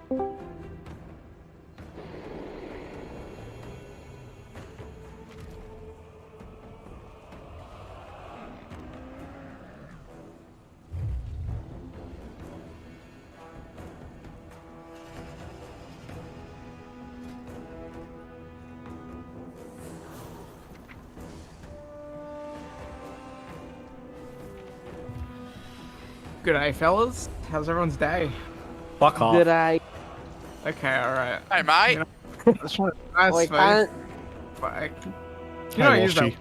Good day, fellas. How's everyone's day? Fuck off. Good eye. Okay, alright. Hey, mate. You know, that's one nice Like, food. Fuck. You don't use that.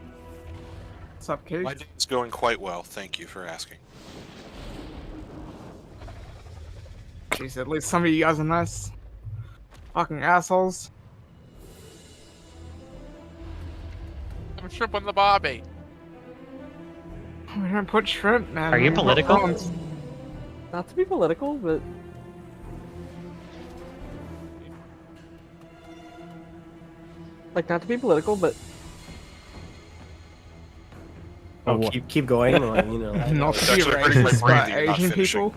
What's up, Keith? My day's going quite well, thank you for asking. Jeez, at least some of you guys are nice. Fucking assholes. I'm shrimp on the barbie. We don't put shrimp, man. Are you We put political? prawns. Not to be political, but like not to be political, but Oh, keep going. Like, you know. Not It's to be actually hurting my racist, brain but that you're not Asian finishing.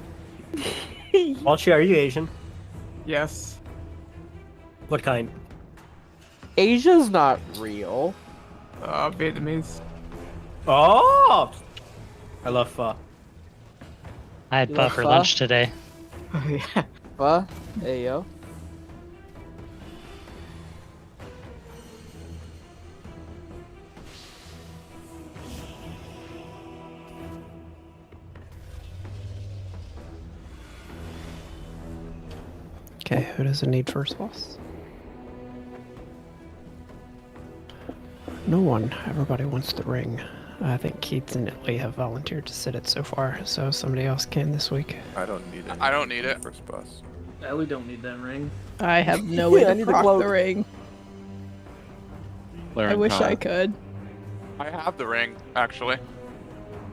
people. Walshy, are you Asian? Yes. What kind? Asia's not real. Vietnamese. Oh! I love pho. I had You pho want for pho? lunch today. Yeah. Pho? Hey yo. Okay, who does it need first boss? No one. Everybody wants the ring. I think Keith and Italy have volunteered to sit it so far, so somebody else can this week. I don't need it. I don't need it. First boss. We don't need that ring. I have no way I to need the proc cloak. the ring. I wish I could. I have the ring, actually.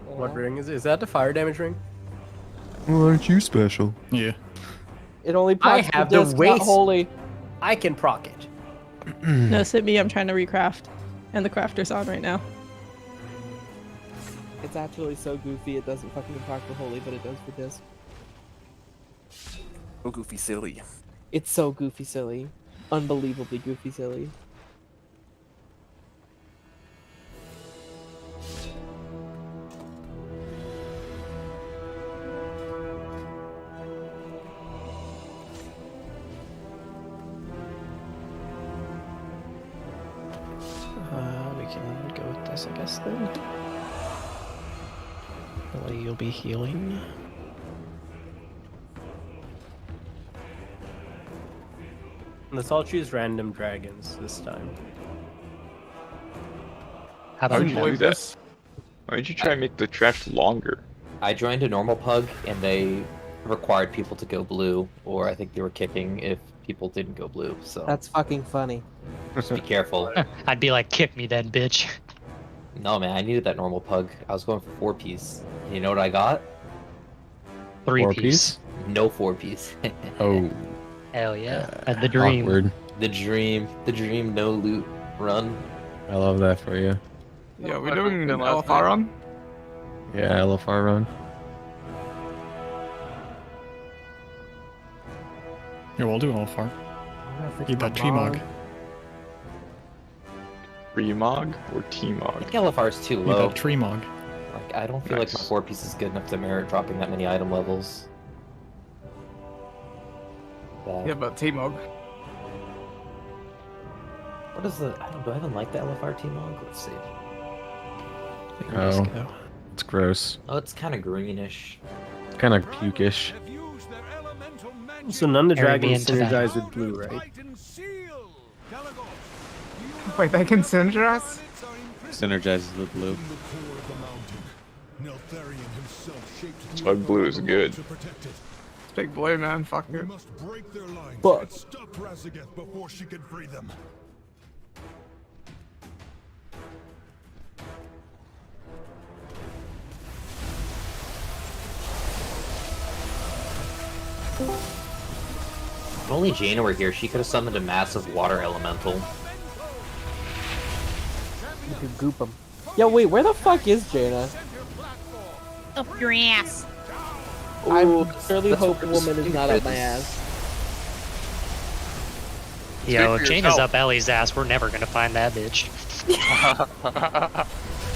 What ring is it? Is that the fire damage ring? Well, aren't you special? Yeah. It only I procs have the the disc, waist. not holy. I can proc it. No, sit me. I'm trying to recraft, and the crafter's on right now. It's actually so goofy it doesn't fucking proc the holy, but it does for disc. Oh, goofy silly. It's so goofy silly. Unbelievably goofy silly. We can go with this, I guess, then. Italy, you'll be healing. Let's all choose random dragons this time. How I about don't you? believe this. Why don't you try and make the draft longer? I joined a normal pug, and they required people to go blue, or I think they were kicking if people didn't go blue. So That's fucking funny. just be careful. I'd be like, kick me then, bitch. No, man, I needed that normal pug. I was going for 4-piece. You know what I got? 3-piece. No 4-piece. Oh, Hell yeah. The dream. awkward. the dream, no loot run. I love that for you. Yeah, we're doing an LFR run. Yeah, LFR run. Yeah, we'll do all far. Get that tree mog. Remog or I T-Mog? think LFR is too Get low. that tree mog. Like, I don't feel like my Nice. 4-piece is good enough to merit dropping that many item levels. Yeah, but T-Mog. What is the? Do I even like the LFR T-Mog? Let's see. I think we Oh. just go. It's gross. Oh, it's kind of greenish. It's kind of pukish. So none of the Carry me dragons into that. synergize with blue, right? Wait, they can synergize? Synergizes with blue. That's why blue is good. It's Big Blue, man. Fuck it. Fuck. before she can free them. If only Jaina were here, she could have summoned a massive water elemental. You could goop them. Yo, wait, where the fuck is Jaina? Up your ass. I surely that's hope what woman is not up my stupid. ass. Yo, if for Jane is yourself. up Ellie's ass, we're never gonna find that bitch.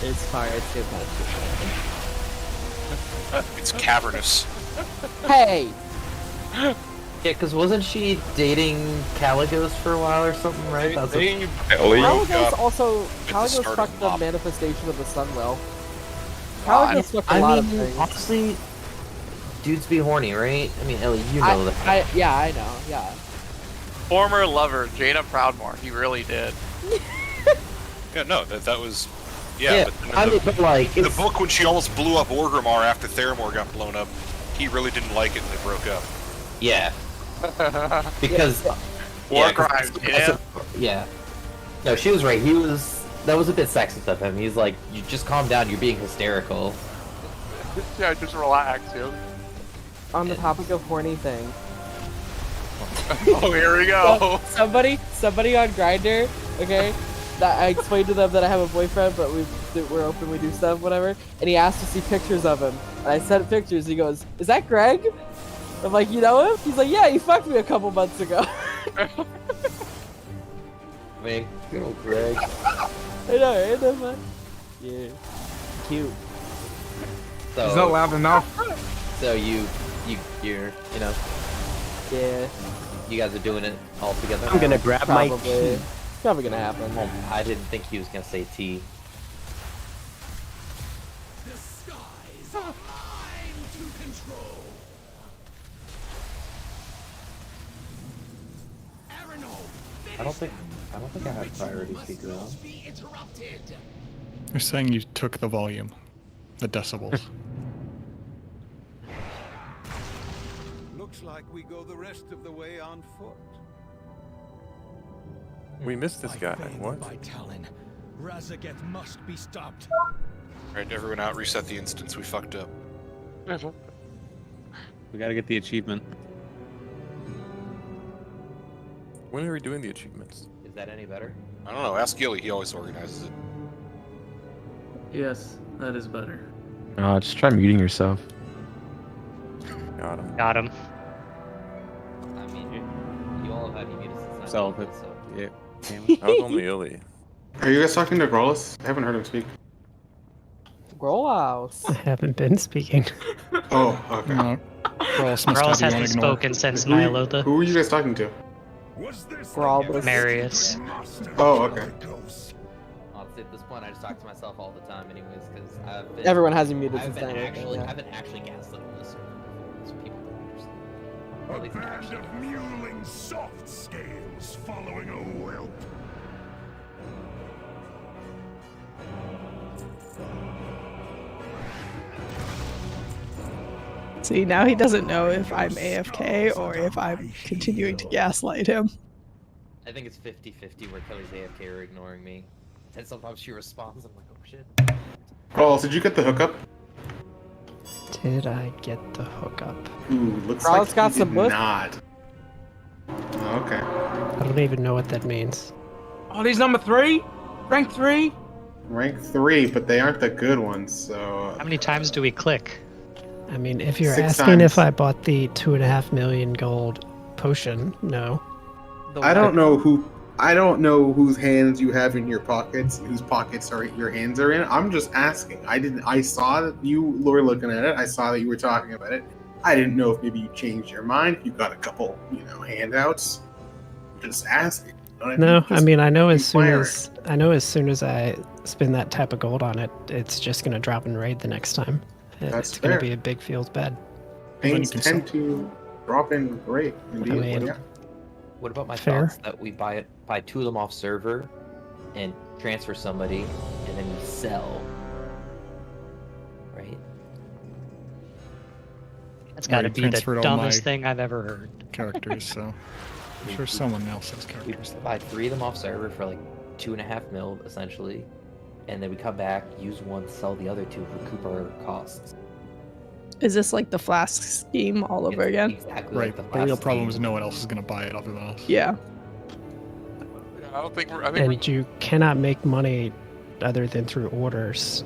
It's fire. It's good. It's cavernous. Hey! Yeah, because wasn't she dating Caligos for a while or something, right? That's Ellie? Caligos also... the Caligos start fucked of the Mop. manifestation of the Sunwell. I Caligos fucked a lot of things. honestly, dudes be horny, right? I mean, Ellie, you know that. Yeah, I know. Yeah. Former lover, Jaina Proudmore. He really did. Yeah, no, that was... Yeah, but I mean, but like, in the it's, book when she almost blew up Orgrimmar after Theramore got blown up, he really didn't like it and they broke up. yeah, because Warcraft, yeah. No, she was right. That was a bit sexist of him. He's like, you just calm down. You're being hysterical. Yeah, just relax, yo. On the topic of horny thing. Oh, here we go. Somebody on Grindr, okay? That I explained to them that I have a boyfriend, but we're open, we do stuff, whatever. And he asked to see pictures of him. And I sent pictures. He goes, "Is that Greg?" I'm like, "You know him?" He's like, "Yeah, he fucked me a couple months ago." Man, good old Greg. I know, right? That's fun. Yeah, cute. So, He's not loud enough. So you're, you know, Yeah, you guys are doing it all together. I'm gonna grab my probably. key. It's probably gonna happen. Well, I didn't think he was gonna say T. The skies are mine to control. I don't think I have priority speaker on. You're saying you took the volume, the decibels. Looks like we go the rest of the way on foot. We missed this guy. What? Razageth must be stopped. Alright, everyone out, reset the instance, we fucked up. We gotta get the achievement. When are we doing the achievements? Is that any better? I don't know, ask Gilly, he always organizes it. Yes, that is better. Just try muting yourself. Got him. Got him. I mean, you all have had me muted since So, I so. yeah. I was only Illy. Are you guys talking to Grolus? I haven't heard him speak. Growlhouse. I haven't been speaking. Oh, okay. No, Grolus must Grolus have you on hasn't ignore. spoken since Nihilotha. Who were you guys talking to? Growlus. Marius. Oh, okay. Honestly, at this point, I just talk to myself all the time, anyways, because I've been. Everyone has him muted I've since been then. actually, Yeah. I've been actually gaslit on this server before, so people don't understand. Or A at least band actually. of mewling soft scales following a whelp. See, now he doesn't know if I'm AFK or if I'm continuing to gaslight him. I think it's 50-50 where Kelly's AFK or ignoring me. And sometimes she responds, I'm like, oh shit. Grolus, did you get the hookup? Did I get the hookup? Ooh, looks Grolus like got he some did wood. not. Oh, okay. I don't even know what that means. Oh, he's number 3? Rank 3? Rank 3, but they aren't the good ones, so... How many times do we click? I mean, if you're 6 asking if times. I bought the 2.5 million gold potion, no. I don't know whose hands you have in your pockets, whose pockets your hands are in. I'm just asking. I saw that you were looking at it. I saw that you were talking about it. I didn't know if maybe you changed your mind, if you got a couple, handouts. Just asking. You know what No, I mean? I know as soon inquiring. as I spend that type of gold on it, it's just gonna drop in raid the next time. That's It's gonna fair. be a big feels bad. Things tend to drop in great. Indeed. mean, Yeah. What about my Fair. thoughts that we buy 2 of them off server and transfer somebody and then we sell? Right? That's gotta Already be the transferred all my dumbest thing I've ever heard. Characters, so I'm sure someone else has We characters. buy 3 of them off server for like 2.5 mil essentially, and then we come back, use 1, sell the other 2, recoup our costs. Is this like the flask scheme all over It's again? Exactly. Right. Like The real last problem game. is no one else is gonna buy it other than us. Yeah. I don't think I think And you cannot make money other than through orders,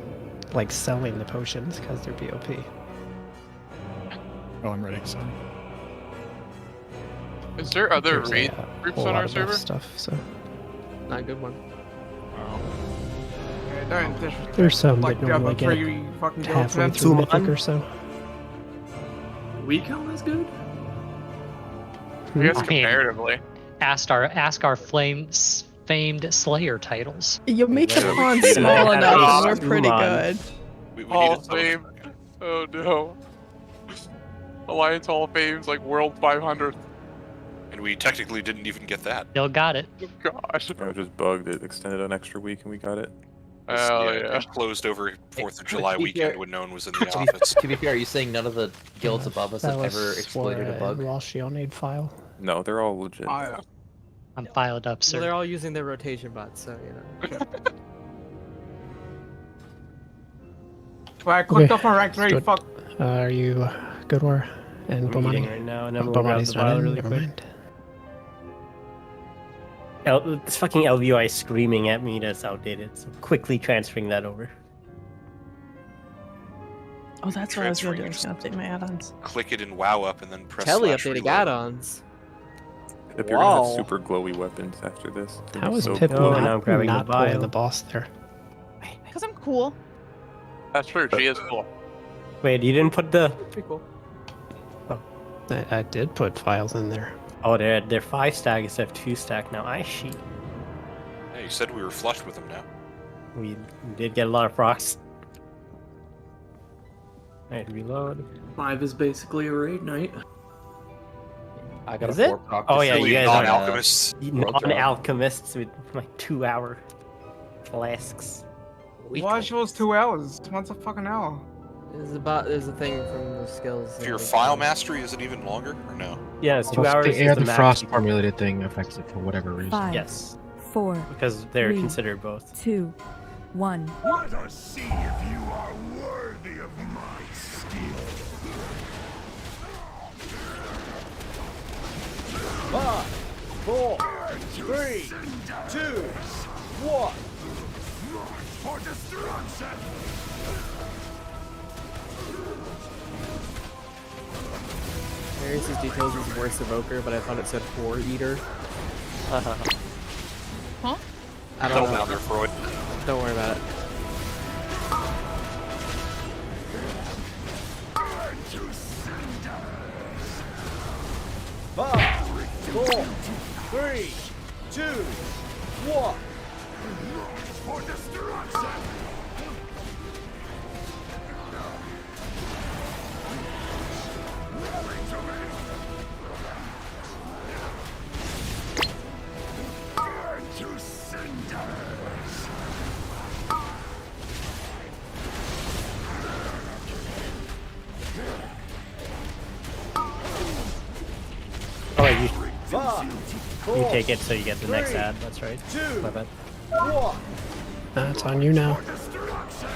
like selling the potions because they're BOP. Oh, I'm ready. So Is there other There's raid a groups whole on lot our of server? stuff. So Not a good one. Yeah, don't disrespect, there's some like that the other normally get 3 fucking guilds, halfway man. through Mythic or so. Weekend is good. I guess I mean, comparatively. ask our famed Slayer titles. You make the Yeah, pond we cheated. small Yeah, enough, we and we're pretty Come on. good. We Hall needed of some. Fame. Oh no. Alliance Hall of Fame's like World 500th. And we technically didn't even get that. Still got it. Oh gosh. I was just bugged. It extended an extra week and we got it. Hell yeah. It closed over 4th of to July be weekend fair- when no one was in the To office. be fair, are you saying none of the guilds above us That have ever was exploited a bug? raw Shionade file. No, they're all legit. Oh, yeah. I'm filed up, Well, sir. they're all using their rotation bots, so you know. Well, I clicked Okay, off my rank let's do 3, it. fuck. Are you good, War? And I'm eating Bomani? right now, and Oh, then we'll grab Bomani's the not vial in. really Never quick. mind. This fucking LVI screaming at me that's outdated, so quickly transferring that over. Oh, that's what I was gonna do. I Transferring was gonna update my add-ons. Click it in WoW up and then press Kelly slash updating reload. add-ons. If you're gonna Wow. have super glowy weapons after this. it's gonna How be is so Pip cool. now I'm not, grabbing the not pulling vial. the boss there? Because I'm cool. That's true, she is cool. Wait, you didn't put the... Pretty cool. I did put files in there. Oh, they're 5 stack instead of 2 stack now. I see. Yeah, you said we were flush with them now. We did get a lot of procs. Alright, reload. 5 is basically a raid night. I got Is a it? 4 proc. Oh yeah, Silly you guys are non-alchemists. non-alchemists with like 2-hour flasks. Why show us 2 hours? What's a fucking hour? There's a thing from the skills. If your file mastery, is it even longer or no? Yeah, it's 2 hours. The is air, the max frost you can- formulated thing affects it for whatever reason. 5, Yes, 4, because they're 3, considered both. 2, 1. Let us see if you are worthy of my skill. 5, 4, 3, 2, 1. For destruction! Various details is worse evoker, but I thought it said Horror Eater. Huh? I don't Settle know. down there, Freud. Don't worry about it. Burn to cinders! 5, 4, 3, 2, 1. For destruction! Burn to cinders! Oh, wait, you 5, 4, take it so you get the next 3, ad. That's right. 2, My bad. 1. It's on you now. Destruction!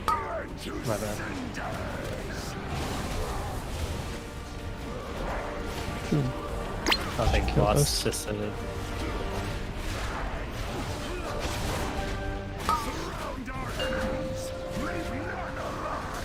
Burn to My bad. I think Kill lost those. just a... surround our enemies! Leave none alive!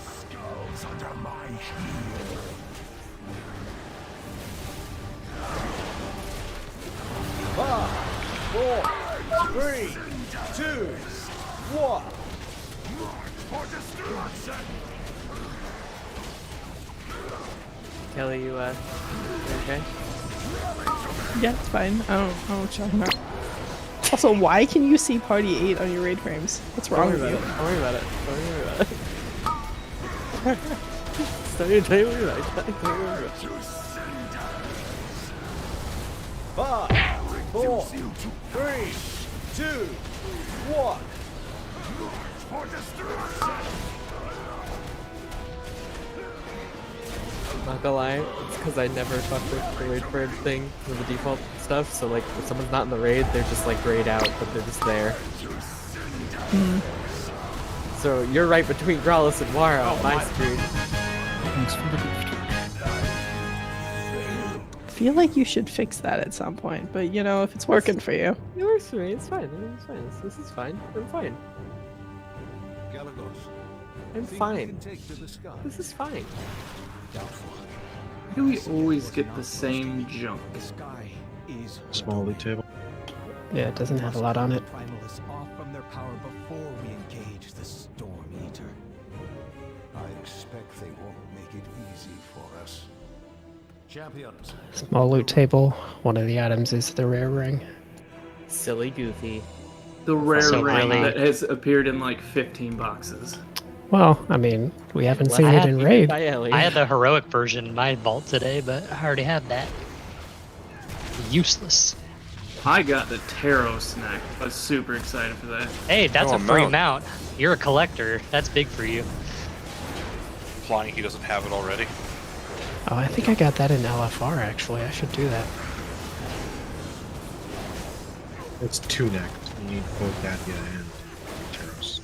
Skulls under my heel! Five, 4, 3, 2, 1. For destruction! Kelly, you okay? Yeah, it's fine. I don't know what you're talking about. Also, why can you see party 8 on your raid frames? What's wrong with you? Don't worry about it. Don't worry about it. Don't worry about it. Don't worry about it. 5, 4, 3, 2, 1. For destruction! Not gonna lie, it's because I never fuck with the raid bird thing with the default stuff. So like, if someone's not in the raid, they're just like grayed out, but they're just there. So you're right between Growlithe and Wara on my screen. Thanks for the gift. I feel like you should fix that at some point, but you know, if it's working for you. It works for me. It's fine. It's fine. This is fine. I'm fine. I'm fine. This is fine. Why do we always get the same junk? Small loot table. Yeah, it doesn't have a lot on it. Primalists off from their power before we engage the Storm Eater. I expect they won't make it easy for us. Champions. Small loot table. One of the items is the rare ring. Silly Goofy. The rare So ring really- that has appeared in like 15 boxes. Well, I mean, we haven't seen I it had- in raid. I had the heroic version in my vault today, but I already have that. Useless. I got the Tarot snack. I was super excited for that. Hey, that's Oh, a free mount. mount. You're a collector. That's big for you. Implying he doesn't have it already. Oh, I think I got that in LFR actually. I should do that. It's two-necked. You need both Dathia and Taros.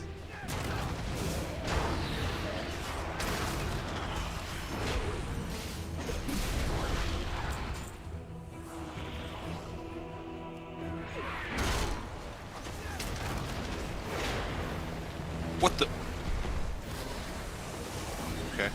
What the? Okay.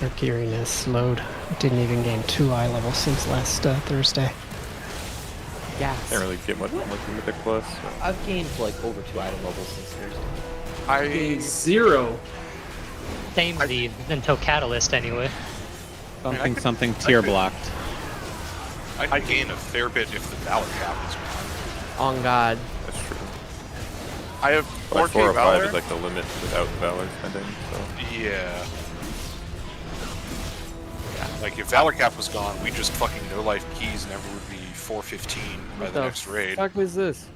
Our gearing is slowed. Didn't even gain 2 eye levels since last Thursday. Yes. Can't really get much like Mythic Plus. So. I've gained like over 2 item levels since Thursday. I Gained 0. Same lead until Catalyst anyway. Something, something tier blocked. I gain a fair bit if the Valor cap is gone. On God. That's true. I have Like 4K 4 or 5 Valor. is like the limit without Valor spending. So. Yeah. Like if Valor cap was gone, we just fucking no life keys and everyone would be 415 by What the the next raid. fuck was this?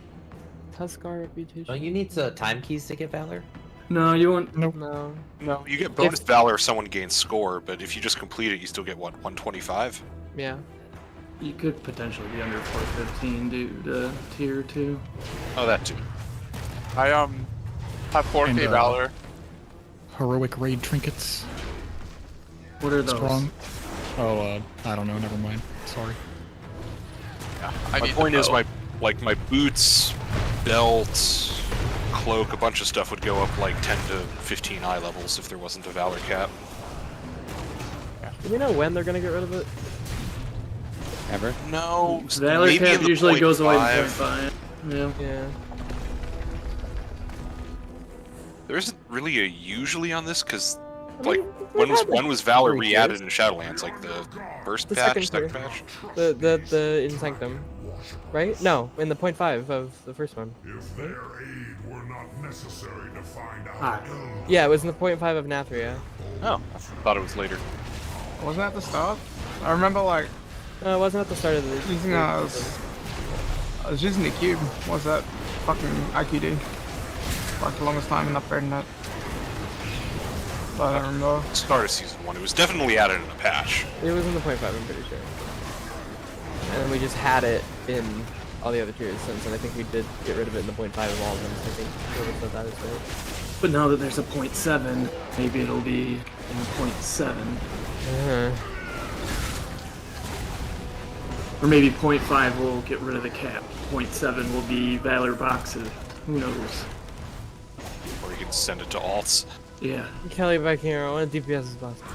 Tuskar reputation? Don't you need time keys to get Valor? No, you want. No. No, you get bonus Valor if someone gains score, but if you just complete it, you still get what, 125? Yeah. You could potentially be under 415 due to tier 2. Oh, that too. I have 4K And, Valor. Heroic raid trinkets. What are those? Strong. Oh, I don't know. Never mind. Sorry. Yeah, My point is, my boots, belt, cloak, a bunch of stuff would go up like 10 to 15 eye levels if there wasn't a Valor cap. Do we know when they're gonna get rid of it? Ever? No. Valor maybe cap in the usually goes away in 0.5. 0.5. Yeah. Yeah. There isn't really a usually on this because, I mean, like, when was Valor 3 re-added tiers. in Shadowlands? Like the first The patch, second second patch? The in Sanctum, right? No, in the 0.5 of the first one. If their aid were not necessary to find out. Yeah, it was in the 0.5 of Nathria. Oh, I thought it was later. Wasn't that the start? I remember like No, it wasn't at the start of the. using I was using the cube. What's that fucking IQD? Like the longest time in upgrading that. But I don't remember. Start of season 1. It was definitely added in a patch. It was in the 0.5, I'm pretty sure. And then we just had it in all the other tiers since, and I think we did get rid of it in the 0.5 of all of them. So I think whoever said that is right. But now that there's a 0.7, maybe it'll be in the 0.7. Or maybe 0.5 will get rid of the cap. 0.7 will be Valor boxes. Who knows? Or you can send it to alts. Yeah. Kelly back here, I want DPS as possible.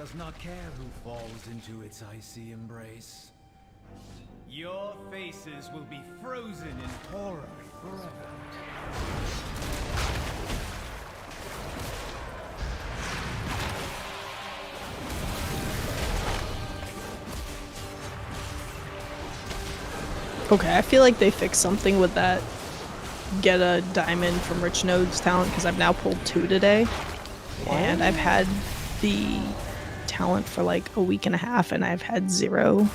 does not care who falls into its icy embrace. Your faces will be frozen in horror forever. Okay, I feel like they fixed something with that get a diamond from Rich Node's talent, because I've now pulled 2 today. And I've had the talent for like a week and a half, and I've had 0.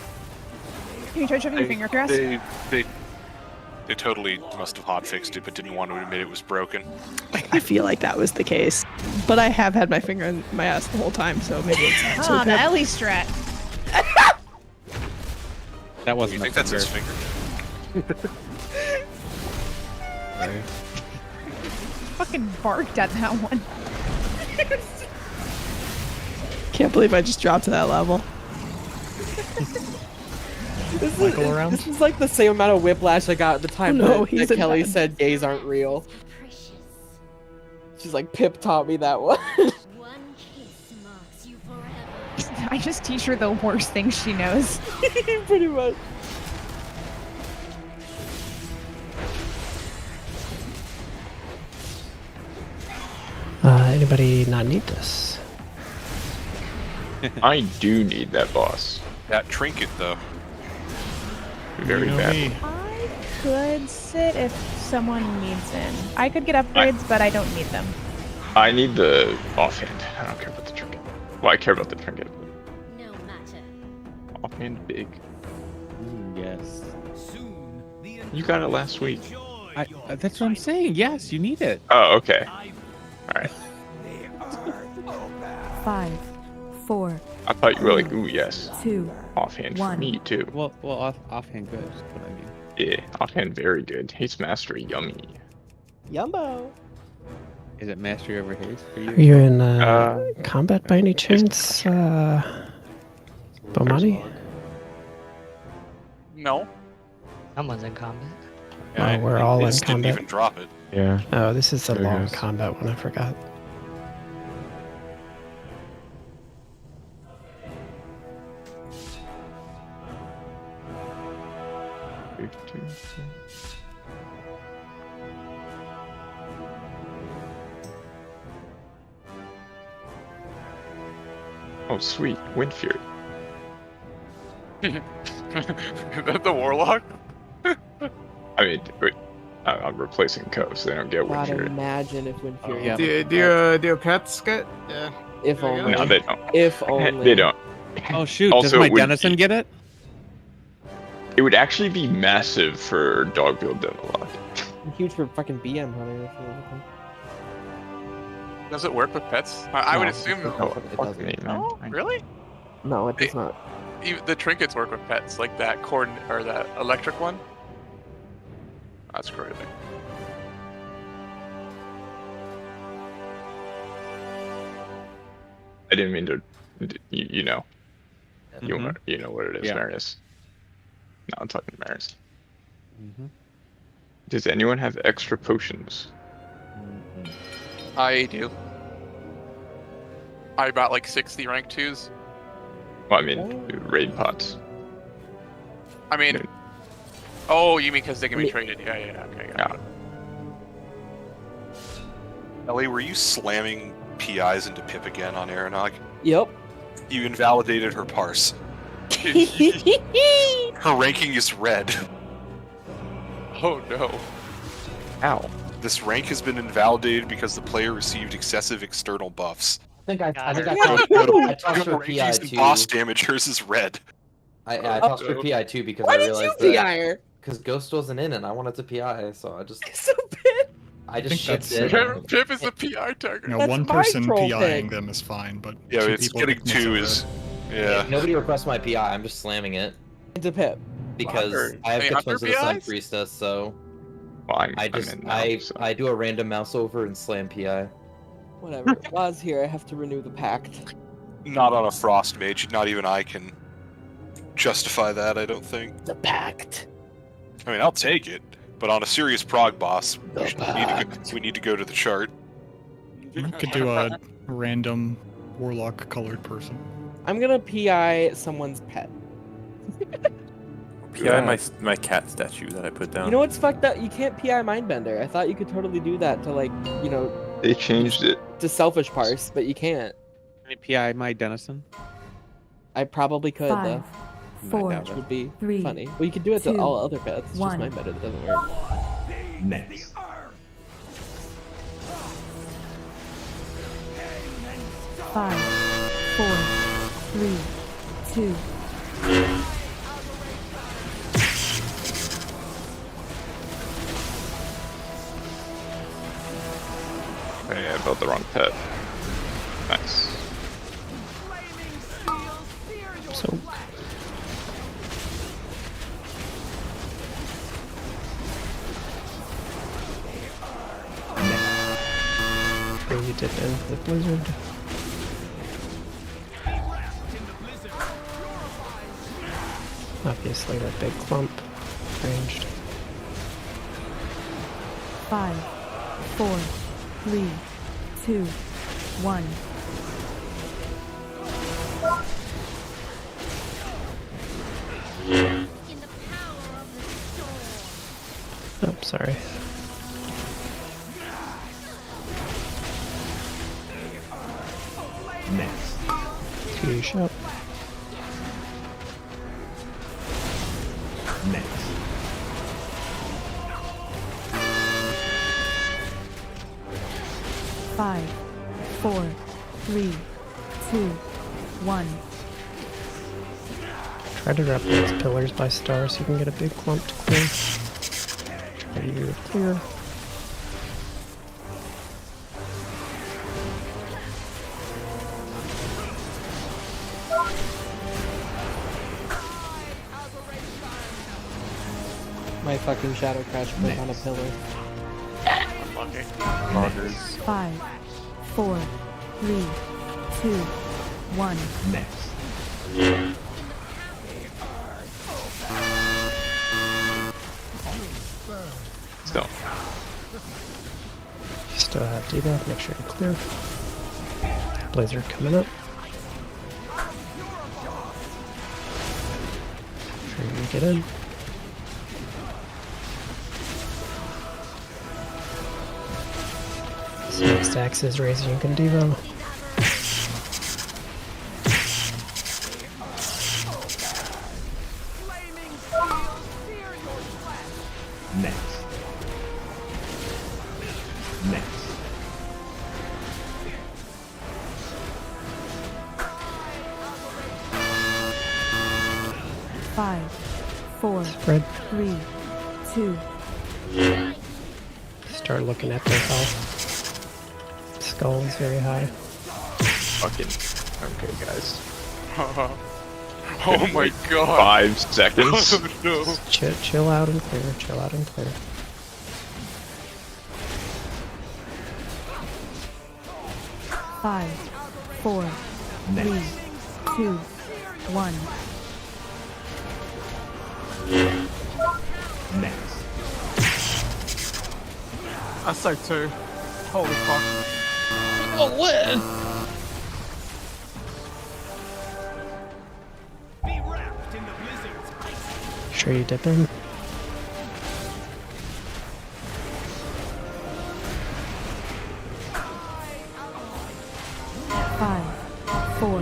Can you try shoving your finger across? They totally must have hotfixed it, but didn't want to admit it was broken. I feel like that was the case. But I have had my finger in my ass the whole time, so maybe it's not so Oh, the bad. Ellie strat. That wasn't. You think that's his finger? Fucking barked at that one. Can't believe I just dropped to that level. This is like the same amount of whiplash I got at the time that Kelly said gays aren't real. She's like, Pip taught me that one. I just teach her the worst things she knows. Pretty much. Anybody not need this? I do need that boss. That trinket, though. Very badly. I could sit if someone needs in. I could get upgrades, but I don't need them. I need the offhand. I don't care about the trinket. Well, I care about the trinket. No matter. Offhand big. Yes. You got it last week. That's what I'm saying. Yes, you need it. Oh, okay. Alright. 5, 4. I thought you were like, ooh, yes. 2. Offhand for 1. me, too. Well, offhand good. Is what I mean. Yeah, offhand very good. Haste mastery, yummy. Yumbo. Is it mastery over haste for you? Are you in combat by any chance, Bomani? No. Someone's in combat. Oh, we're all in Didn't combat. even drop it. Yeah. Oh, this is a There it long goes. combat one, I forgot. Oh, sweet. Wind Fury. Is that the Warlock? I mean, wait, I'm replacing Co, so they don't get Wind God, Fury. imagine if Wind Fury. yeah. Do your pets get? Yeah. If only. No, they don't. If only. They don't. Oh shoot! Also, Does my it would- Denizen get it? It would actually be massive for Dogfield Devillock. Huge for fucking BM hunter. Does it work with pets? I would assume. Oh, fuck me, man. Oh, really? No, it does not. Even the trinkets work with pets, like that cord or that electric one. That's crazy. I didn't mean to. You know. You know what it is, Yeah. Marius. No, I'm talking to Marius. Does anyone have extra potions? I do. I bought like 60 rank 2s. Well, I mean, raid pots. I mean, oh, you mean because they can be traded? Yeah, okay, got it. Ellie, were you slamming PIs into Pip again on Aeronog? Yep. You invalidated her parse. Her ranking is red. Oh no. Ow. This rank has been invalidated because the player received excessive external buffs. I think I tossed her Rankings PI and too. boss damage, hers is red. I tossed her PI too because Why I did realized you that PI her? because Ghost wasn't in and I wanted to PI, so I just So bad. I just think shipped that's- it. Pip is the PI target. You know, That's one my person troll PIing thing. them is fine, but Yeah, two it's people getting commit to two red. is yeah. Nobody requests my PI. I'm just slamming it Into Pip. because Hunter. I have Hey, the Hunter Twins of the Sun PIs? Priestess, so Well, I'm I in now, so. I do a random mouse over and slam PI. Whatever. Law's here. I have to renew the pact. Not on a frost mage. Not even I can justify that. I don't think. The pact. I mean, I'll take it, but on a serious prog boss, we need to go to the chart. You could do a random warlock colored person. I'm gonna PI someone's pet. PI my cat statue that I put down. You know what's fucked up? You can't PI Mindbender. I thought you could totally do that to like, you know. They changed it. To selfish parse, but you can't. Can you PI my Denison? I probably could though. 5, 4, Which would be 3, funny. Well, you could do it to 2, all other pets. It's 1. just Mindbender that doesn't work. Next. 5, 4, 3, 2. Hey, I built the wrong pet. Nice. So. Where you dip into the blizzard. Obviously, that big clump ranged. 5, 4, 3, 2, 1. Oh, sorry. Next. Finish up. Next. Five, 4, 3, 2, 1. Try to wrap those pillars by stars so you can get a big clump to clear. Try to do it clear. My fucking Shadow Crash put on a pillar. Unlucky. 5, 4, 3, 2, 1. Next. Still. Still have debuff, make sure you're clear. Blizzard coming up. Make sure you get in. So next axe is raising, you can devo. Next. Next. Five, 4, Spread. 3, 2. Start looking at their health. Skull is very high. Fucking. Okay, guys. Oh my god. 5 seconds. Oh no. Chill out and clear, chill out and clear. Five, 4, 3, 2, 1. Next. I suck too. Holy fuck. Oh, what? Sure you dip in. Five, 4.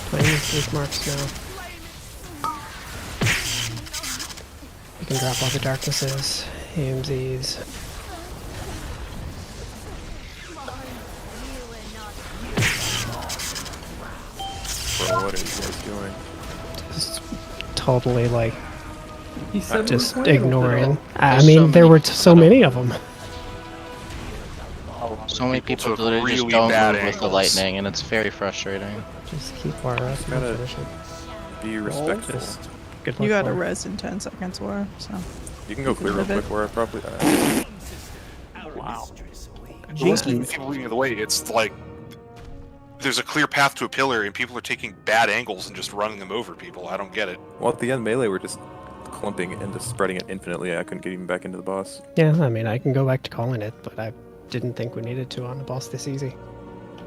Playing with these marks now. You can drop all the darknesses, AMZs. Bro, what are you guys doing? Just totally like He said just we're playing ignoring. with I mean, there were so many of them. So many people took literally really just don't bad move with the angles. lightning, and it's very frustrating. Just keep far up and Gotta finish it. be respectful. Just good luck. You got a Laura. res in 10 seconds, Laura, so. You can go clear real live it. quick where I probably. Wow. Most people leading the way, it's like there's a clear path to a pillar and people are taking bad angles and just running them over people. I don't get it. Well, at the end melee, we're just clumping and just spreading it infinitely, I couldn't get even back into the boss. Yeah, I mean, I can go back to calling it, but I didn't think we needed to on a boss this easy.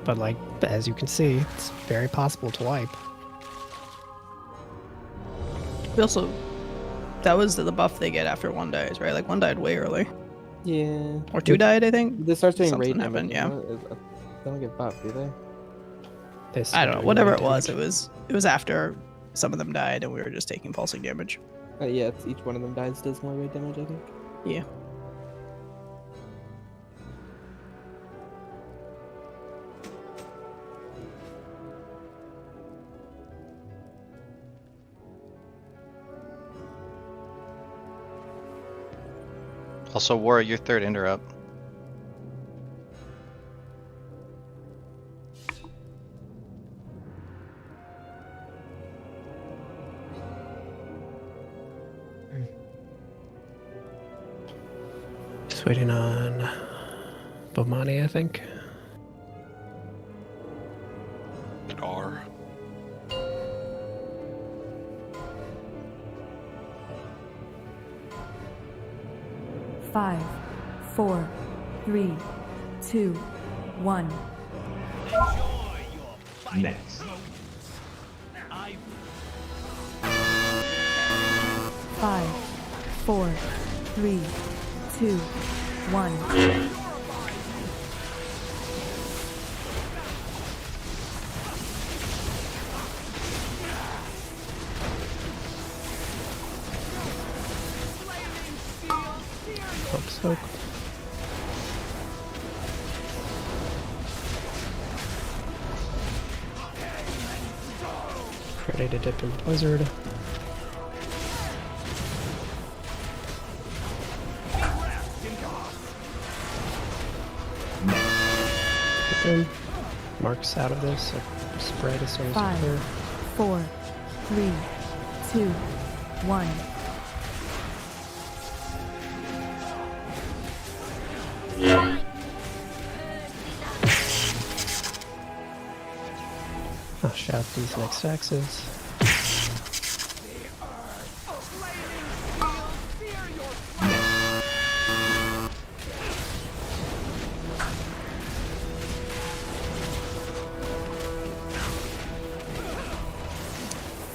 But like, as you can see, it's very possible to wipe. We also, that was the buff they get after one dies, right? Like one died way early. Yeah. Or two died, I think. They start doing Something raid happened, damage. yeah. They don't get buffed, do they? I don't know. Whatever it was after some of them died, and we were just taking pulsing damage. Yeah, it's each one of them dies does more raid damage, I think. Yeah. Also, War, your third interrupt. Just waiting on Bomani, I think. An R. Five, 4, 3, 2, 1. Next. 5, 4, 3, 2, 1. Soak. Ready to dip in Blizzard. Dip in. Marks out of this. Spread as soon as 5, you clear. 4, 3, 2, 1. I'll shout these next axes.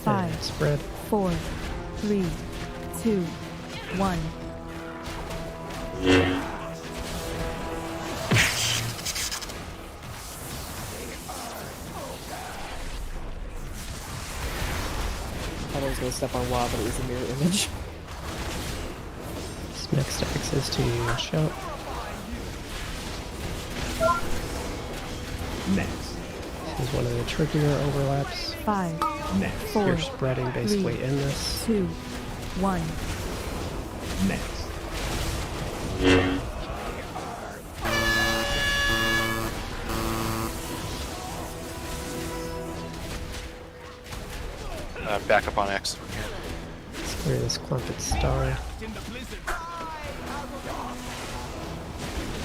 Five, spread. 4, 3, 2, 1. I thought I was gonna step on WoW, but it was a mirror image. This next access to shout. Next. This is one of the trickier overlaps. 5, Next. 4, You're spreading basically 3, in this. 2, 1. Next. Back up on X. Let's clear this clumped star.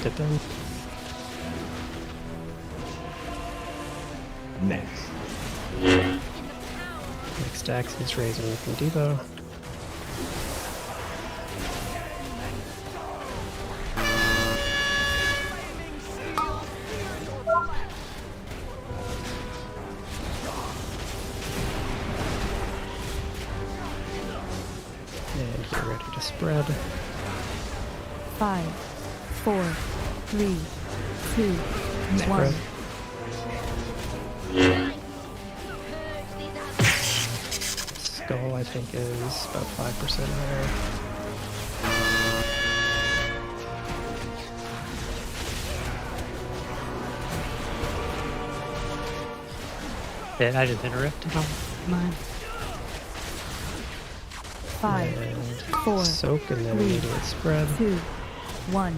Dip in. Next. Next axe is raising from Devo. And get ready to spread. 5, 4, 3, 2, 1. Skull, I think, is about 5% higher. Did I just interrupted on mine? 5, And 4, soak and then 3, immediate spread. 2, 1.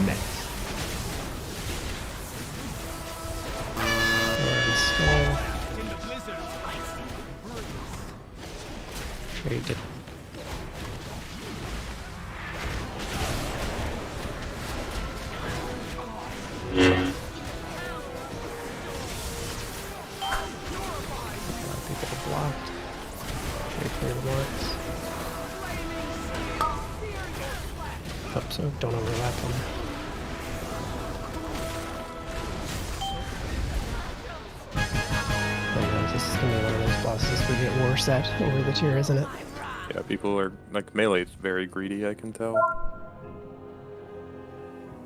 Next. We're on skull. Sure you did. so don't overlap them. This is gonna be one of those bosses we get worse at over the tier, isn't it? Yeah, people are like melee's very greedy. I can tell.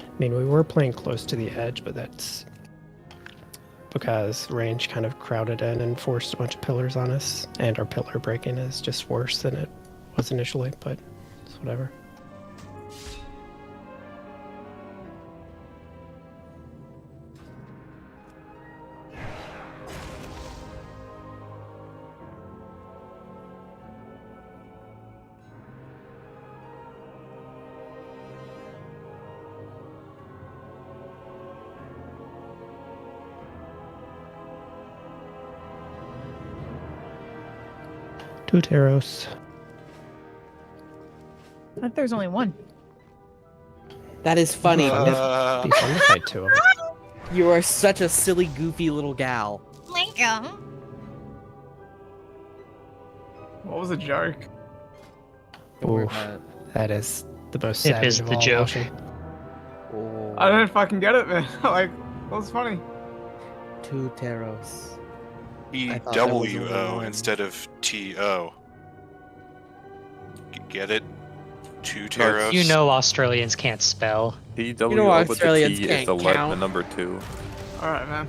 I mean, we were playing close to the edge, but that's because range kind of crowded in and forced a bunch of pillars on us, and our pillar breaking is just worse than it was initially, but it's whatever. Two Taros. I thought there's only one. That is funny. Be fun to fight two of them. You are such a silly, goofy little gal. Lincoln. What was a joke? Ooh, that is the most It savage is of the all joke. motion. I don't fucking get it, man. Like, what was funny? Two Taros. I thought there was only TWO one. instead of TO. Get it? Two Look, Taros. you know Australians can't spell. TWO You know with the Australians T is can't the the count. number 2. Alright, man.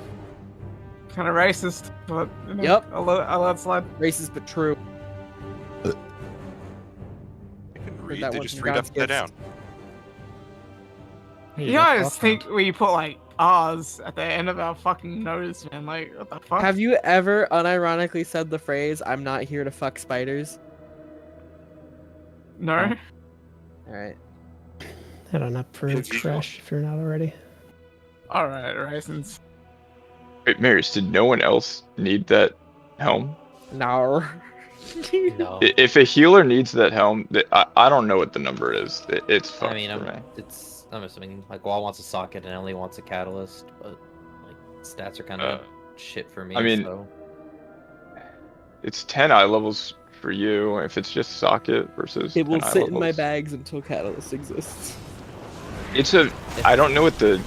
Kind of racist, but you know, Yep. I'll let it slide. Racist but true. They can read, that they one just from read God's upside down. Gift. You guys think we put like R's at the end of our fucking nose, man? Like, what the fuck? Have you ever unironically said the phrase, "I'm not here to fuck spiders"? No. Alright. Head on up for trash if you're not already. Alright, raisins. Wait, Marius, did no one else need that helm? No. No. If a healer needs that helm, I don't know what the number is. It's fucked I mean, for me. I'm assuming like Wall wants a socket and Ellie wants a catalyst, but like stats are kind of shit for me. I mean, so. It's 10 eye levels for you. If it's just socket versus It will 10 eye sit in my levels. bags until Catalyst exists. It's a. I don't know what the.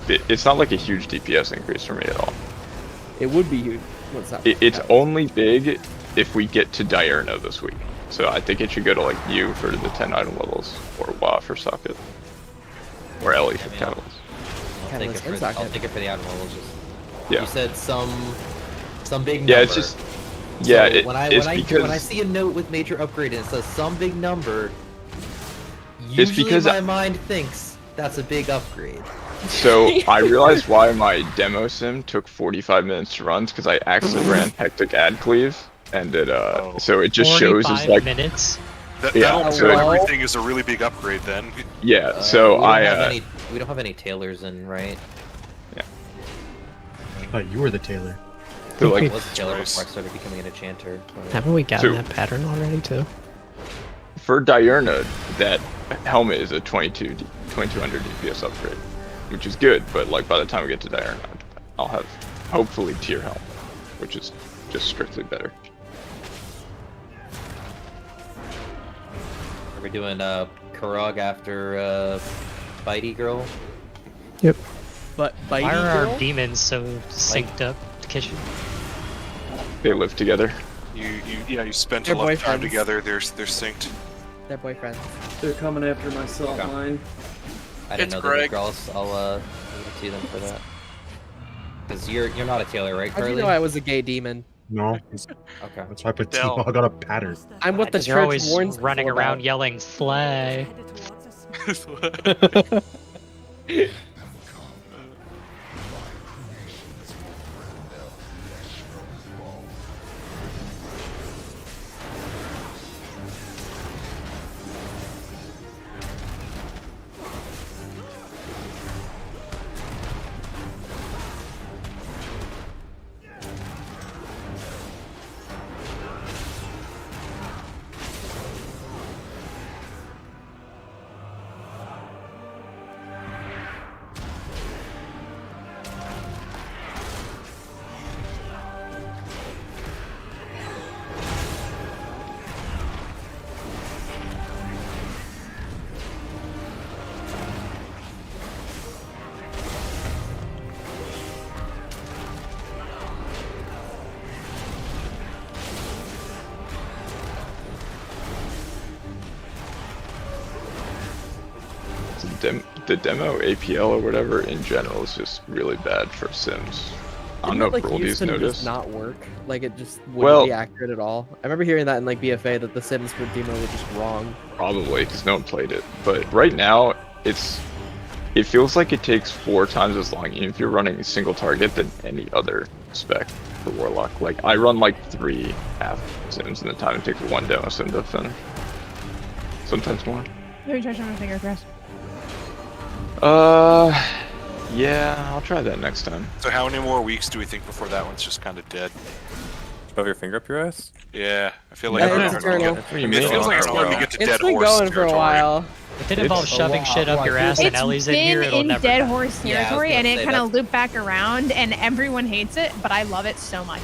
It's not like a huge DPS increase for me at all. It would be huge. What's that? It's only big if we get to Diurna this week. So I think it should go to like you for the 10 item levels, or Wa for socket, or Ellie for catalyst. I'll take it for the item levels. Yeah. You said some big number. Yeah, it's just. Yeah, So it's because when I see a note with major upgrade and it says some big number, It's usually because my mind thinks that's a big upgrade. So I realized why my demo sim took 45 minutes to run because I accidentally ran hectic ad cleave, and it so it just shows as 45 like minutes. yeah. So Everything is a really big upgrade then. yeah. So We don't have any tailors in, right? Yeah. I thought you were the tailor. So I like was a tailor before I started becoming an enchanter. but- Haven't we gotten So- that pattern already too? for Diurna, that helmet is a 2200 DPS upgrade, which is good. But like by the time we get to Diurna, I'll have hopefully tier helmet, which is just strictly better. Are we doing Karag after Bitey Girl? Yep. But Why Bitey are Girl? our demons so synced up? Kitchen. They live together. You spent They're a lot of time boyfriends. together. They're synced. They're boyfriends. They're coming after my salt Okay. line. I didn't It's know that Greg. girls. I'll leave it to them for that. Because you're not a tailor, right, How'd Carly? you know I was a gay demon? No. Okay. That's why I put Del. T-Ball got a pattern. I'm what the You're church always warns running people around about. yelling "slay." the demo APL or whatever in general is just really bad for Sims. I don't know if like Roldy's used to noticed. just not work. Like it just wouldn't Well- be accurate at all. I remember hearing that in like BFA that the Sims for demo were just wrong. Probably because no one played it. But right now, it feels like it takes 4 times as long even if you're running a single target than any other spec for Warlock. Like I run like 3 half Sims and the time it takes 1 demo sim to finish. Sometimes more. Have you touched on my finger, Chris? Yeah, I'll try that next time. So how many more weeks do we think before that one's just kind of dead? Shove your finger up your ass? Yeah, I feel like Yeah, we're it's starting to eternal. get, I mean, it feels like it's starting to get to It's dead been horse going for a territory. while. If it involves It's a shoving lot. shit up your ass and It's Ellie's in here, been it'll in never dead die. horse Yeah, I was territory, gonna and it say kind of that's- looped back around, and everyone hates it, but I love it so much.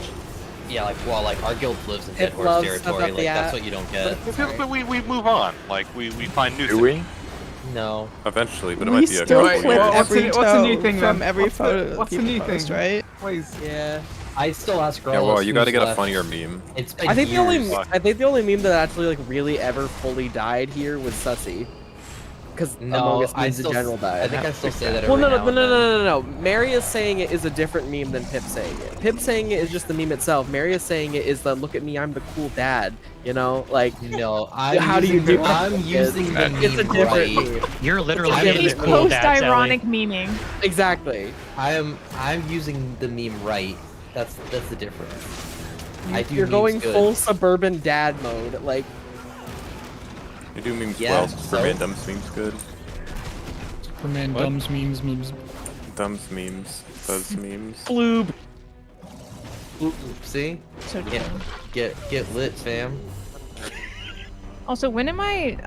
Yeah, like our guild lives in It dead horse loves territory. stuff up Like the that's ass. what you don't get. But we move on. Like we find new Do things. we? No. Eventually, but it We might be a still couple clip years. what's every the new toe thing from then? every What's the- photo what's the people new post, thing? right? Please. Yeah. I still ask Yeah, well, you got gotta get a funnier meme. It's been I think the only years. meme that actually like really ever fully died here was Sussy. Because No, Among Us I memes in still- general died. I think I still say that Well, every no, now no, and no, no, then. no, no, no. Marius saying it is a different meme than Pip saying it. Pip saying it is just the meme itself. Marius saying it is the look at me, I'm the cool dad. You know, like No, how do you do that? I'm using the meme It's a different right. meme. You're literally I making mean, He's it cool, Dad's Ellie. post-ironic memeing. Exactly. I'm using the meme right. That's the difference. I do You're memes going good. full suburban dad mode. Like You do memes Yeah, well. so- Superman Dumbs memes good. Superman dumbs memes. Dumbs memes. Buzz memes. Floob. See? So Get lit, fam. Also, when am I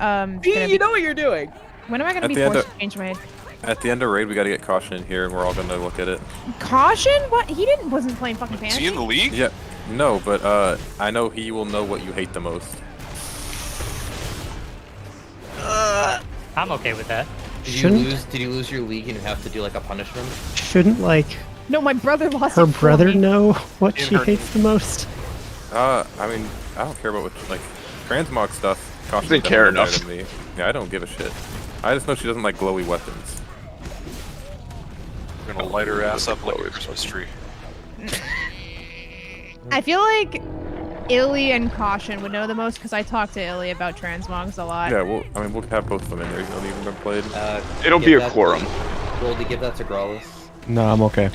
See, gonna you be, know what you're doing. when am I gonna At be the end forced of- to change my At the end of raid, we gotta get Caution in here, and we're all gonna look at it. caution? What? He wasn't playing fucking Is he fantasy. in the league? Yeah. No, but I know he will know what you hate the most. I'm okay with that. Did you lose your league and you have to do like a punishment? Shouldn't like No, my brother lost. her it for brother me. know what In she her- hates the most? I mean, I don't care about what like transmog stuff. Caution Doesn't care definitely enough. better than me. Yeah, I don't give a shit. I just know she doesn't like glowy weapons. We're gonna light her ass up like a Christmas tree. I feel like Illy and Caution would know the most because I talk to Illy about transmogs a lot. Yeah, well, I mean, we'll have both of them in there. He's not even been played. It'll be a quorum. Goldie, give that to Growlithe. No, I'm okay.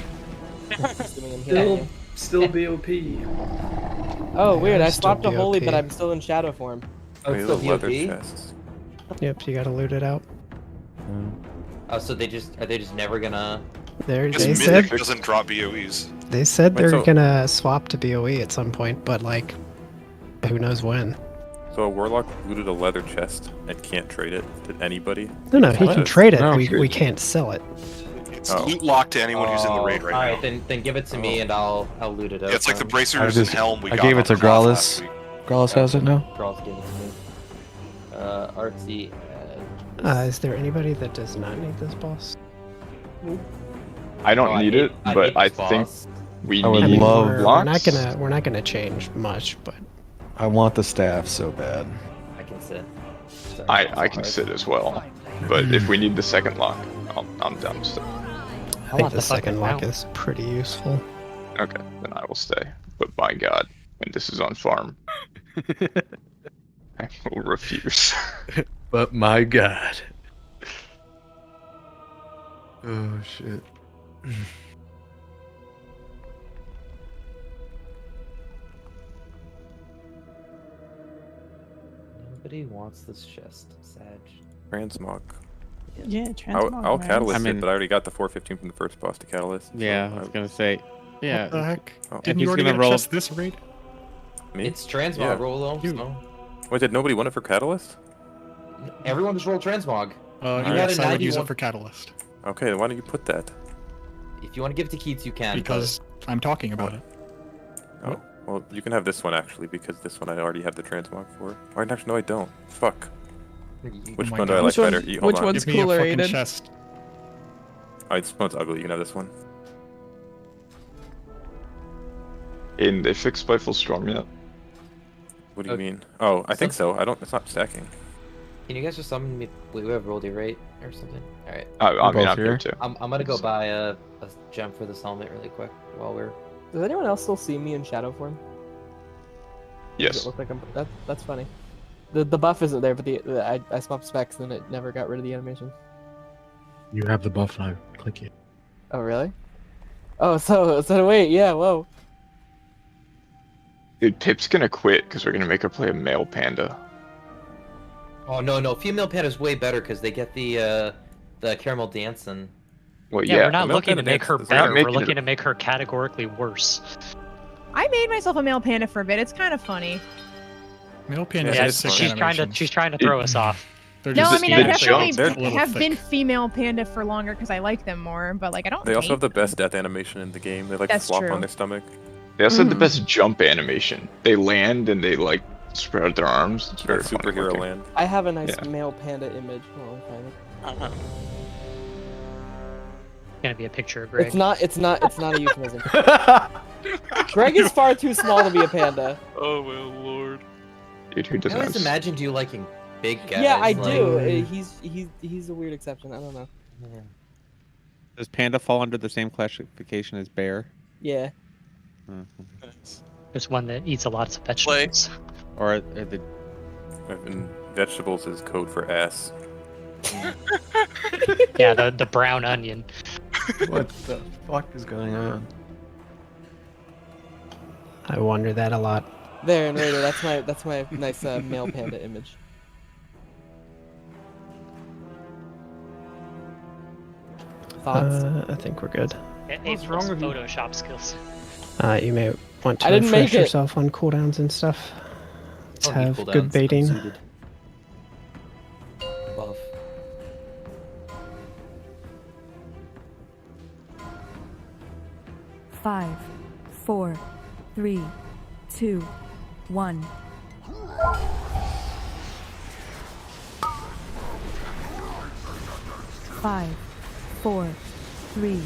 Still BOP. Oh, weird. I'm I still swapped a holy, BOP. but I'm still in shadow form. Oh, These it's little still leather BOP? chests. Yep, you gotta loot it out. Oh, so are they just never gonna? They Because said Mythic doesn't drop BOEs. they said Wait, they're so- gonna swap to BOE at some point, but like, who knows when? So a warlock looted a leather chest and can't trade it to anybody. No, he What? can trade it. No. We can't sell it. It's loot locked to anyone who's in the raid right now. Alright, then give it to me and I'll loot it up. Yeah, it's like the I bracers and helm we I got gave on it to the cloth last Growlithe. week. Growlithe has it now. Growlithe gave it to me. Artsy. Is there anybody that does not need this boss? I don't Oh, I need hate- it, I but hate I this think boss. we I would need love- blocks. We're not gonna change much, but I want the staff so bad. I can sit. Sorry, I that's can hard. sit as well, but if we need the second lock, I'm down to stay. I think the second lock is pretty useful. Okay, then I will stay. But by God, when this is on farm, I will refuse. But my God. Oh shit. Nobody wants this chest, Sag. Transmog. Yeah, transmog. I'll man. catalyst I mean- it, but I already got the 415 from the first boss to catalyst. so Yeah, I was gonna say. Yeah. What the heck? Oh. Didn't he's you already gonna get a roll- chest this raid? Me? It's transmog Yeah. roll though. You- So. Wait, did nobody want it for catalyst? Everyone just rolled transmog. You I got guess a I would use it 91 for Catalyst. Okay, then why don't you put that? If you want to give it to Keats, you can. Because I'm talking about it. Oh, well, you can have this one actually, because this one I already have the transmog for. Or actually, no, I don't. Fuck. Which my one do I God. like Which one- better? Hold which on. one's Give me a cooler, fucking Aiden? chest. Oh, this one's ugly. You can have this one. Aiden, they fixed Spiteful Storm yet? What do you mean? Oh, I think so. I don't. It's not stacking. Can you guys just summon me? We have rolled your rate or something. All right. I mean, I'm here too. I'm gonna go buy a gem for this helmet really quick while we're. Does anyone else still see me in shadow form? Yes. Does it look like I'm. That's funny. The buff isn't there, but I swapped specs and it never got rid of the animation. You have the buff now. Click it. Oh really? Oh, so wait, yeah, whoa. Dude, Pip's gonna quit because we're gonna make her play a male panda. Oh no, female panda's way better because they get the caramel dancing. Well, Yeah, yeah. we're not male looking to panda make her dance- better. We're making looking it- to make her categorically worse. I made myself a male panda for a bit. It's kind of funny. Male panda Yeah, is sick she's trying to throw us off. No, I mean I definitely They're- have been female panda for longer because I like them more, but like I don't. They also hate have the best death animation in the game. They like That's flop true. on their stomach. They also have the best jump animation. They land and they like spread out their arms. It's very funny Superhero looking. land. I have a nice Yeah. male panda image. Hold on, find it. Gonna be a picture of Greg. It's not a euphemism. Greg is far too small to be a panda. Oh my lord. Dude, who I doesn't always have... imagined you liking big guys. Yeah, I like- do. He's a weird exception. I don't know. Does panda fall under the same classification as bear? Yeah. There's one that eats a lot of vegetables. Or are the And vegetables is code for ass. Yeah, the brown onion. What the fuck is going on? I wonder that a lot. There and later. That's my nice male panda image. Thoughts? I think we're good. What's wrong with Photoshop skills? You may want to I didn't refresh make it. yourself on cooldowns and stuff. Let's Don't need have cooldowns, good I'm baiting. suited. Buff. Five, 4, 3, 2, 1. Five, 4, 3,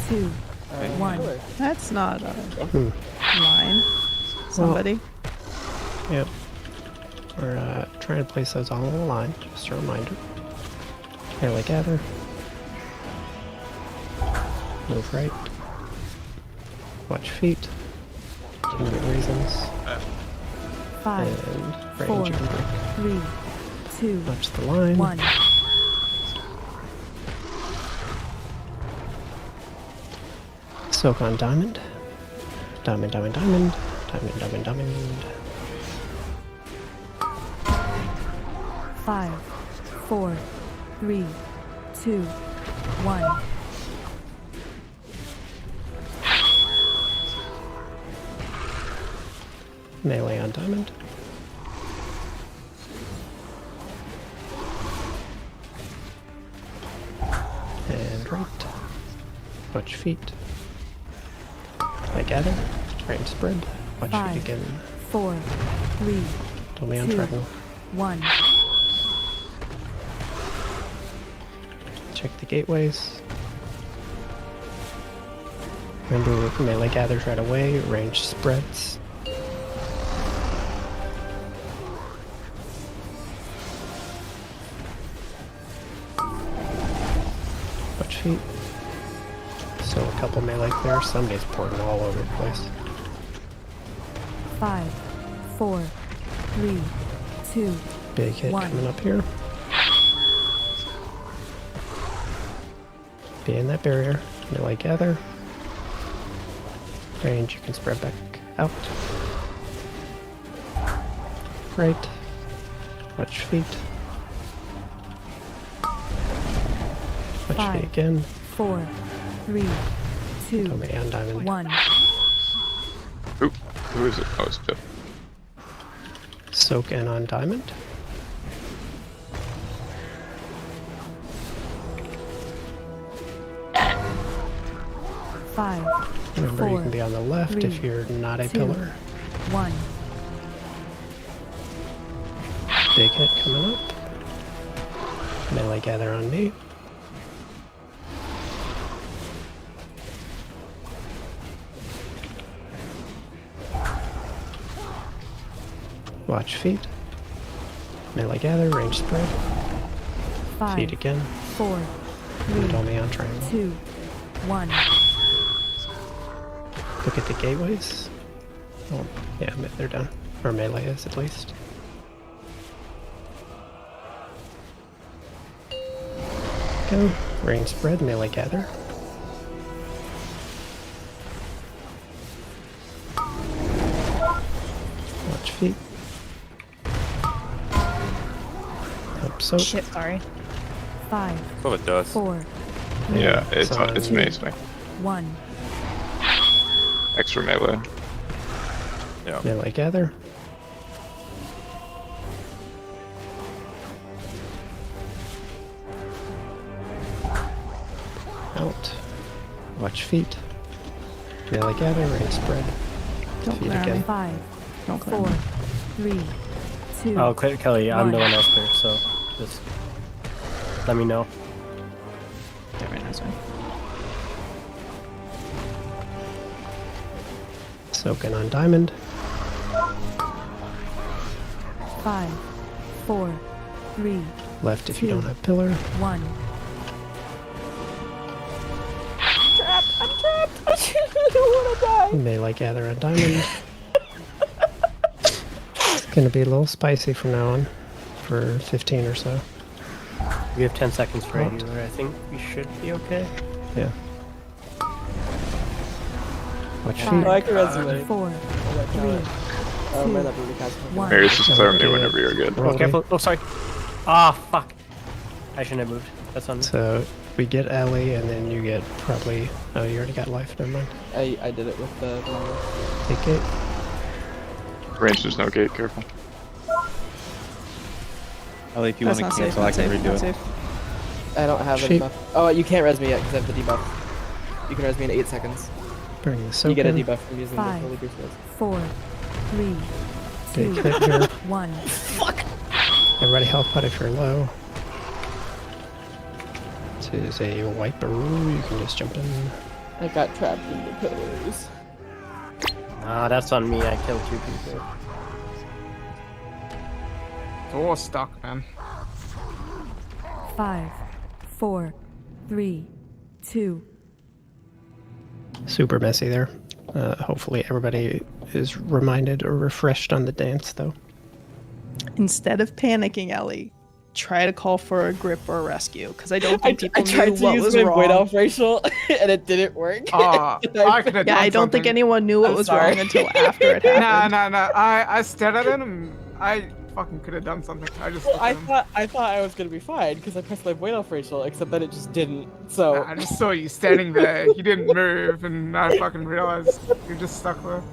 2, 1. That's not mine. Somebody. Yep. We're trying to place those all in a line. Just a reminder. Fairly gather. Move right. Watch feet. 2 minute reasons. 5, And 4, range and break. 3, 2, Watch the line. 1. Soak on diamond. Diamond, diamond, diamond. Diamond, diamond, diamond. 5, 4, 3, 2, 1. Melee on diamond. And right. Watch feet. I gather. Range spread. Watch 5, feet again. 4, 3, Don't be on 2, travel. 1. Check the gateways. Remember, melee gathers right away. Range spreads. Watch feet. So a couple melee clears. Somebody's porting all over the place. 5, 4, 3, 2, Big hit 1. coming up here. Be in that barrier. Melee gather. Range, you can spread back out. Right. Watch feet. Watch 5, feet again. 4, 3, 2, Don't be on diamond. 1. Oop, who is it? Oh, it's Pip. Soak in on diamond. Five, Remember, you 4, can be on the left 3, if you're not a 2, pillar. 1. Big hit coming up. Melee gather on me. Watch feet. Melee gather, range spread. 5, Feed again. 4, And 3, only on triangle. 2, 1. Look at the gateways. Oh, yeah, they're done. Or melee is at least. Go. Range spread, melee gather. Watch feet. Help soap. Shit, sorry. 5, Oh, it does. 4, Yeah, it's on amazing. 1. Extra melee. Yeah. Melee gather. Out. Watch feet. Melee gather, range spread. Don't Feet clear again. me. 5, Don't clear 4, me. 3, 2. Oh, Kelly, I'm the one. one else there, so just let me know. Yeah, right, that's fine. Soaking on diamond. 5, 4, 3, Left if you 2, don't have pillar. 1. Trapped! I'm trapped! I don't wanna die! Melee gather on diamond. It's gonna be a little spicy from now on. For 15 or so. We have 10 seconds for Out. healer. I think we should be okay. Yeah. Watch Five, feet. Oh, I can resume. 4, 3, Oh, my 2, that movie cast. 1. Mary's just clear me whenever you're good. Oh, careful. Oh, sorry. Ah, fuck. I shouldn't have moved. That's on me. So we get Ellie, and then you get probably. Oh, you already got life. Never mind. I did it with the. Take it. Range, there's no gate, careful. Ellie, if you That's want to not safe, cancel, I not can safe, redo not it. safe. I don't have a Shape. debuff. Oh, you can't res me yet because I have the debuff. You can res me in 8 seconds. Bring the You soak get a in. debuff from using the 5, Holy Boost res. 4, 3, Take 2, hit here. 1. Everybody health pot if you're low. This is a wiperoo. You can just jump in. I got trapped in the pillars. Ah, that's on me. I killed 2 people. It's all stuck, man. 5, 4, 3, 2. Super messy there. Hopefully everybody is reminded or refreshed on the dance, though. Instead of panicking, Ellie, try to call for a grip or a rescue, because I don't think I people tried knew to what use was my wrong. Void Elf racial and it didn't work. I could have Yeah, done I don't think something. anyone knew what I'm was sorry. wrong until after it happened. Nah. I stared at him. I fucking could have done something. I just. Well, looked at him. I thought I was gonna be fine because I pressed my Void Elf racial, except that it just didn't. So I just saw you standing there. You didn't move, and I fucking realized you're just stuck there.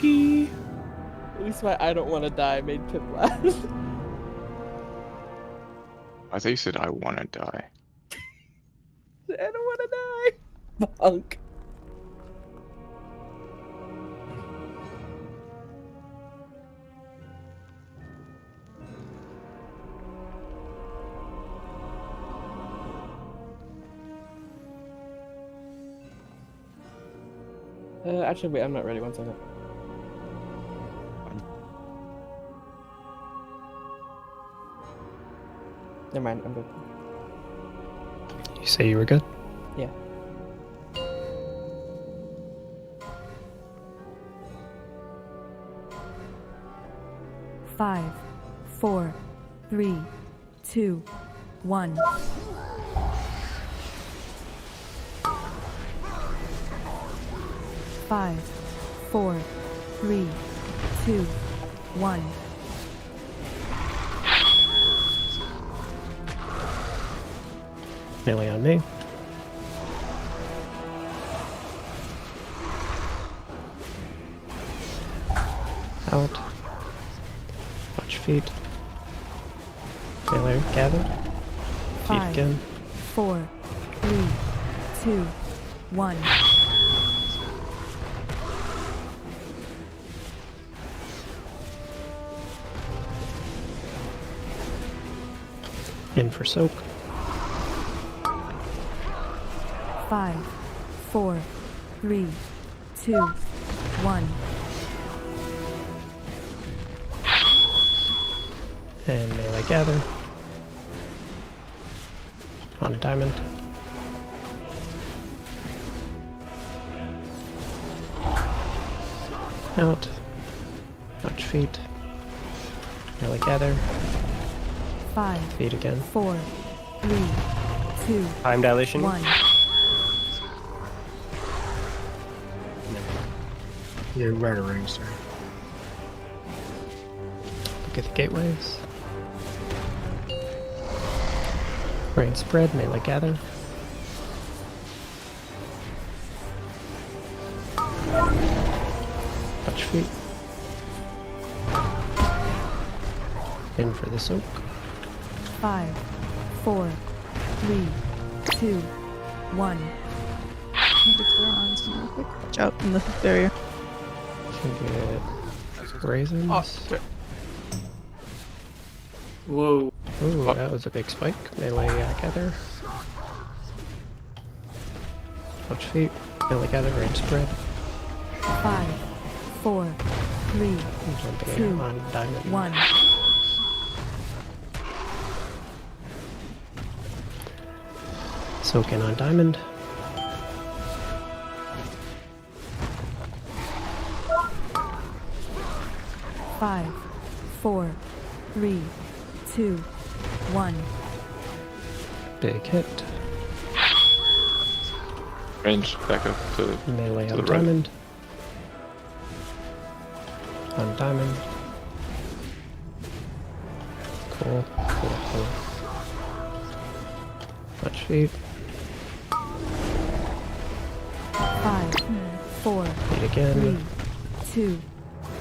at least my I don't want to die made Pip laugh. I thought you said I want to die. I don't want to die. Bonk. Actually, wait, I'm not ready. 1 second. Never mind, I'm good. You say you were good? Yeah. Five, 4, 3, 2, 1. Five, 4, 3, 2, 1. Melee on me. Out. Watch feet. Melee gather. Feet 5, again. 4, 3, 2, 1. In for soak. 5, 4, 3, 2, 1. And melee gather. On diamond. Out. Touch feet. Melee gather. 5. Feet again. 4. 3. 2. Time dilation. 1. Yeah, right a ring, sir. Look at the gateways. Rain spread, melee gather. Touch feet. In for the soak. 5. 4. 3. 2. 1. Watch out in the barrier. Can get raisins. Whoa. Ooh, that was a big spike. Melee gather. Touch feet. Melee gather, range spread. 5. 4. 3. Jumping 2. in on diamond. 1. Soak in on diamond. Five, 4, 3, 2, 1. Big hit. Range back up to Melee to on the right. diamond. On diamond. Cool, cool, cool. Touch feet. 5, 4, Feet again. 3, 2,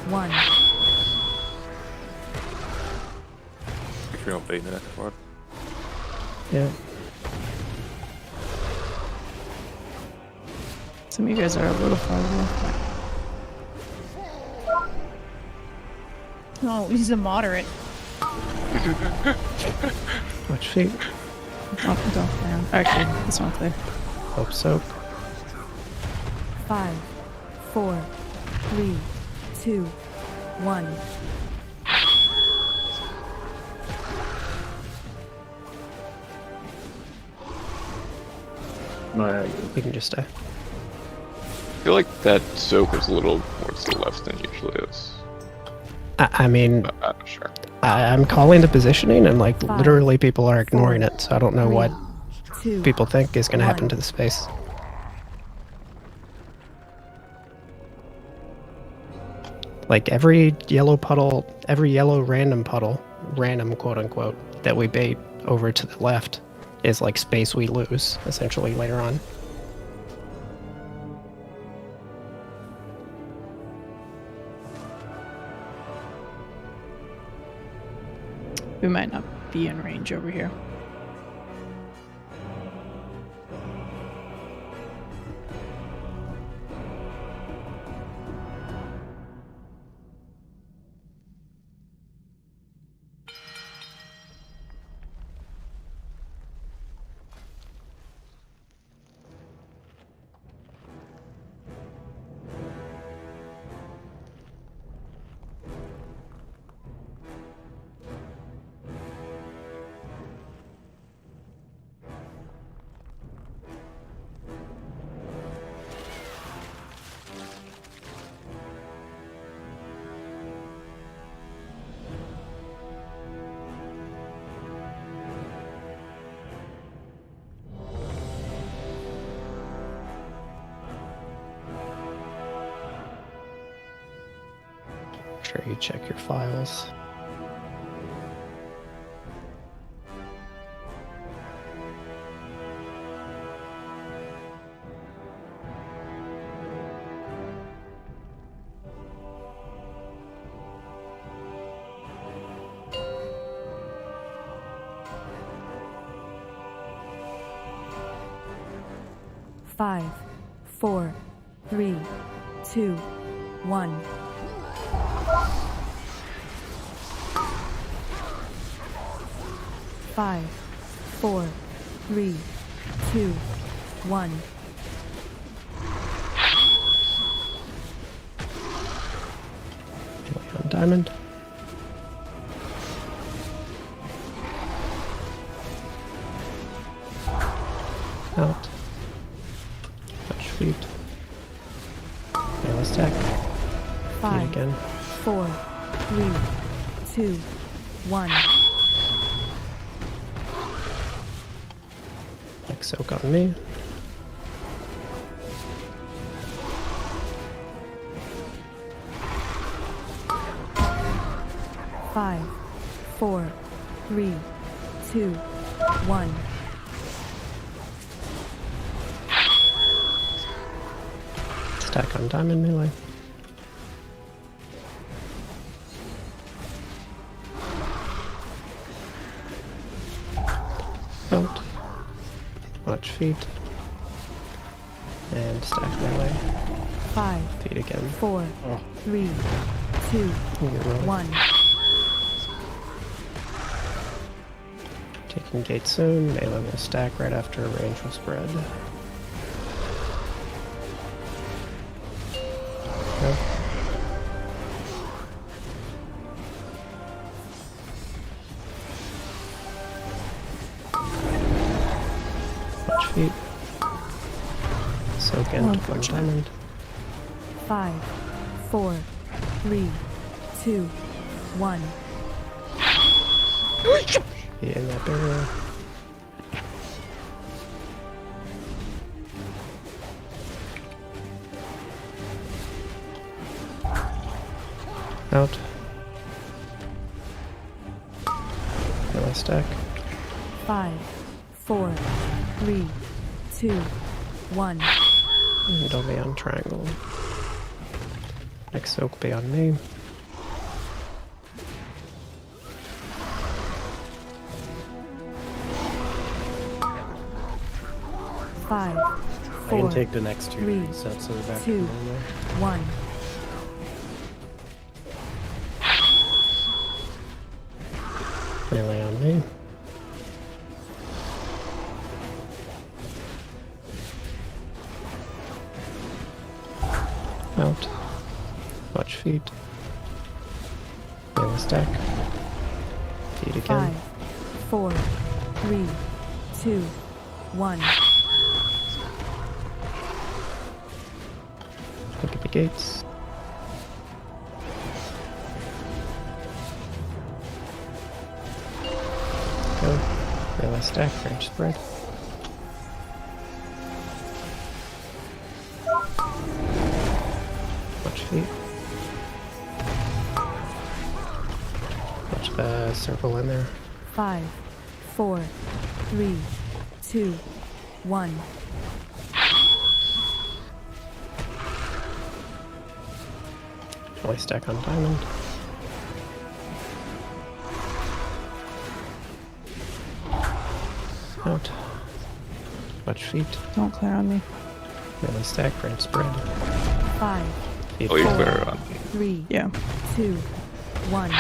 1. Make sure you don't bait in the next squad. Yeah. Some of you guys are a little far away. No, he's a moderate. Touch feet. Oh, don't down. Actually, this one's clear. Hope soak. 5, 4, 3, 2, 1. We can just stay. I feel like that soak is a little more to the left than it usually is. I mean, But I'm not sure. I'm calling the positioning, and like 5, literally people are ignoring it, so I don't know 3, what 2, people think is going to happen 1. to the space. Like every yellow puddle, every yellow random puddle, random quote unquote, that we bait over to the left is like space we lose, essentially, later on. We might not be in range over here. Make sure you check your files. Five, 4, 3, 2, 1. Five, 4, 3, 2, 1. diamond. Out. Touch feet. Melee stack. Feet 5, again. 4, 3, 2, 1. Like soak on me. Five, 4, 3, 2, 1. Stack on diamond melee. Out. Watch feet. And stack melee. 5, Feet again. 4, 3, 2, 1. Taking gate soon. Melee will stack right after range will spread. No. Watch feet. Soak in from diamond. 5, 4, 3, 2, 1. Be in that barrier. Out. Melee stack. 5, 4, 3, 2, 1. It'll be on triangle. Next soak be on me. I can take the next 2 sets of the back. 2, 1. Melee on me. Out. Watch feet. Melee stack. Feet again. 5, 4, 3, 2, 1. Look at the gates. Go. Melee stack, range spread. Watch feet. Watch the circle in there. 5, 4, 3, 2, 1. Melee stack on diamond. Out. Watch feet. Don't clear on me. Melee stack, range spread. 5, Feet Oh, you forward. clear on. 3, Yeah. 2, 1.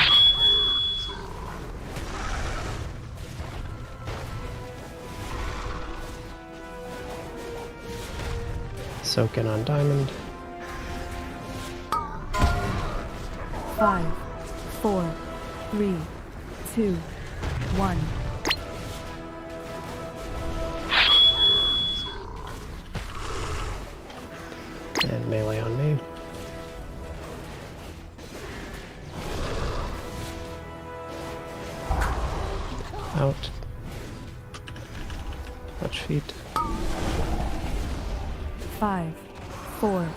Soak in on diamond. 5, 4, 3, 2, 1. And melee on me. Out. Watch feet. 5, 4,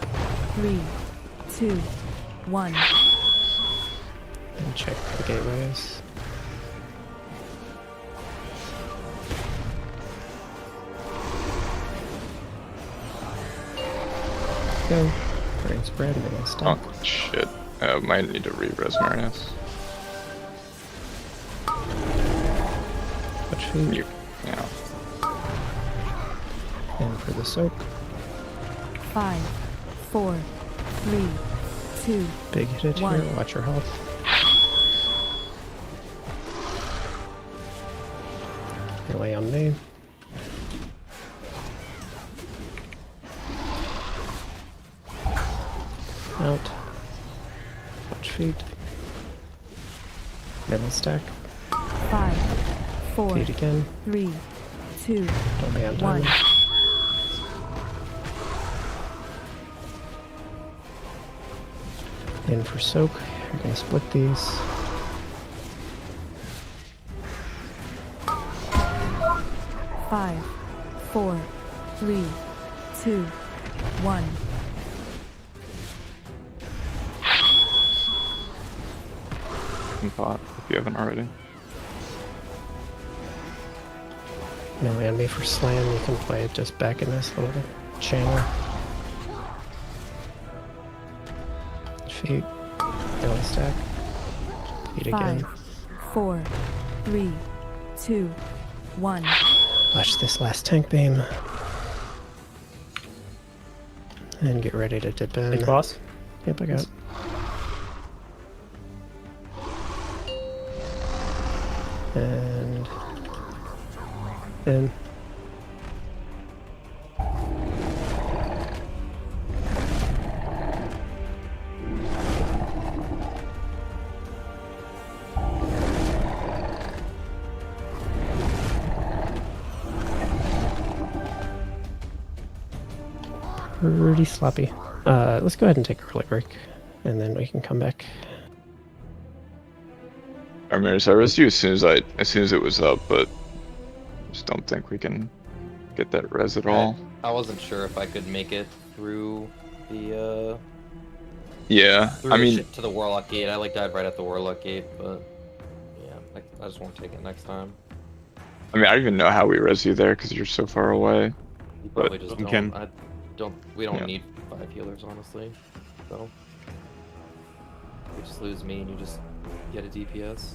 3, 2, 1. And check the gateways. Go. Brain spread, melee stack. Oh, shit. Might need to re-res Marinus. Watch feet. Yeah. And for the soak. 5, 4, 3, 2, Big hit here. 1. Watch your health. Melee on me. Out. Watch feet. Deadly stack. 5, 4, Feed again. 3, 2, Don't be on 1. diamond. In for soak. We're gonna split these. Five, 4, 3, 2, 1. Pot, if you haven't already. Melee on me for slam. You can play it just back in this little channel. Feet. Deadly stack. Feet again. 5, 4, 3, 2, 1. Watch this last tank beam. And get ready to dip in. Big boss? Yep, I got it. And in. Pretty sloppy. Let's go ahead and take a early break, and then we can come back. I mean, I rest you as soon as it was up, but just don't think we can get that res at all. I wasn't sure if I could make it through the Yeah, I mean, to the Warlock Gate. I died right at the Warlock Gate, but yeah, I just won't take it next time. I mean, I don't even know how we res you there because you're so far away. You probably But just you don't. can. We don't Yeah. need 5 healers, honestly. So you just lose me and you just get a DPS.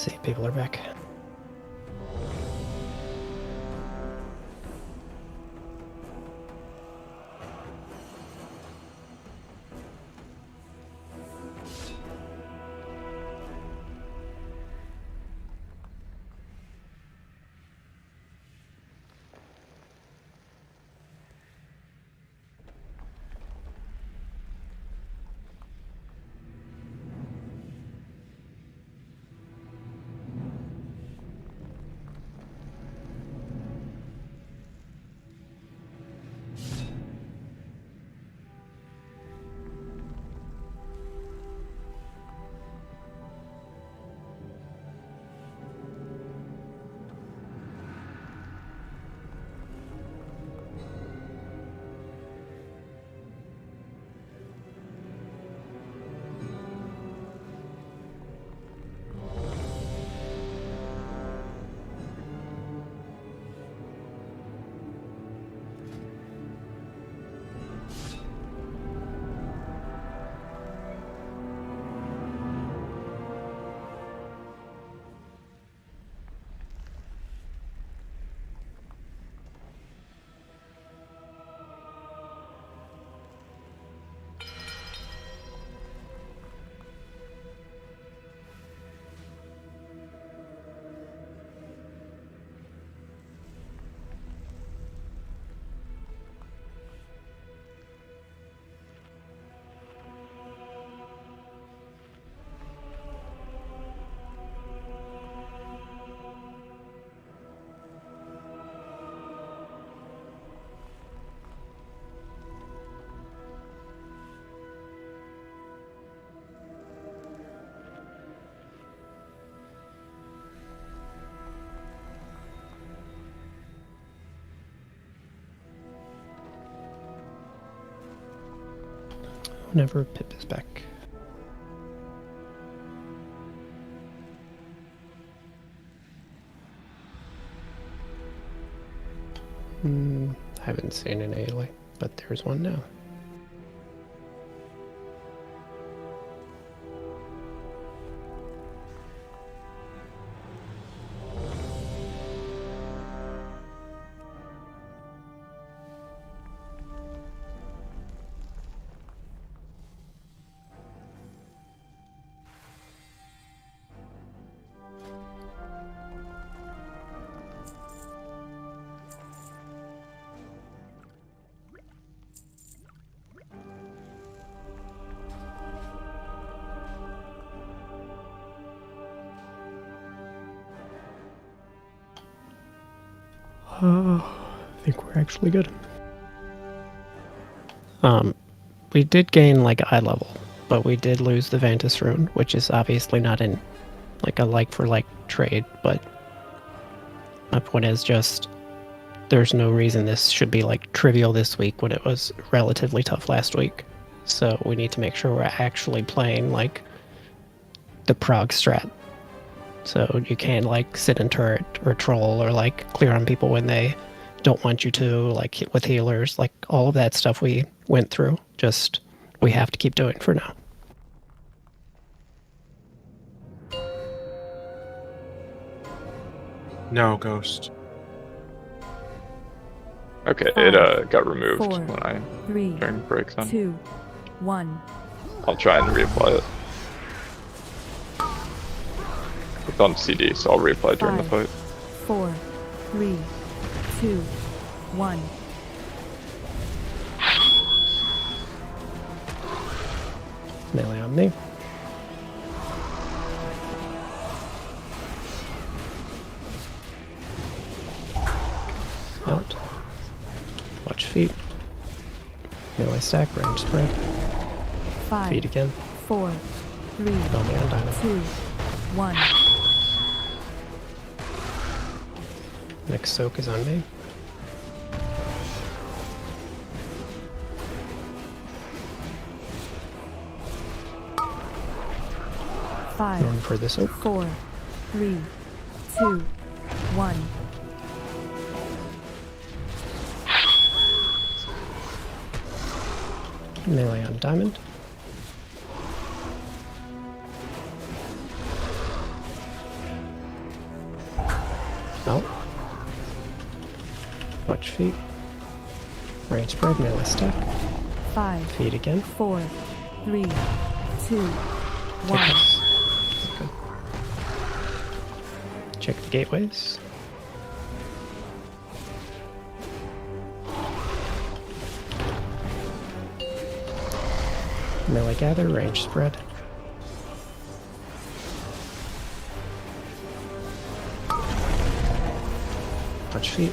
See, people are back. Whenever Pip is back. I haven't seen an ALA, but there's one now. I think we're actually good. We did gain like eye level, but we did lose the Vantis rune, which is obviously not in like a like-for-like trade, but my point is just there's no reason this should be like trivial this week when it was relatively tough last week. So we need to make sure we're actually playing like the prog strat. So you can't like sit in turret or troll or like clear on people when they don't want you to, like hit with healers, like all of that stuff we went through. Just we have to keep doing for now. No, Ghost. Okay, 5, it got removed 4, when I 3, turned brakes on. 2, 1. I'll try and reapply it. It's on CD, so I'll reapply during the 5, fight. 4, 3, 2, 1. Melee on me. Out. Watch feet. Melee stack, range spread. 5, Feet again. 4, 3, 2, Melee on dynamo. 1. Next soak is on me. Going for the soak. 4, 3, 2, 1. Melee on diamond. Out. Watch feet. Range spread, melee stack. 5. Feet again. 4. 3. 2. 1. Good. Check the gateways. Melee gather, range spread. Watch feet.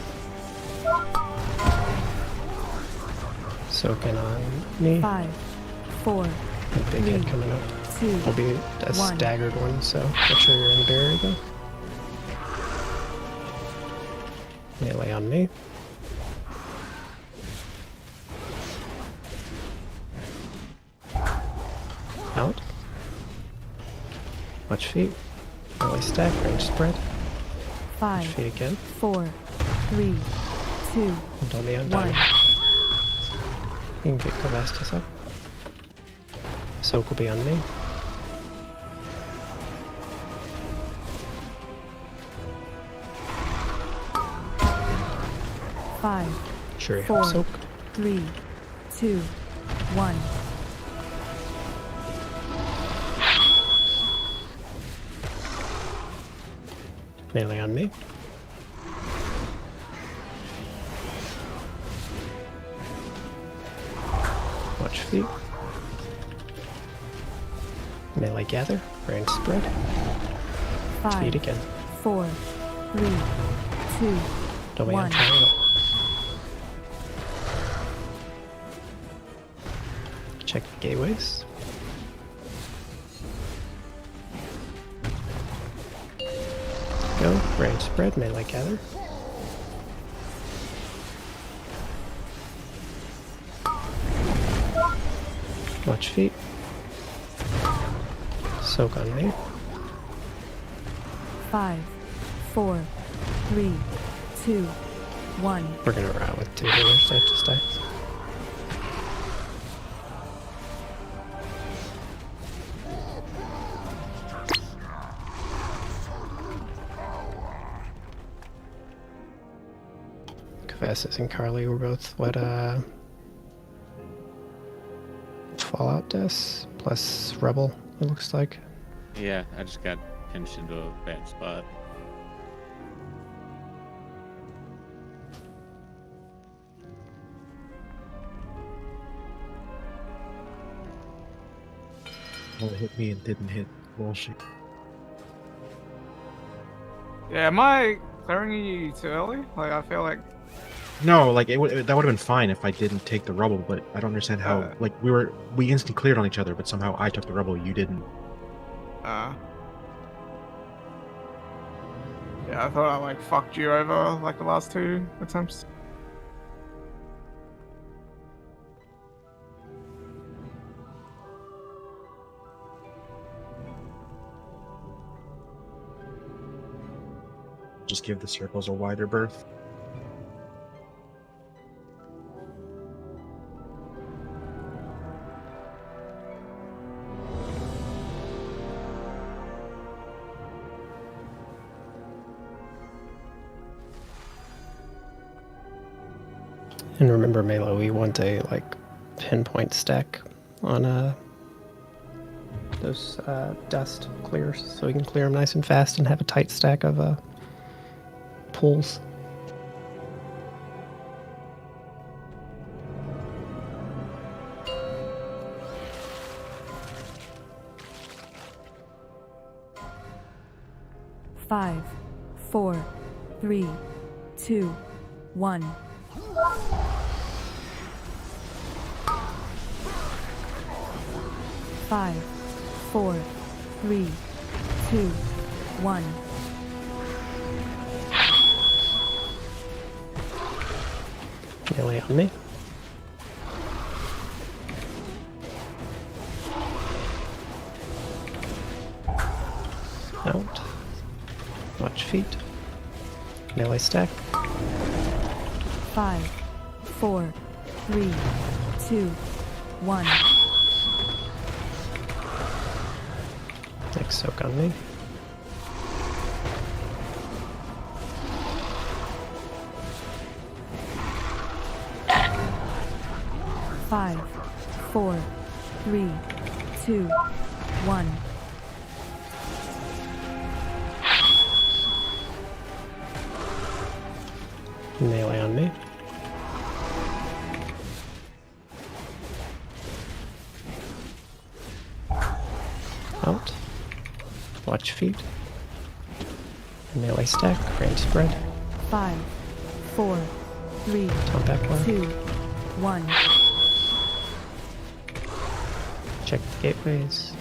Soaking on me. 5. 4. Big head coming up. 2. Will be a 1. staggered one, so make sure you're in the barrier though. Melee on me. Out. Watch feet. Melee stack, range spread. 5. Watch feet again. 4. 3. 2. Don't be undone. 1. You can get Cavastus up. Soak will be on me. Five. Sure you 4. have soak. 3. 2. 1. Melee on me. Watch feet. Melee gather. Range spread. 5. Feet again. 4. 3. 2. Don't be 1. on triangle. Check the gateways. Go. Range spread. Melee gather. Watch feet. Soak on me. 5. 4. 3. 2. 1. We're gonna route with 2 healers to stay. Kavassus and Carly were both what Fallout deaths plus Rebel, it looks like. Yeah, I just got pinched into a bad spot. Well, it hit me and didn't hit bullshit. Yeah, am I clearing you too early? Like, I feel like... No, like that would have been fine if I didn't take the rubble, but I don't understand how. Like we instant cleared on each other, but somehow I took the rubble, you didn't. Yeah, I thought I like fucked you over like the last 2 attempts. Just give the circles a wider berth. And remember, Melo, we want a like pinpoint stack on those dust clears, so we can clear them nice and fast and have a tight stack of pulls. Five. 4. 3. 2. 1. Five. 4. 3. 2. 1. Melee on me. Out. Watch feet. Melee stack. 5. 4. 3. 2. 1. Next soak on me. 5, 4, 3, 2, 1. Melee on me. Out. Watch feet. Melee stack. Range spread. 5, 4, 3, Top back one. 2, 1. Check the gateways.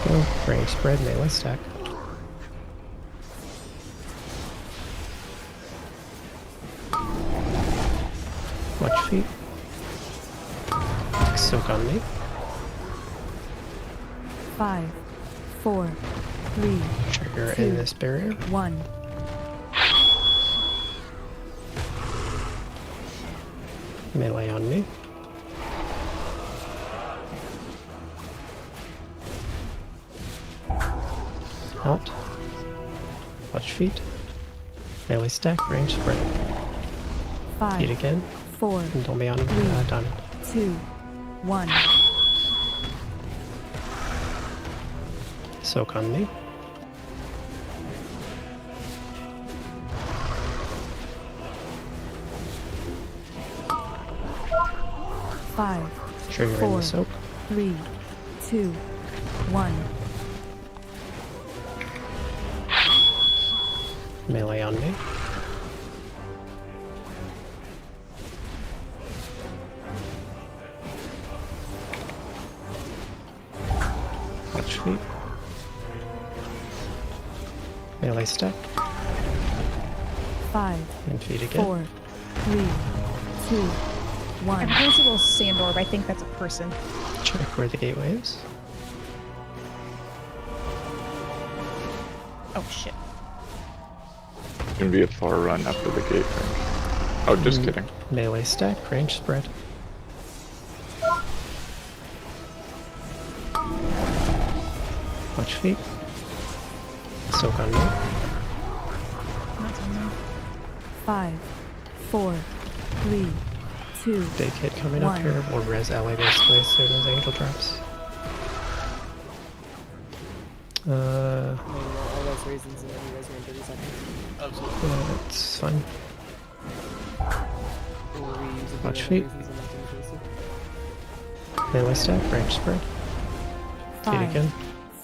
Go. Range spread. Melee stack. Watch feet. Soak on me. 5, 4, 3, Trigger 2, in this barrier. 1. Melee on me. Out. Watch feet. Melee stack. Range spread. 5, Feet again. 4, And don't be on 3, diamond. 2, 1. Soak on me. Five, Trigger in 4, the soak. 3, 2, 1. Melee on me. Watch feet. Melee stack. 5, And feet again. 4, 3, 2, 1. I'm going to see a little sand orb. I think that's a person. Check where the gateway is. Oh shit. It's gonna be a far run after the gate range. Oh, just kidding. Melee stack. Range spread. Watch feet. Soak on me. That's on me. 5, 4, 3, 2, Big hit coming up 1. here. We'll res ally basically as soon as Angel drops. All those reasons, and then you guys are in 30 seconds. Absolutely. Yeah, it's fine. Watch feet. Melee stack. Range spread. Feet 5, again.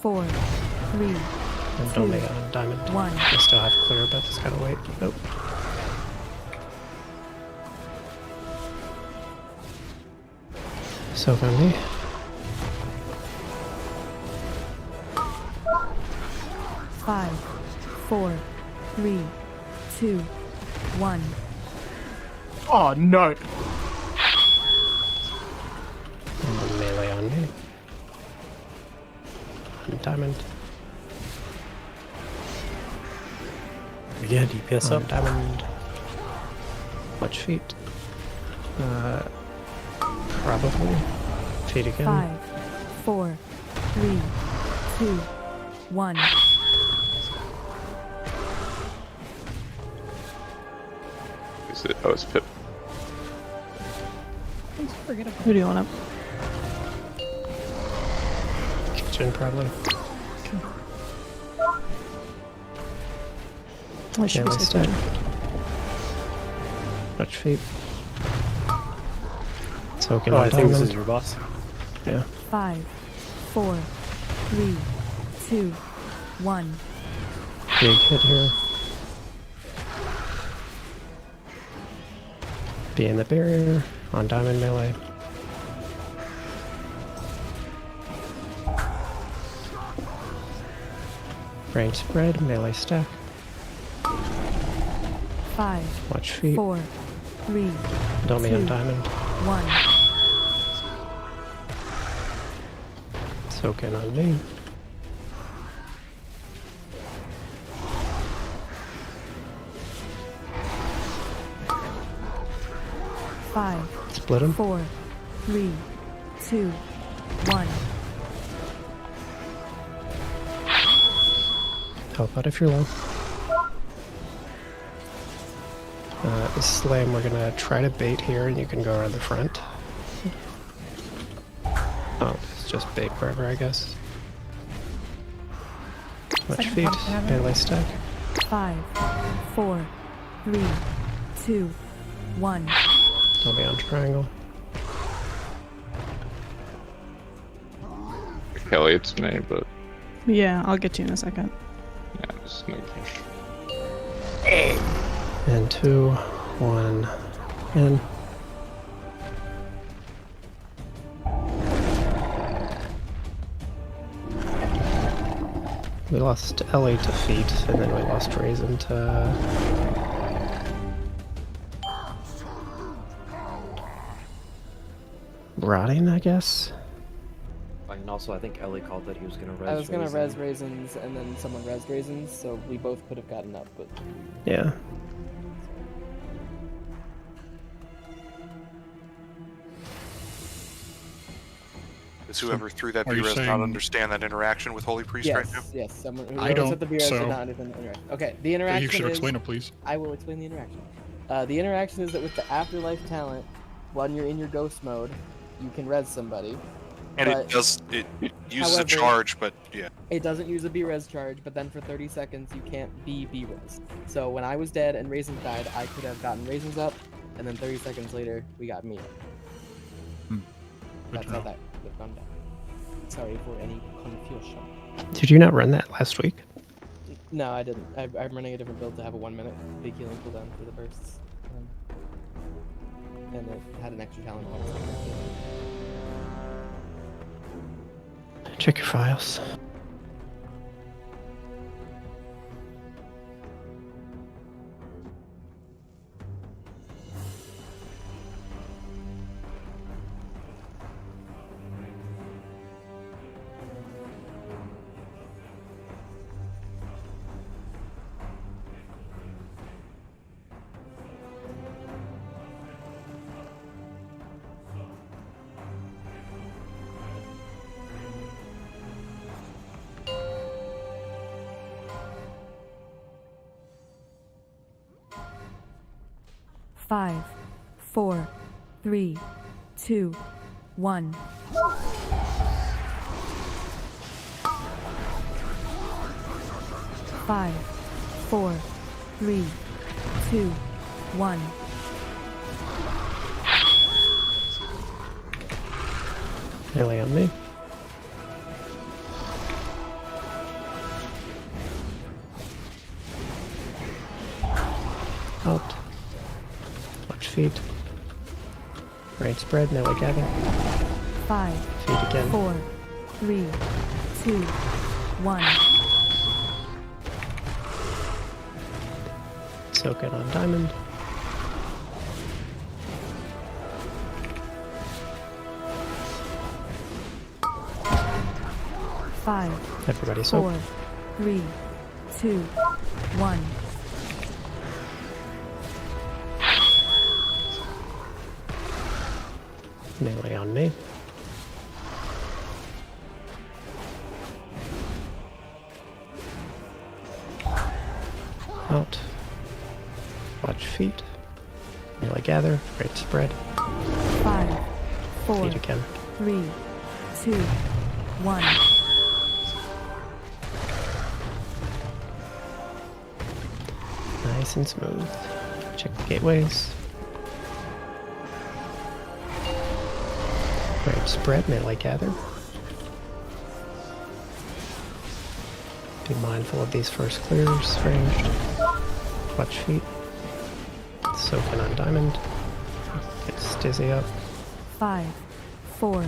4, 3, And don't make it on diamond. 1. I still have clear, but just gotta wait. Nope. Soak on me. Five, 4, 3, 2, 1. Oh no! And then melee on me. And diamond. Yeah, DPS On up. diamond. Watch feet. Probably. Feet again. 5, 4, 3, 2, 1. Is it? Oh, it's Pip. Who do you want up? Kitchen, probably. I should be Melee safe. stack. Watch feet. Soaking Oh, on I think this diamond. is your boss. Yeah. 5, 4, 3, 2, 1. Big hit here. Be in the barrier. On diamond melee. Range spread. Melee stack. 5, Watch feet. 4, 3, Don't be on 2, diamond. 1. Soak in on me. Five, Split 'em. 4, 3, 2, 1. Help out if you're low. The slam, we're gonna try to bait here, and you can go around the front. Oh, it's just bait forever, I guess. Much Second feet, one, can I have it? melee stack. 5, 4, 3, 2, 1. I'll be on triangle. Kelly, it's me, but Yeah, I'll get to you in a second. yeah, just no push. And 2, 1, in. We lost Ellie to feet, and then we lost Raisin to... rotting, I guess? And also, I think Ellie called that he was gonna res. I was gonna res raisins, and then someone res raisins, so we both could have gotten up, but Yeah. Does whoever threw that are you B-res not saying- understand that interaction with Holy Priest right now? yes, someone who I don't, at the BRS so- did not even interact. Okay, the interaction. You should is, explain it, please. I will explain the interaction. The interaction is that with the afterlife talent, when you're in your ghost mode, you can res somebody. And but- it uses a however, charge, but yeah. It doesn't use a B-res charge, but then for 30 seconds you can't be B-res. So when I was dead and Raisins died, I could have gotten Raisins up, and then 30 seconds later we got me up. That's how that would have gone down. Sorry for any confusion. Did you not run that last week? No, I didn't. I'm running a different build to have a 1 minute big healing cooldown for the bursts. And it had an extra talent bonus. Check your files. Five, 4, 3, 2, 1. Five, 4, 3, 2, 1. Melee on me. Out. Watch feet. Right spread, melee gather. 5, Feet again. 4, 3, 2, 1. Soak it on diamond. Five, Everybody soak. 4, 3, 2, 1. Melee on me. Out. Watch feet. Melee gather. Right spread. 5, 4, Feet again. 3, 2, 1. Nice and smooth. Check the gateways. Right spread, melee gather. Be mindful of these first clears, ranged. Watch feet. Soaking on diamond. Get stizzy up. 5, 4,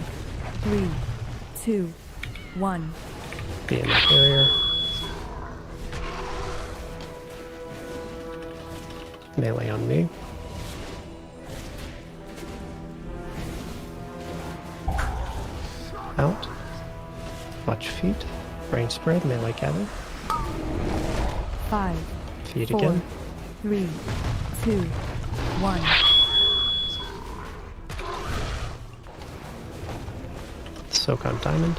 3, 2, 1. Be in the barrier. Melee on me. Out. Watch feet. Range spread, melee gather. 5, Feet 4, again. 3, 2, 1. Soak on diamond.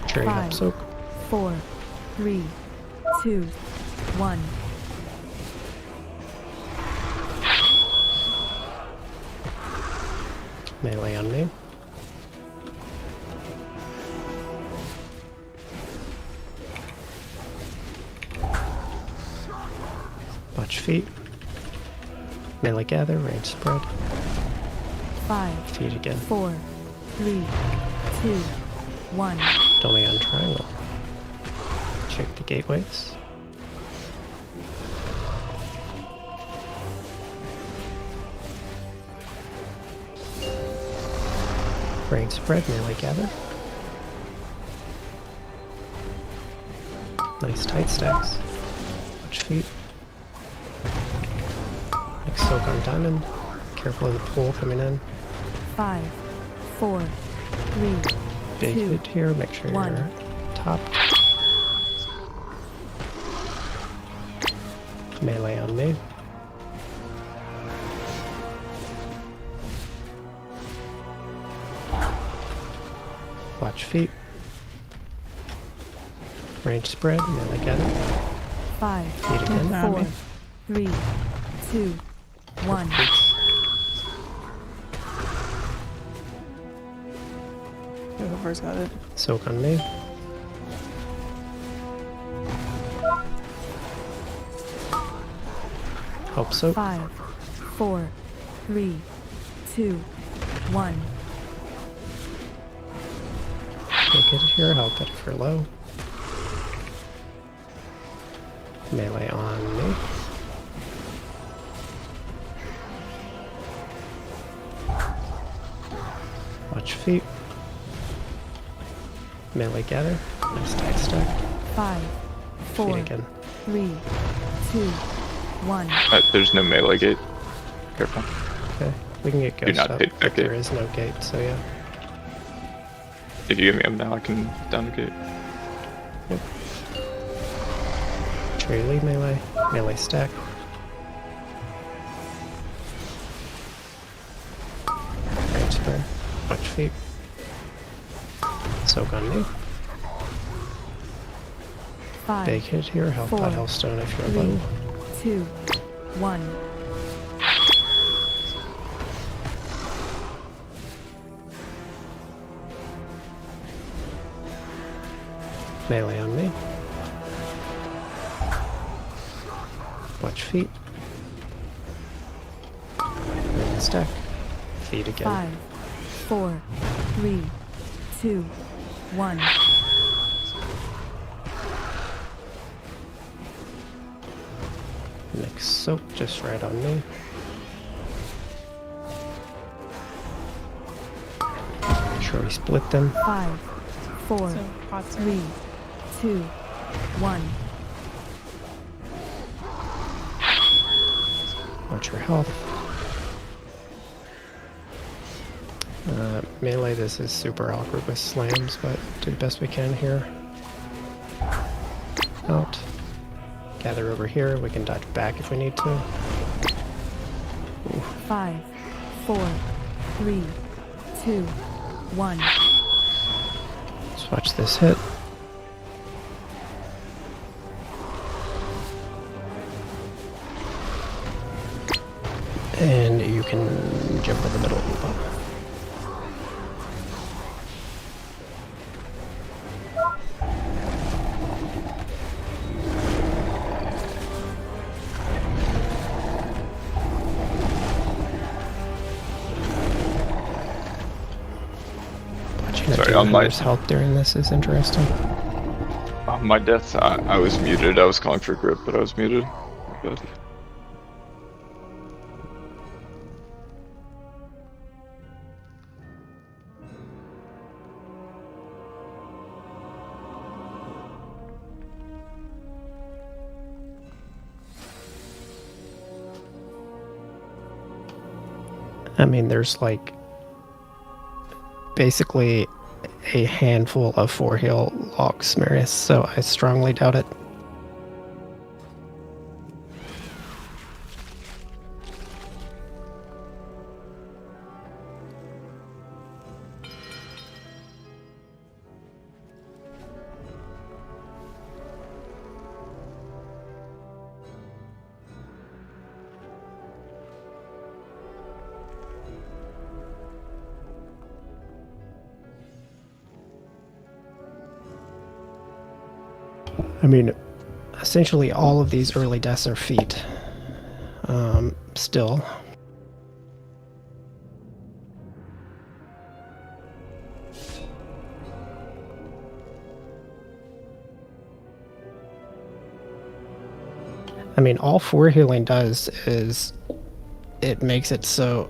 Trade up 5, soak. 4, 3, 2, 1. Melee on me. Watch feet. Melee gather, range spread. 5, Feet again. 4, 3, 2, 1. Only on triangle. Check the gateways. Range spread, melee gather. Nice tight stacks. Watch feet. Like soak on diamond. Careful of the pool coming in. 5, 4, 3, Big 2, hit here, make sure 1. you're top. Melee on me. Watch feet. Range spread, melee gather. 5, Feet again. 4, 3, 2, 1. Whoever's got it. Soak on me. Help soak. 5, 4, 3, 2, 1. Take it here, help it for low. Melee on me. Watch feet. Melee gather. Nice tight stack. 5, 4, Feet again. 3, 2, 1. There's no melee gate. Careful. Okay, we can get Do ghost not up, take but that there gate. is no gate, so yeah. If you give me up now, I can down the gate. Yep. Try lead melee. Melee stack. Range spread. Watch feet. Soak on me. 5, Big hit here, help 4, that Hellstone if you're 3, low. 2, 1. Melee on me. Watch feet. Melee stack. Feet again. 5, 4, 3, 2, 1. Mix soak just right on me. Make sure we split them. 5, 4, 3, 2, 1. Watch your health. Melee, this is super awkward with slams, but do the best we can here. Out. Gather over here, we can dodge back if we need to. 5, 4, 3, 2, 1. Let's watch this hit. And you can jump in the middle. Sorry, on my health during this is interesting. On my death, I was muted. I was calling for grip, but I was muted. Good. I mean, there's like basically a handful of 4-heal locks, Marius, so I strongly doubt it. I mean, essentially all of these early deaths are feet. Still. I mean, all 4 healing does is it makes it so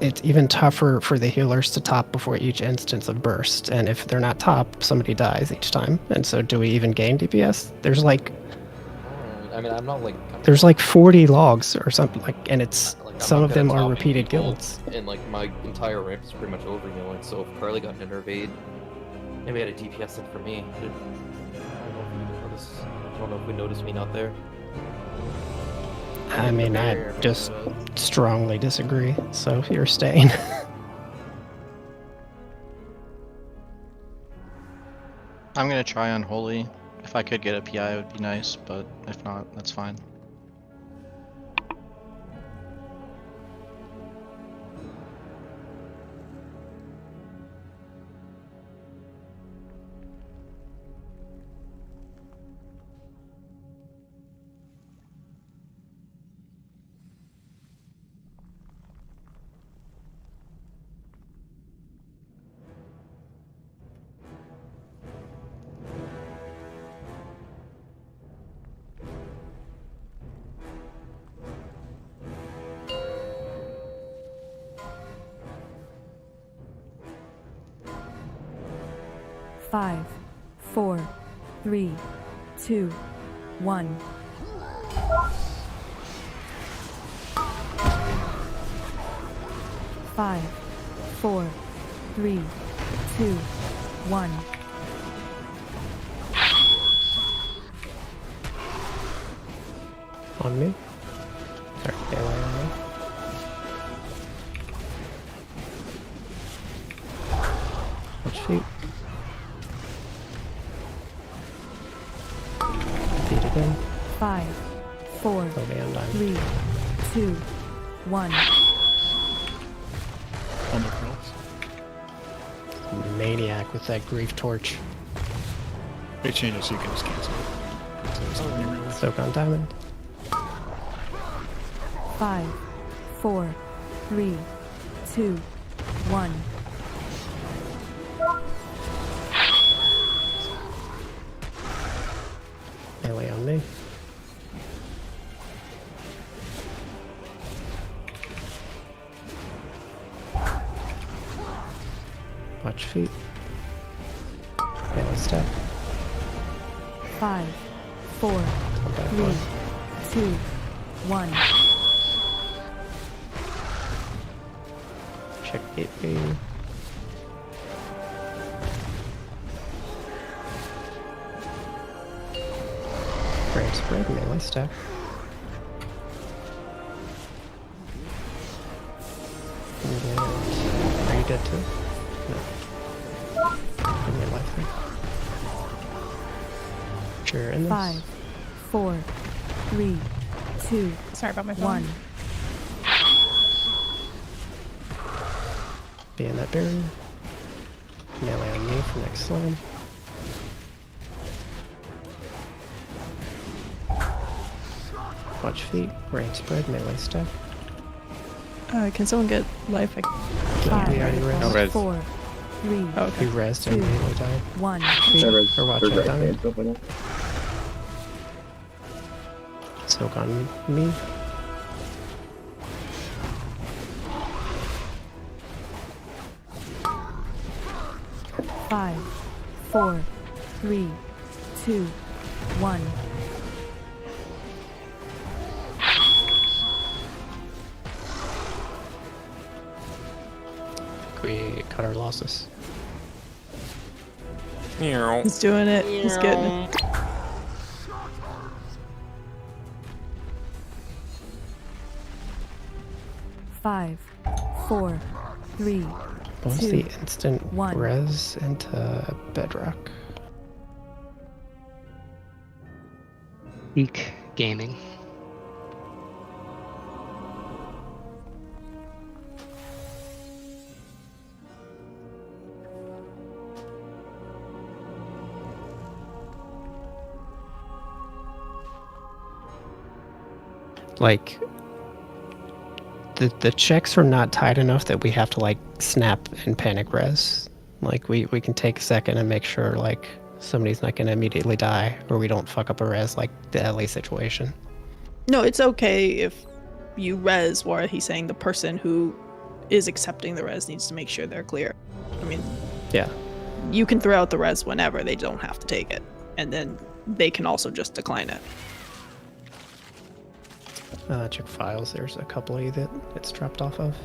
it's even tougher for the healers to top before each instance of burst. And if they're not top, somebody dies each time. And so do we even gain DPS? There's like... I mean, I'm not like... There's like 40 logs or something, like, and it's... Like, I'm some not of them gonna are top repeated people, guilds. And like, my entire ramp is pretty much over healing, so if Carly got an intervade, maybe I had a DPS in for me. I don't know if we noticed me not there. I mean, I just strongly disagree, so you're staying. I'm gonna try Unholy. If I could get a PI, it would be nice, but if not, that's fine. Five, 4, 3, 2, 1. Five, 4, 3, 2, 1. On me? Sorry, stay away on me. Watch feet. Feet again. 5, 4, Okay, I'm done. 3, 2, 1. On the cross. Maniac with that grief torch. They change it so you can just cancel it. Soak on diamond. 5, 4, 3, 2, 1. Melee on me. Watch feet. Melee step. 5, 4, 3, 2, 1. Check it, baby. Brave spread, melee step. And are you dead too? No. Give me a life there. Sure, in this. 5, 4, 3, 2, Sorry about my phone. 1. Be in that barrier. Melee on me for next slam. Watch feet, rain spread, melee step. Can someone get life? We already 5, res. No res. 4, 3, Oh, okay. You resed and melee died. 1. Feet, or watch out diamond. Soak on me. Five, 4, 3, 2, 1. We cut our losses. He's doing it. He's getting it. Five, 4, 3, What was 2, the instant 1. res into bedrock? Peak gaming. like the checks are not tight enough that we have to like snap and panic res. Like we can take a second and make sure like somebody's not gonna immediately die, or we don't fuck up a res like the LA situation. No, it's okay if you res, while he's saying the person who is accepting the res needs to make sure they're clear. I mean, yeah, you can throw out the res whenever, they don't have to take it, and then they can also just decline it. Check files. There's a couple of you that it's dropped off of.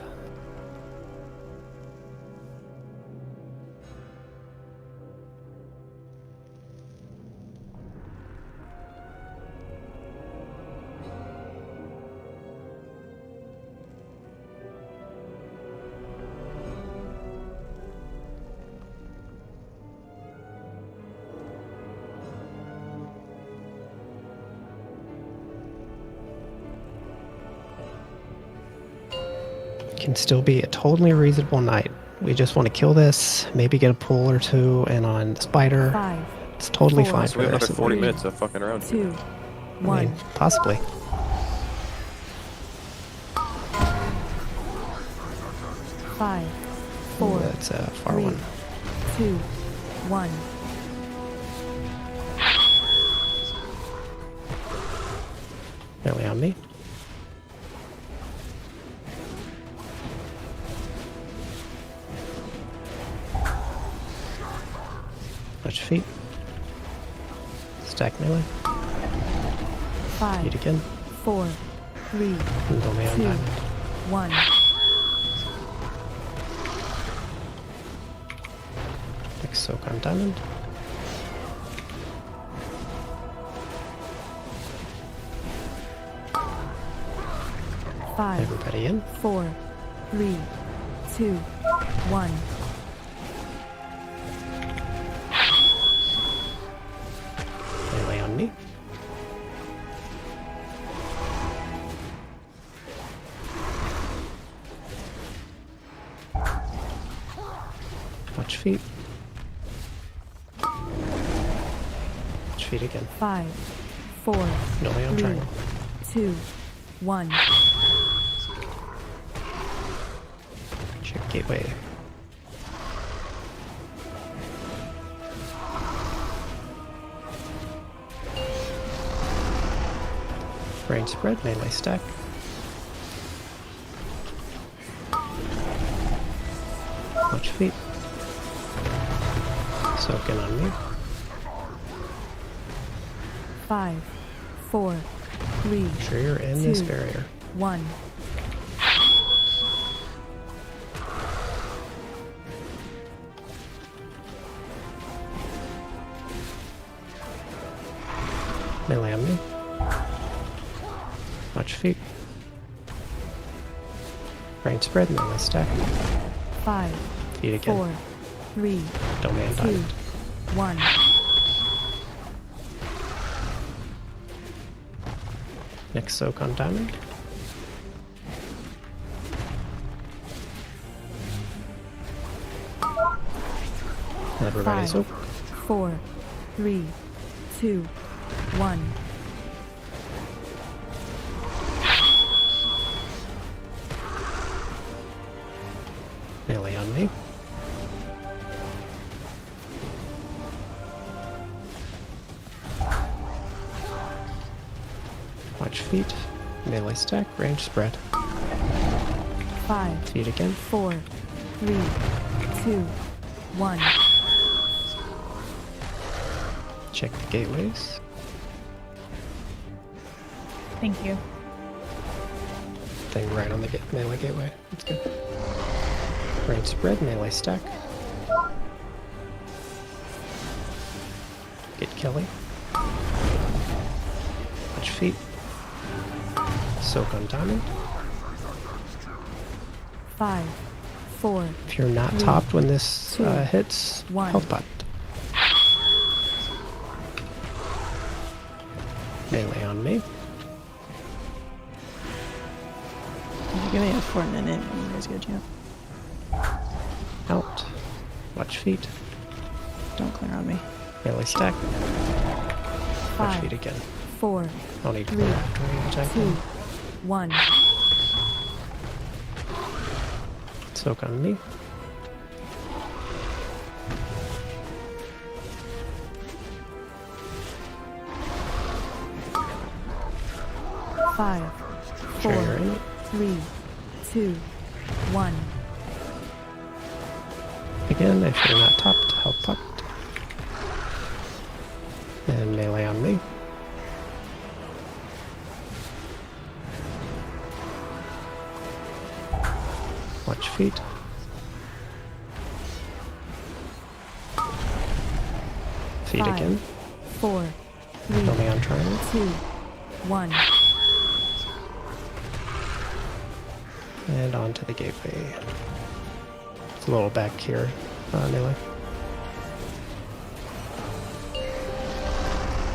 Can still be a totally reasonable night. We just want to kill this, maybe get a pull or two, and on the spider, 5, it's totally 4, fine So for we the have rest another of the 40 week. minutes of fucking around. 2, I 1. mean, possibly. 5, 4. That's a far 3, one. 2, 1. Barely on me. Touch feet. Stack melee. 5, Feet again. 4, 3, And only on 2, diamond. 1. Next soak on diamond. Five, Everybody in. 4, 3, 2, 1. Melee on me. Watch feet. Watch feet again. 5, 4, Melee on 3, triangle. 2, 1. Check gateway. Range spread, melee stack. Watch feet. Soaking on me. 5, 4, 3, Sure you're in this barrier. 1. Melee on me. Watch feet. Range spread, melee stack. 5, Feet again. 4, 3, Domain 2, diamond. 1. Next soak on diamond. Everybody 5, soak. 4, 3, 2, 1. Melee on me. Watch feet. Melee stack. Range spread. 5, Feet again. 4, 3, 2, 1. Check the gateways. Thank you. Thing right on the melee gateway. That's good. Range spread. Melee stack. Get Kelly. Watch feet. Soak on diamond. 5, 4. If you're not 3, topped when this 2, hits, 1. health pot. Melee on me. Give me a 4 minute and you guys get you. Out. Watch feet. Don't clear on me. Melee stack. Watch 5, feet again. 4, I'll need 3, 2, 1. Soak on me. 5, 4, Sure. 3, 2, 1. Again, if you're not topped, help popped. And melee on me. Watch feet. Feet 5, again. 4, 3, Kill me on triangle. 2, 1. And onto the gateway. It's a little back here, melee.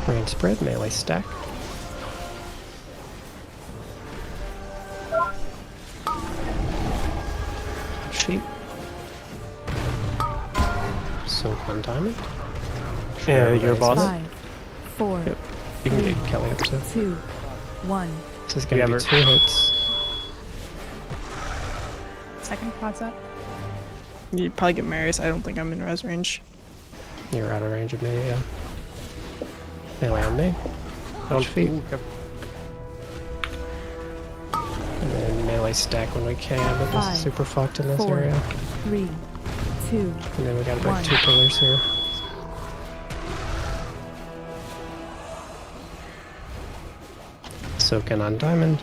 Range spread, melee stack. Sheep. Soak on diamond. Yeah, your boss. 5, 4, Yep. You can get Kelly up to. 2, 1. This is gonna be 2 hits. Second quad's up. You'd probably get Marius. I don't think I'm in res range. You're out of range of me, yeah. Melee on me. Watch feet. And then melee stack when we can, but this 5, is super fucked in this 4, area. 3, 2, And then we gotta break 1. 2 pillars here. Soaking on diamond.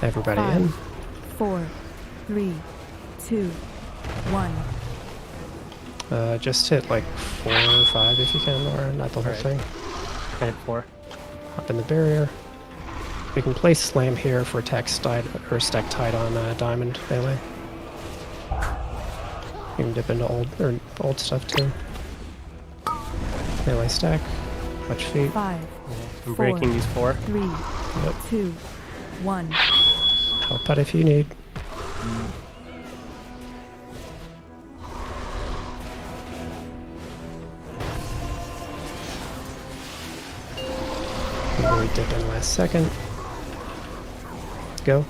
Everybody 5, in. 4, 3, 2, 1. Just hit like 4 or 5 if you can, or not the whole thing. Hit 4. Up in the barrier. We can place slam here for attack stack tied on diamond melee. You can dip into old stuff too. Melee stack. Watch feet. 5, I'm 4, breaking these 4. 3, 2, 1. Help out if you need. And we dip in last second. Go.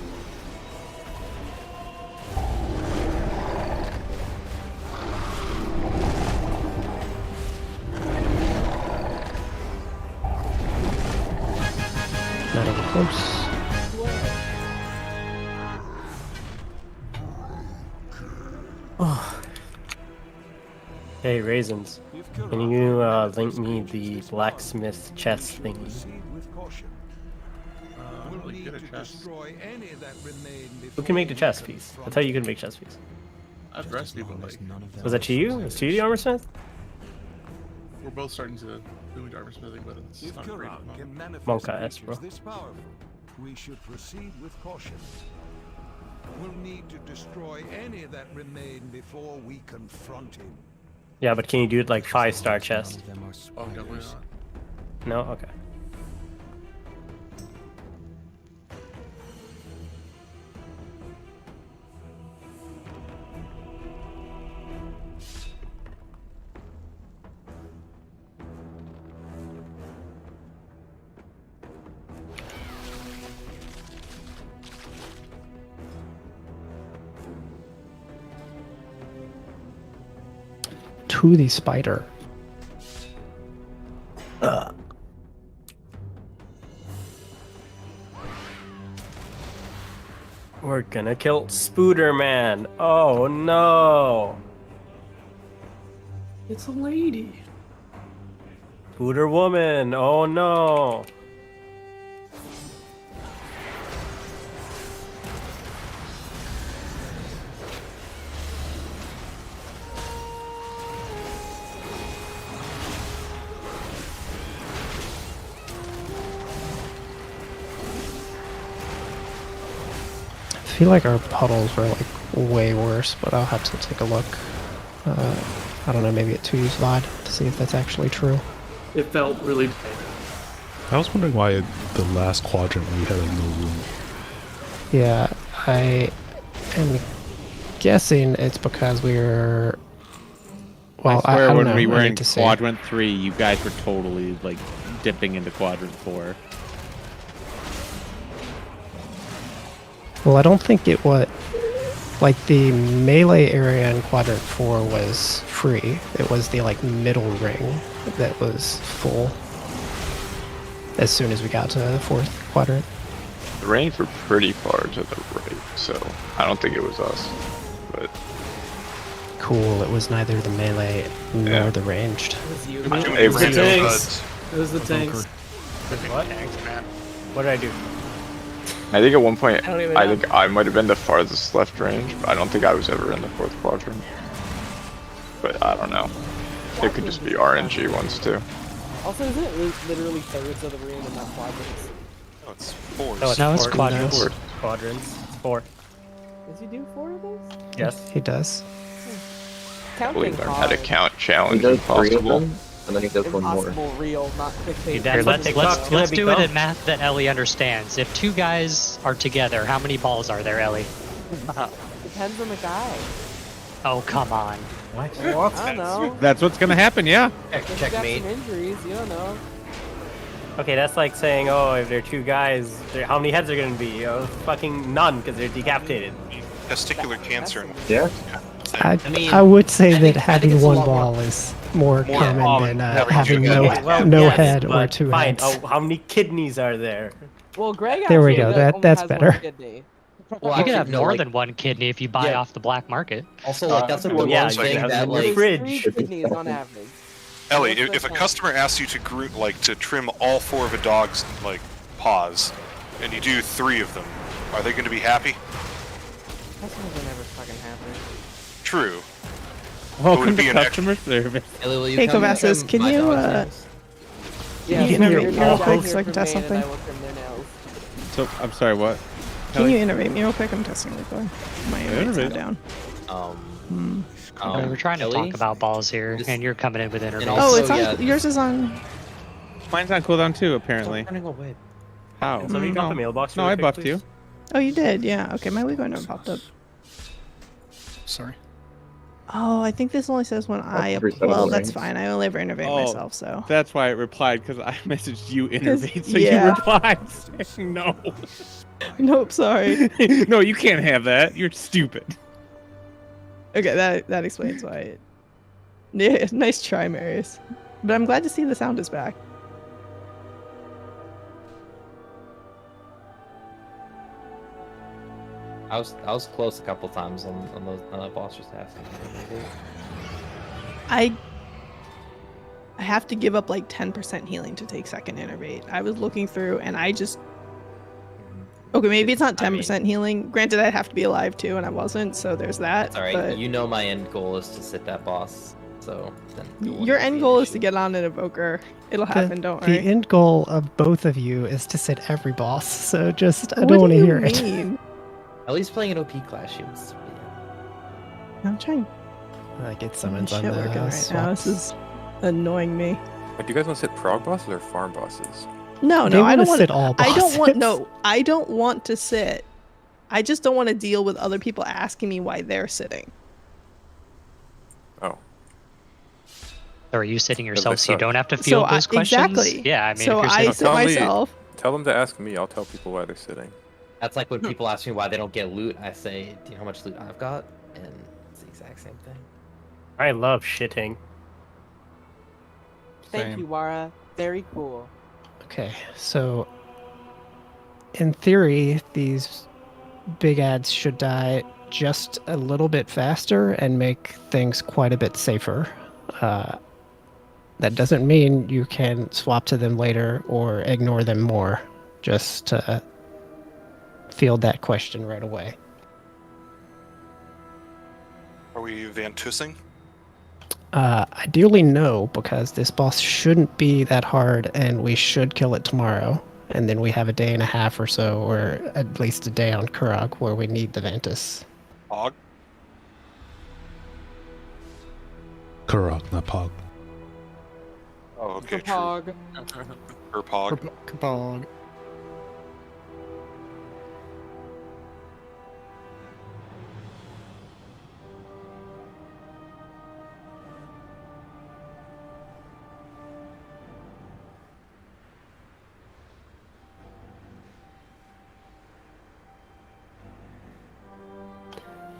Not even close. Oh. Hey, Raisins. Can you link me the blacksmith chest thingy? Who can make the chest piece? That's how you can make chest piece. I've rested, but like, Was that to you? Was to you the armor smith? we're both starting to do armor smithing, but it's not great at the moment. Monka S, bro. This powerful, we should proceed with caution. We'll need to destroy any that remain before we confront him. Yeah, but can you do it like 5-star chest? Oh, no, why not? No? Okay. To the spider. We're gonna kill Spooder Man. Oh no. It's a lady. Spooder Woman. Oh no. I feel like our puddles were like way worse, but I'll have to take a look. I don't know, maybe at 2U's VOD to see if that's actually true. It felt really bad. I was wondering why the last quadrant we had like no room. Yeah, I am guessing it's because we were Well, I swear don't when know. we I were need in to see. Quadrant 3, you guys were totally like dipping into Quadrant 4. Well, I don't think it was. Like, the melee area in Quadrant 4 was free. It was the, like, middle ring that was full as soon as we got to the 4th quadrant. The range were pretty far to the right, so I don't think it was us. But Cool, it was neither the melee nor the ranged. It was you. Too many It was the random tanks. buds. It was the tanks. What? What did I do? I think at one point, I don't even I know. think I might have been the farthest left range, but I don't think I was ever in the 4th quadrant. But I don't know. It could just be RNG ones too. Also, isn't it literally thirds of the room and not quadrants? No, it's fours. No, it's four. quadrants. Four. Quadrants. It's 4. Does he do 4 of those? Yes. He does. I Counting believe learned how hard. to count challenge He does 3 of impossible. them, and then he does one more. Impossible, real, not clickbait. That's what TikTok's gonna Let's do it become. in math that Ellie understands. If 2 guys are together, how many balls are there, Ellie? Depends on the guy. Oh, come on. What? I don't know. That's what's gonna happen, yeah. If you got some injuries, you don't know. Okay, that's like saying, oh, if there are 2 guys, how many heads are gonna be? Oh, fucking none, because they're decapitated. Testicular cancer. Yeah. I would say that I think having it's a one lot more- ball is more common than having having two no, heads. Well, no yes, head or but 2 fine. heads. Oh, how many kidneys are there? Well, Greg There we actually go, only that's has better. one kidney. Well, You can have no, more like, than 1 kidney if you buy yeah. off the black market. Also, like, that's like the Well, yeah, one you thing have that, them in your like, fridge. 3 kidneys on average. Ellie, What's if the a count? customer asks you to to trim all 4 of a dog's like paws, and you do 3 of them, are they going to be happy? Customers are never fucking happy. True. Welcome would it be to an customer service. Ellie, will you Hey, come Kovassus, trim can my you, dog's uh, nails? Yeah, you so innovate you're me down real quick here so I can for test Maine and something? I will trim their nails. So I'm sorry, what? Can you innovate me real quick? I'm testing real quick. My innovate's not Innovate. down. We're trying to Ellie? talk about balls here, This- and you're coming in with interviews. also, Oh, it's on. yeah, Yours is on. Mine's on cooldown too, apparently. Turning away. How? So you got the mailbox. No, really I quick, buffed please? you. Oh, you did. Yeah. Okay, my Lego never popped up. Sorry. Oh, I think this only says when I. reset Well, the that's rings. fine. I only ever innovate Oh, myself, so. That's why it replied, because I messaged you innovate, so yeah. you replied saying no. Nope. Sorry. No, you can't have that. You're stupid. Okay, that explains why. Yeah, nice try, Marius. But I'm glad to see the sound is back. I was close a couple times on that boss just asking. I have to give up like 10% healing to take second innervate. I was looking through and I just. Okay, maybe it's not 10% healing. Granted, I'd have to be alive too, and I wasn't, so there's that. It's alright. But You know my end goal is to sit that boss, so then your end goal is to get on an evoker. It'll happen, don't The worry. end goal of both of you is to sit every boss, so just, I What don't want do to you hear it. mean? At least playing an OP class, she was. I'm trying. I get My summons on shit the working right now. This is annoying me. Do you guys want to sit prog bosses or farm bosses? No, They no, I wanna don't want sit all I don't want. bosses. No, I don't want to sit. I just don't want to deal with other people asking me why they're sitting. Oh. Or are you sitting they yourself so you suck. don't have to field those questions? Exactly. Yeah, I mean, So if you're I sitting... sit myself. Tell them to ask me. I'll tell people why they're sitting. That's like when people ask me why they don't get loot. I say, "Do you know how much loot I've got?" And it's the exact same thing. I love shitting. Thank you, Wara. Very cool. Okay, so in theory, these big ads should die just a little bit faster and make things quite a bit safer. That doesn't mean you can swap to them later or ignore them more. Just to field that question right away. Are we Vantussing? Ideally, no, because this boss shouldn't be that hard, and we should kill it tomorrow. And then we have a day and a half or so, or at least a day on Kurok, where we need the Ventus. Pog? Kurok, not Pog. Oh, okay, true. Pog. Or Pog. Pog.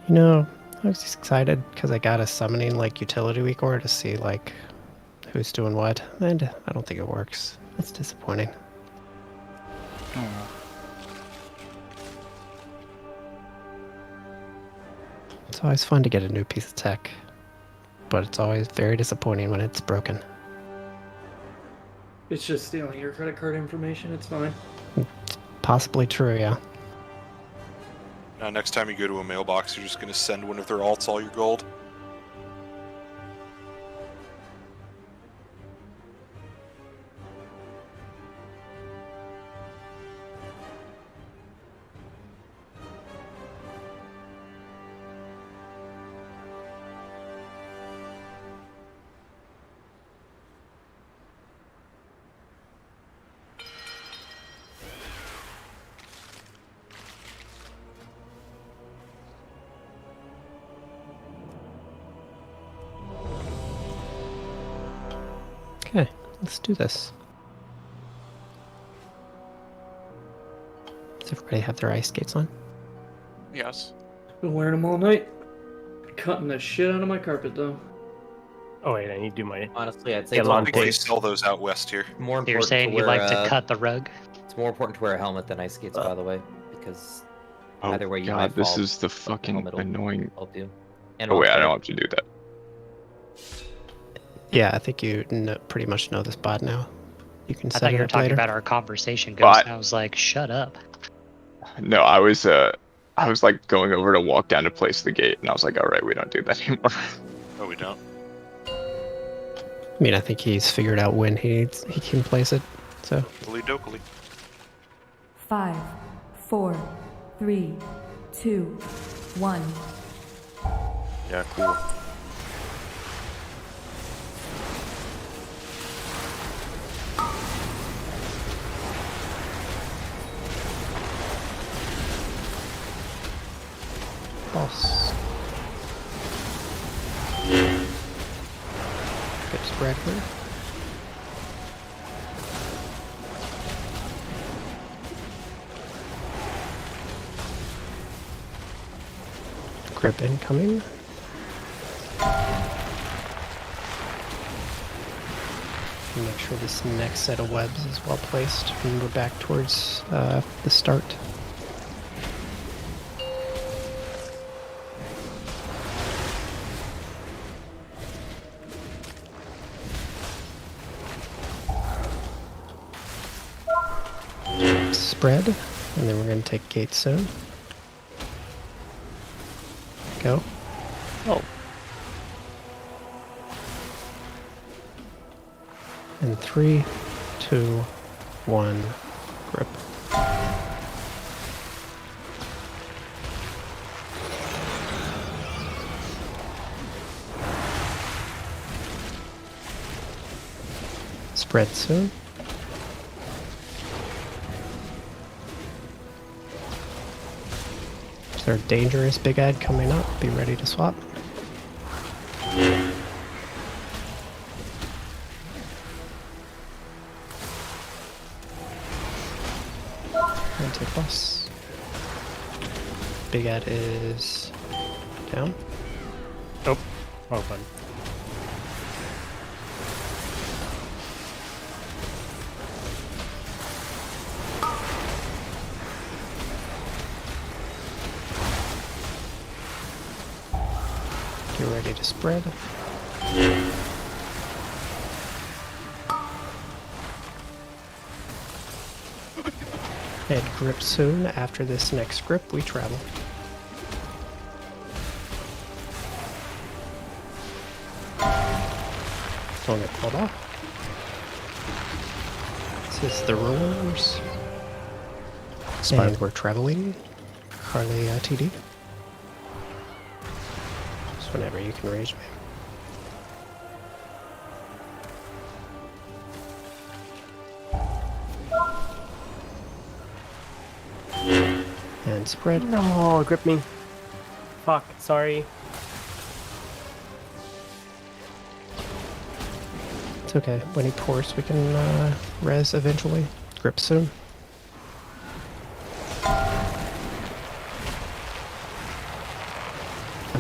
You know, I was just excited because I got a summoning like utility week order to see like who's doing what, and I don't think it works. That's disappointing. Oh. It's always fun to get a new piece of tech, but it's always very disappointing when it's broken. It's just stealing your credit card information. It's fine. Possibly true, yeah. Now, next time you go to a mailbox, you're just going to send one of their alts all your gold. Okay, let's do this. Does everybody have their ice skates on? Yes. Been wearing them all night. Cutting the shit out of my carpet though. Oh wait, I need to do my. Honestly, I'd say get it's on I think they pace. sell those out west here. more important You're saying to you wear, like to cut the rug? It's more important to wear a helmet than ice skates, by the way, because either way you God, might this fall. is the fucking helmet will annoying. Help you. And Oh wait, I also- don't have to do that. Yeah, I think you pretty much know the spot now. You can I set thought you it were up talking later. about our conversation, Ghost. But- And I was like, shut up. No, I was like going over to walk down to place the gate, and I was like, all right, we don't do that anymore. No, we don't. I mean, I think he's figured out when he can place it. So Dokily dokily. 5, 4, 3, 2, 1. Yeah, cool. boss. Good spread here. Grip incoming. Make sure this next set of webs is well placed when we're back towards the start. Spread, and then we're going to take gate soon. Go. Oh. And 3, 2, 1, grip. Spread soon. Is there a dangerous big ad coming up? Be ready to swap. And take boss. Big ad is down. Nope. Wrong button. Get ready to spread. And grip soon. After this next grip, we travel. Don't get pulled off. This is the rulers. And we're traveling. Harley TD. Just whenever you can rage me. And spread. No, grip me. Fuck, sorry. It's okay. When he pours, we can res eventually. Grip soon.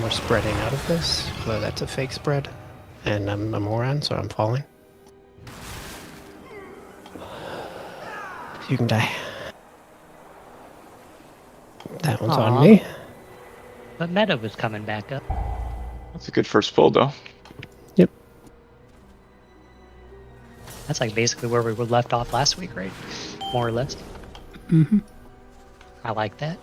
we're spreading out of this, although that's a fake spread, and I'm a moron, so I'm falling. You can die. That one's on me. But meta was coming back up. That's a good first pull, though. Yep. That's like basically where we were left off last week, right? More or less. Mm-hmm. I like that.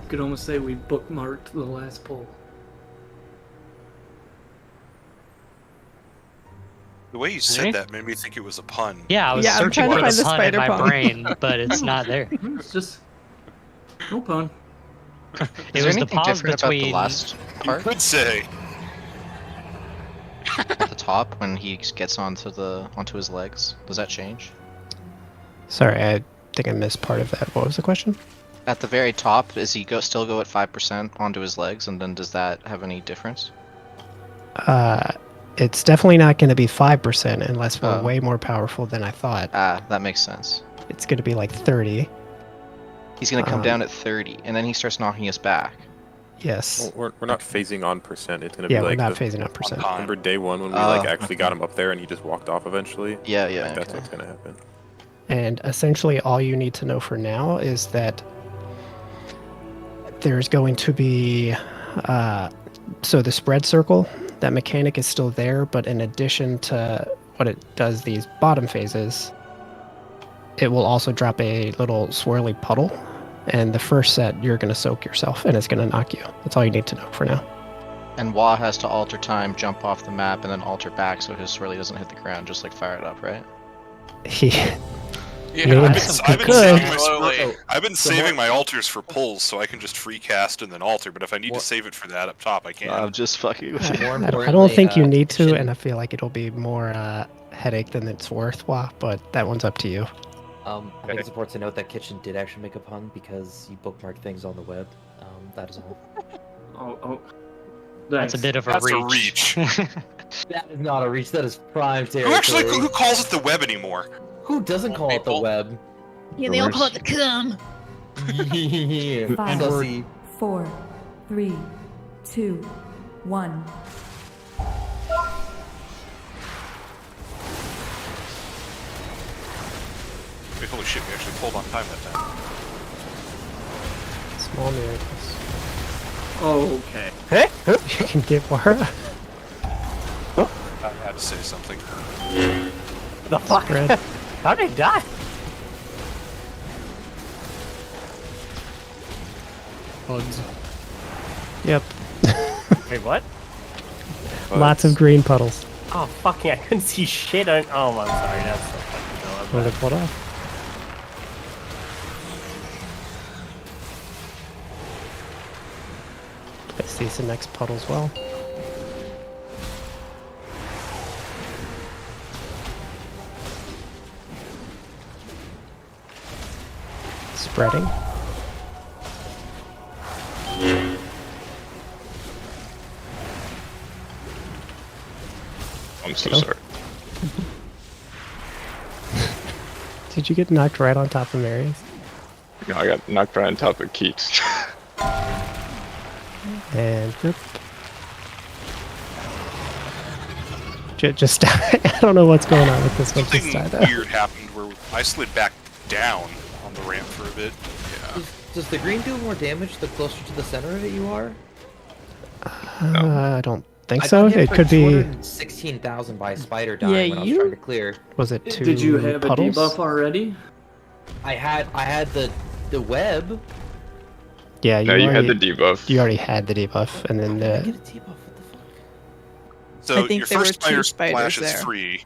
You could almost say we bookmarked the last poll. The way you said that made me think it was a pun. Yeah, I was searching for the pun in my brain, but it's not there. It's just no pun. It was the pause different between. about the last part? You could say. At the top, when he gets onto his legs, does that change? Sorry, I think I missed part of that. What was the question? At the very top, does he still go at 5% onto his legs, and then does that have any difference? It's definitely not going to be 5% unless we're way more powerful than I thought. Ah, that makes sense. It's going to be like 30. He's going to come down at 30, and then he starts knocking us back. Yes. Well, we're not phasing on percent. It's going to Yeah, be like we're not phasing on percent. Remember day one when we actually got him up there and he just walked off eventually? Yeah, Like, that's what's going to happen. And essentially all you need to know for now is that there's going to be so the spread circle, that mechanic is still there, but in addition to what it does these bottom phases, it will also drop a little swirly puddle, and the first set you're going to soak yourself and it's going to knock you. That's all you need to know for now. And Wah has to alter time, jump off the map, and then alter back so his swirly doesn't hit the ground, just like Fire It Up, right? Yeah, I've been saving my altars for pulls so I can just free cast and then alter, but if I need to save it for that up top, I can't. I'm just fucking with you. I don't think you need to, and I feel like it'll be more headache than it's worth, but that one's up to you. I think it's important to note that Kitchen did actually make a pun because you bookmarked things on the web. That is all. That's a bit of a reach. That is not a reach. That is prime territory. Who calls it the web anymore? Who doesn't call it the web? Yeah, they all call it the cum. 5, 4, 3, 2, 1. Wait, holy shit, we actually pulled on time that time. Small miracles. Oh, okay. Hey, you can get Wara. I had to say something. The fuck? How did I die? Bugs. Yep. Wait, what? Lots of green puddles. Oh, fucking, I couldn't see shit on. Oh, I'm sorry, that's so fucking What did it pull off? I see some next puddle as well. Spreading. I'm so sorry. Did you get knocked right on top of Mary's? No, I got knocked right on top of Keats. And yep. Just I don't know what's going on with this one. Just Something died. weird happened where I slid back down on the ramp for a bit. Yeah. Does the green do more damage the closer to the center of it you are? I don't think so. It could be. 16,000 by a spider dying when I was trying to clear. Was it two Did you have puddles? a debuff already? I had the web. Yeah, You had the debuff. You already had the debuff, and then the. So I think your there were first two spider splash spiders is there. free.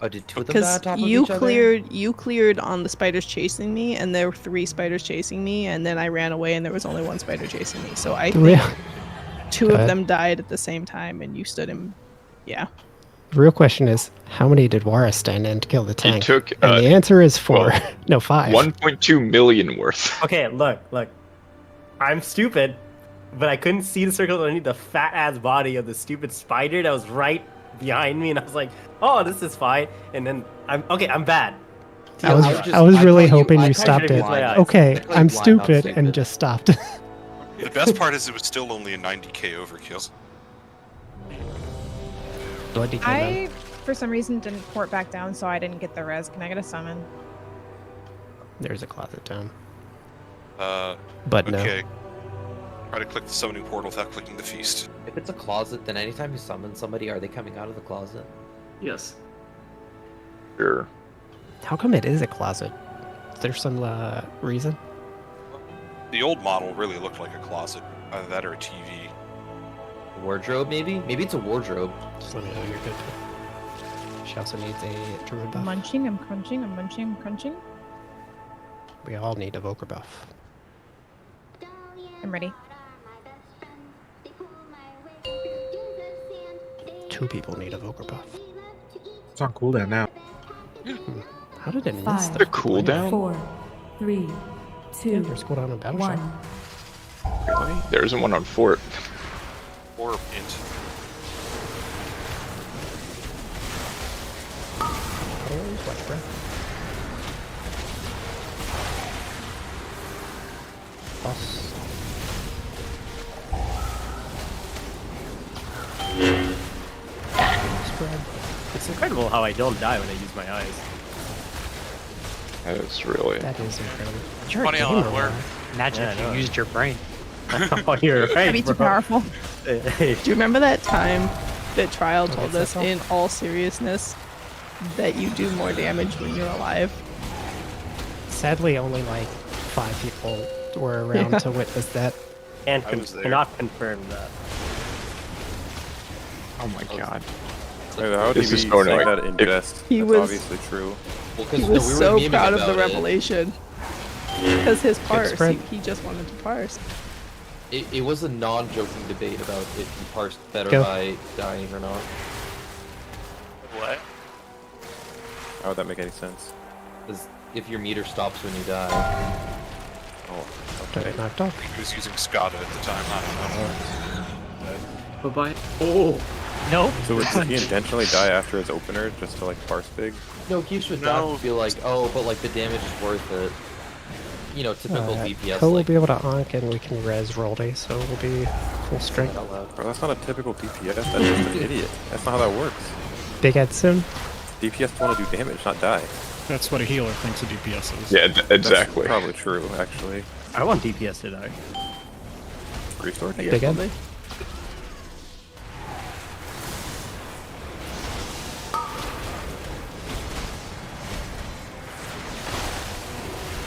Oh, did two of them die Because on top of you each other? cleared on the spiders chasing me, and there were 3 spiders chasing me, and then I ran away, and there was only 1 spider chasing me. So I think 2 of them died at the same time, and you stood in. Yeah. The real question is, how many did Wara stand in to kill the tank? He took. And the answer is 4. No, 5. 1.2 million worth. Okay, look. I'm stupid, but I couldn't see the circle underneath the fat ass body of the stupid spider that was right behind me, and I was like, "Oh, this is fine." And then I'm bad. I was really hoping you stopped it. Okay, I'm stupid and just stopped. The best part is it was still only a 90k overkill. I, for some reason, didn't port back down, so I didn't get the res. Can I get a summon? There's a closet down. But no. Okay. Try to click the summoning portal without clicking the feast. If it's a closet, then anytime you summon somebody, are they coming out of the closet? Yes. Sure. How come it is a closet? Is there some reason? The old model really looked like a closet. Either that or a TV. Wardrobe, maybe? Maybe it's a wardrobe. Just let me know you're good. She also needs a druid buff. Munching, I'm crunching, I'm munching, I'm crunching. We all need a Evoker buff. I'm ready. 2 people need a Evoker buff. It's on cooldown now. How did it miss 5, the cooldown? 4, 3, 2, there's cooldown on Battle 1. Shot. Really? There isn't one on Fort. Or int. Watch breath. Boss. Spread. It's incredible how I don't die when I use my eyes. That is really. That is incredible. You're Funny a how gamer, that works. man. Imagine if you used your brain. Oh, you're right. That'd be too powerful. Do you remember that time that Trial told us, in all seriousness, that you do more damage when you're alive? Sadly, only like 5 people were around to witness that. And I was there. cannot confirm that. Oh my god. How would This he is be so saying annoying. that in If- jest? He That's was- obviously true. Well, He because was we were so memeing proud of the about it. revelation. Because his parse, spread. he just wanted to parse. It was a non-joking debate about if you parsed better Go. by dying or not. What? How would that make any sense? Because if your meter stops when you die. Oh, Did it knocked off? He was using SCADA at the time. I don't know. Bye-bye. Oh. Nope. So would he intentionally die after his opener just to like parse big? No, Keeps would not feel like, oh, but like the damage is worth it. You know, typical DPS. Ko will Like, be able to onk and we can res Roldy, so we'll be full strength. Bro, that's not a typical DPS. That's just an idiot. That's not how that works. Big Ed soon. DPS want to do damage, not die. That's what a healer thinks a DPS is. Yeah, exactly. That's probably true, actually. I want DPS to die. Restore? Big Ed.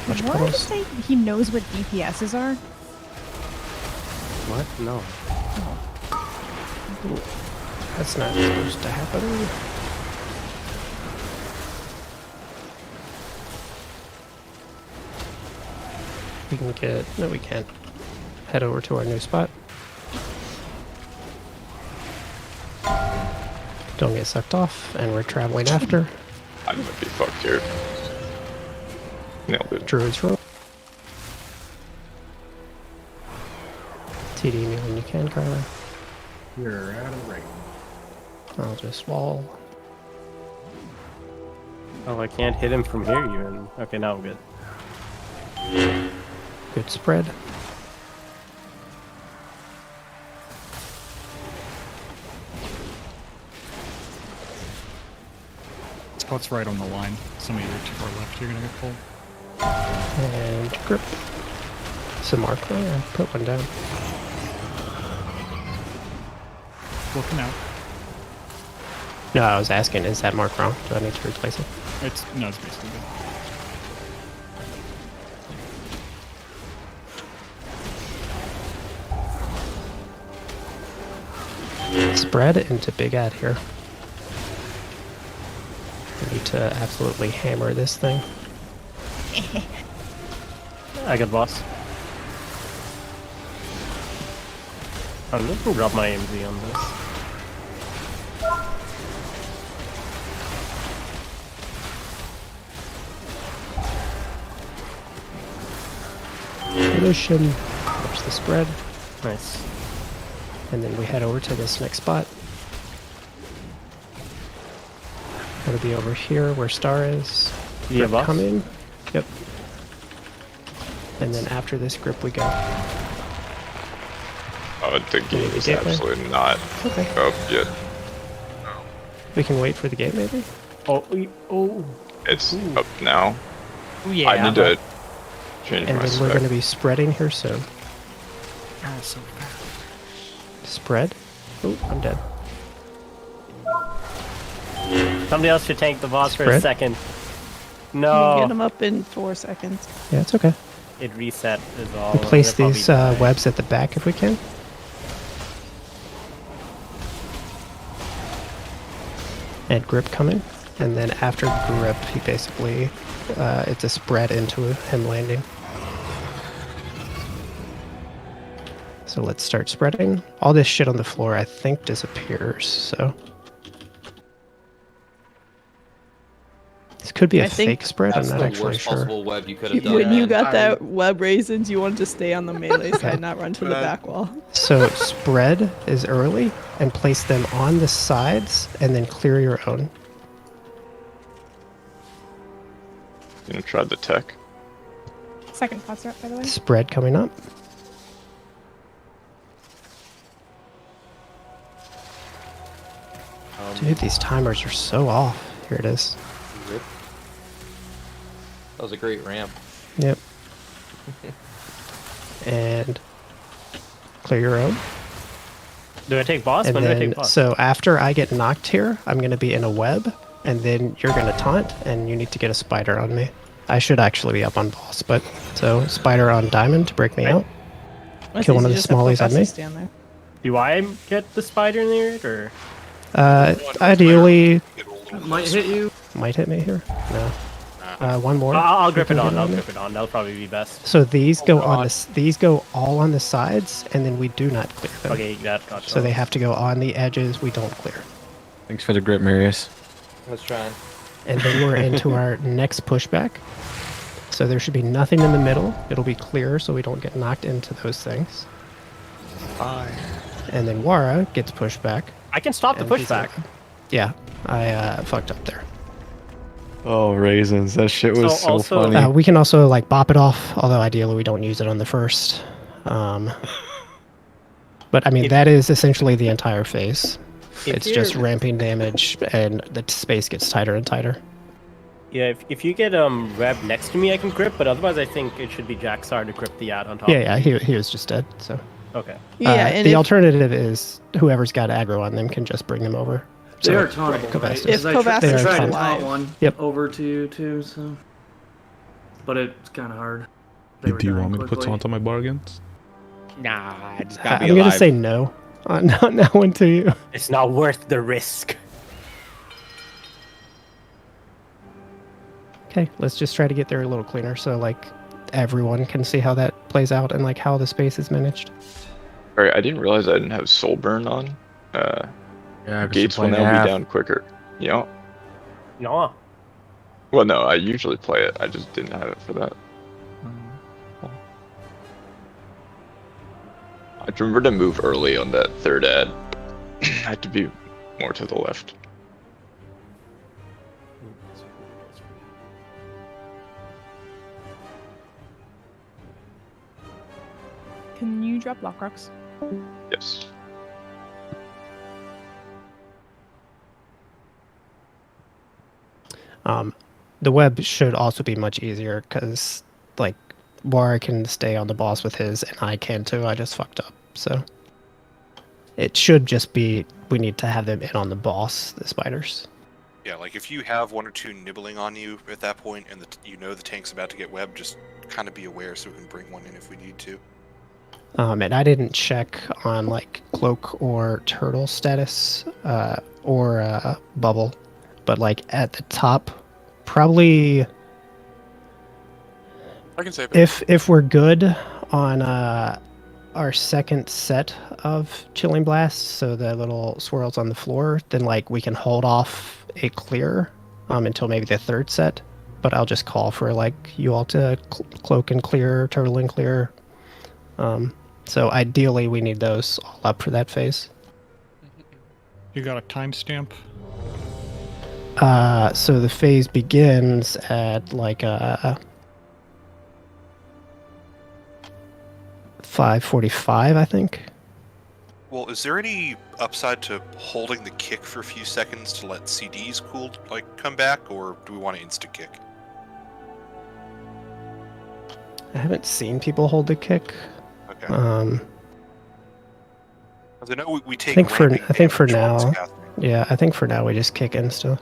Much What did puddles. say he knows what DPSs are? What? No. That's not supposed to happen. We can get... No, we can't. Head over to our new spot. Don't get sucked off, and we're traveling after. I'm gonna be fucked here. Nailed it. Druid's roll. TD me when you can, Carla. You're out of range. I'll just wall. Oh, I can't hit him from here even. Okay, now I'm good. Good spread. Spot's right on the line. Some of you are too far left. You're gonna get pulled. And grip. Some mark there. Put one down. Looking out. No, I was asking, is that mark wrong? Do I need to replace it? It's basically good. Spread into Big Ad here. We need to absolutely hammer this thing. I got boss. I'm going to drop my MZ on this. Motion. Watch the spread. Nice. And then we head over to this next spot. It'll be over here where Star is. Yeah, Grip boss? coming. Yep. And then after this grip we go. Oh, the game is gateway? absolutely not Okay. up yet. We can wait for the gate maybe? Oh. It's up now. Oh, yeah. I need to change And my then we're spec. going to be spreading here soon. Oh, so bad. Spread? Oh, I'm dead. Somebody else should tank the boss for a Spread? second. We'll No. get him up in 4 seconds. Yeah, it's okay. It reset is all. We'll place They'll these probably die. webs at the back if we can. And grip coming. And then after grip, he basically, it's a spread into him landing. So let's start spreading. All this shit on the floor, I think, disappears, so. This could be a I think fake spread, I'm That's not the actually worst sure. possible web you could have done. When you man. got that web raisins, you wanted to stay on the melee Okay. side, not run to the back wall. So spread is early, and place them on the sides, and then clear your own. You know, try the tech. Second spots are up, by the way. Spread coming up. Dude, these timers are so off. Here it is. That was a great ramp. Yep. And clear your own. Do I take boss? And When do I then, take boss? so after I get knocked here, I'm going to be in a web, and then you're going to taunt, and you need to get a spider on me. I should actually be up on boss, but so spider on diamond to break me out. That's Kill one easy, of the just have smallies on Professor me. stand there. Do I get the spider near it, or? Ideally, Might hit you. might hit me here. No. One more. I'll You grip can it on. get I'll me. grip it on. That'll probably be best. So these go on this. These go all on the sides, and then we do not clear them. Okay, gotcha. So they have to go on the edges. We don't clear. Thanks for the grip, Marius. Let's try. And then we're into our next pushback. So there should be nothing in the middle. It'll be clear, so we don't get knocked into those things. Bye. And then Wara gets pushed back. I can stop the and he's pushback. like- Yeah, I fucked up there. Oh, raisins. That shit was So so, also- funny. We can also like bop it off, although ideally we don't use it on the first. But I mean, that is essentially the entire phase. It's just you're- ramping damage, and the space gets tighter and tighter. Yeah, if you get Reb next to me, I can grip, but otherwise I think it should be Jaxar to grip the ad on top. Yeah, he was just dead. So Okay. Yeah, and the if- alternative is whoever's got aggro on them can just bring them over. They So, are tauntable, right? Kovastus. If I Kovastus tried is to alive. taunt one Yep. over to you too, so. But it's kind of hard. They were Do you dying want me to put quickly. taunt on my bargains? Nah, I just gotta I'm be gonna alive. say no on that one to you. It's not worth the risk. Okay, let's just try to get there a little cleaner, so like everyone can see how that plays out and like how the space is managed. Alright, I didn't realize I didn't have soul burn on. Yeah, Gates will now be down quicker. You know? No. Well, no, I usually play it. I just didn't have it for that. I remember to move early on that third ad. I had to be more to the left. Can you drop Lock Rocks? Yes. The web should also be much easier because like Wara can stay on the boss with his, and I can too. I just fucked up, so it should just be we need to have them in on the boss, the spiders. Yeah, like if you have one or two nibbling on you at that point, and you know the tank's about to get webbed, just kind of be aware so we can bring one in if we need to. And I didn't check on like cloak or turtle status or bubble, but like at the top, probably I can say if we're good on our second set of chilling blasts, so the little swirls on the floor, then like we can hold off a clear until maybe the third set. But I'll just call for like you all to cloak and clear, turtle and clear. So ideally, we need those all up for that phase. You got a timestamp? So the phase begins at like 5:45, I think. Well, is there any upside to holding the kick for a few seconds to let CDs come back, or do we want to insta kick? I haven't seen people hold the kick. Okay. 'Cause I know we take. I think for damage now, while it's casting. yeah, I think for now we just kick insta.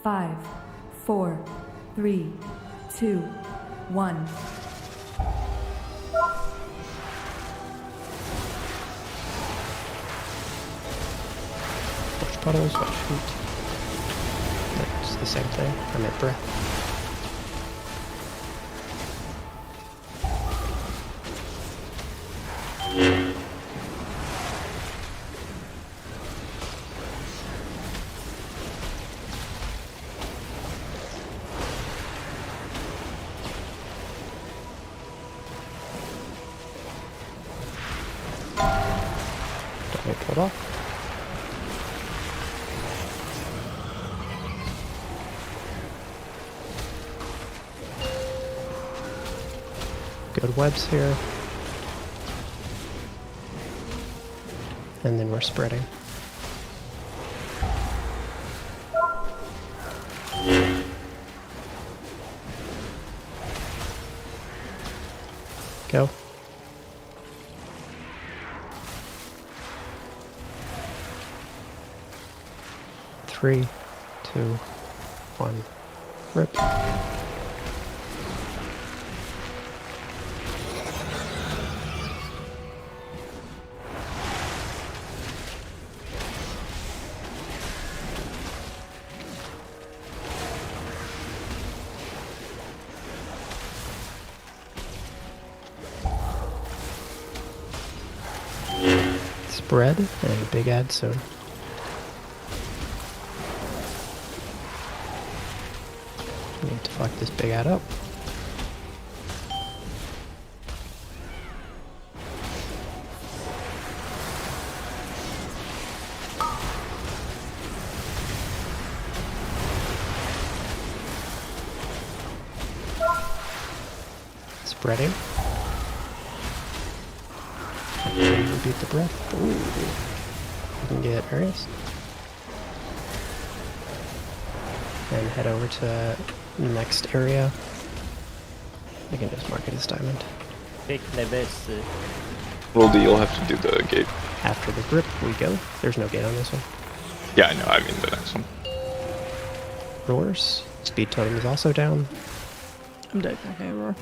Five, 4, 3, 2, 1. Watch puddles, watch feet. It's the same thing. I meant breath. Don't get pulled off. Good webs here. And then we're spreading. Go. Three, 2, 1. Rip. Spread and big ad soon. Need to fuck this big ad up. Spreading. Beat the breath. Ooh. We can get Marius. And head over to the next area. I can just mark it as diamond. Well, you'll have to do the gate. After the grip, we go. There's no gate on this one. Yeah, I know. I mean the next one. Roars. Speed totem is also down. I'm dead. Okay, roar.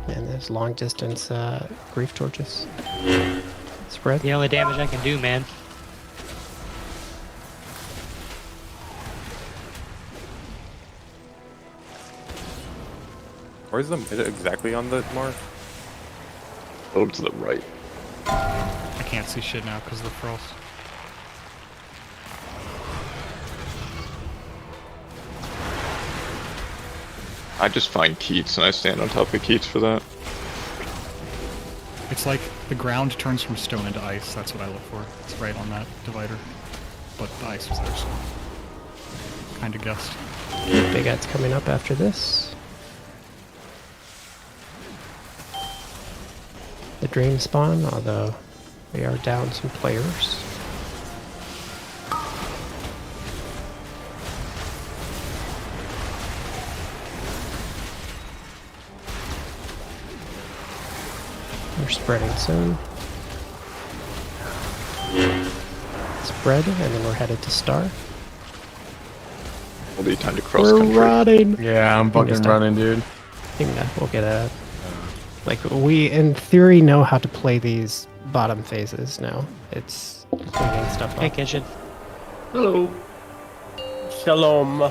And there's long distance grief torches. Spread. The only damage I can do, man. Where's the? Is it exactly on the mark? Oh, to the right. I can't see shit now because of the frost. I just find Keats and I stand on top of Keats for that. It's like the ground turns from stone into ice. That's what I look for. It's right on that divider. But the ice was there, so kind of guessed. Big ad's coming up after this. The dream spawn, although we are down some players. We're spreading soon. Spread, and then we're headed to Star. Will be time to cross We're country. running! Yeah, I'm fucking running, dude. I think that we'll get a... Like, we, in theory, know how to play these bottom phases now. It's cleaning stuff up. Hey, Kitchen. Hello. Shalom.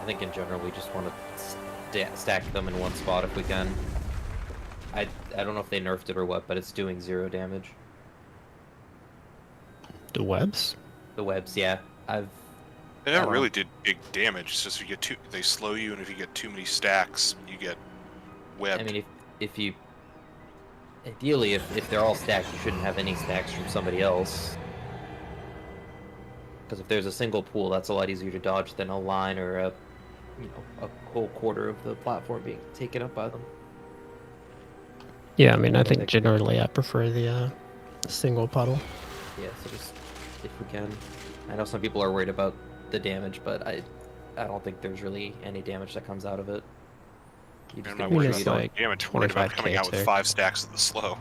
think in general we just want to stack them in one spot if we can. I don't know if they nerfed it or what, but it's doing 0 damage. The webs? The webs, yeah. They never really did big damage. It's just if you get they slow you, and if you get too many stacks, you get webbed. I mean, if you ideally, if they're all stacked, you shouldn't have any stacks from somebody else. Because if there's a single pool, that's a lot easier to dodge than a line or a whole quarter of the platform being taken up by them. Yeah, I mean, I think generally I prefer the single puddle. Yeah, so just if we can. I know some people are worried about the damage, but I don't think there's really any damage that comes out of it. I'm not worried about like damage. I'm worried about coming out with 5 stacks of the slow.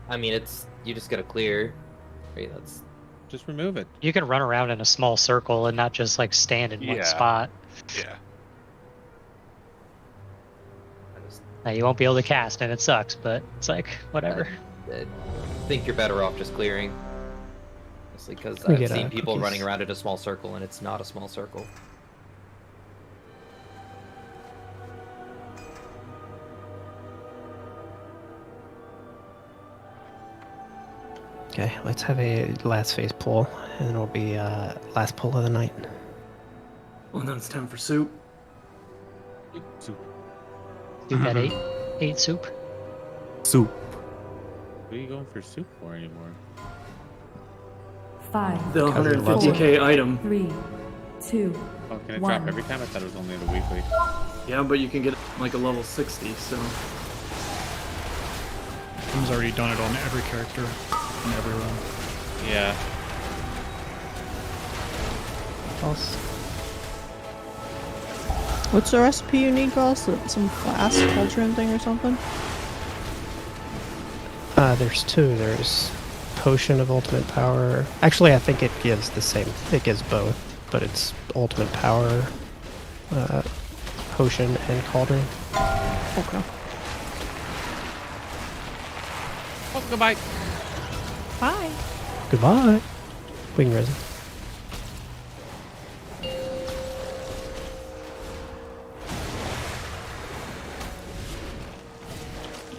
I mean, you just gotta clear. Right, that's just remove it. You can run around in a small circle and not just like stand in one spot. Yeah. Now you won't be able to cast, and it sucks, but it's like whatever. I think you're better off just clearing. Honestly, because I've seen people running around in a small circle, and it's not a small circle. Okay, let's have a last phase pull, and it'll be last pull of the night. Well, then it's time for soup. Soup. You got 8 soup? Soup. What are you going for soup for anymore? 5. The 150k item. 3, 2. Oh, can it 1. drop every time? I thought it was only the weekly. Yeah, but you can get like a level 60, so. Tim's already done it on every character in every run. Yeah. False. What's the recipe you need, Ross? Some flask cauldron thing or something? There's 2. There's Potion of Ultimate Power. Actually, I think it gives the same. It gives both, but it's Ultimate Power, Potion, and Cauldron. Okay. Oh, goodbye. Bye. Goodbye. Wing resin.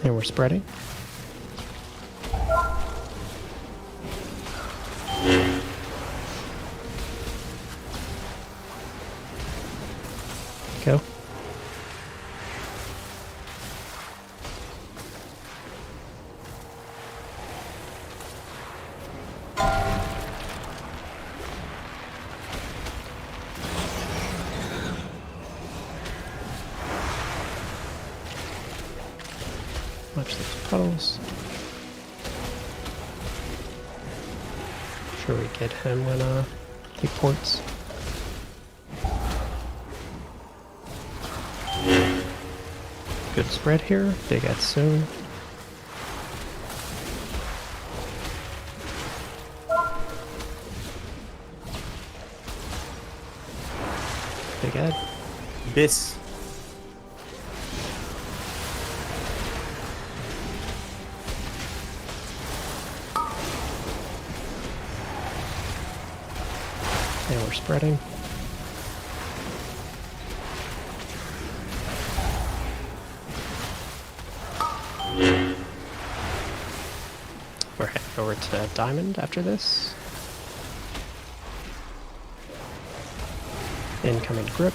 And we're spreading. Go. Watch those puddles. Sure we get him when he ports. Good spread here. Big at soon. Big Ed. Bis. And we're spreading. We're heading over to Diamond after this. Incoming grip.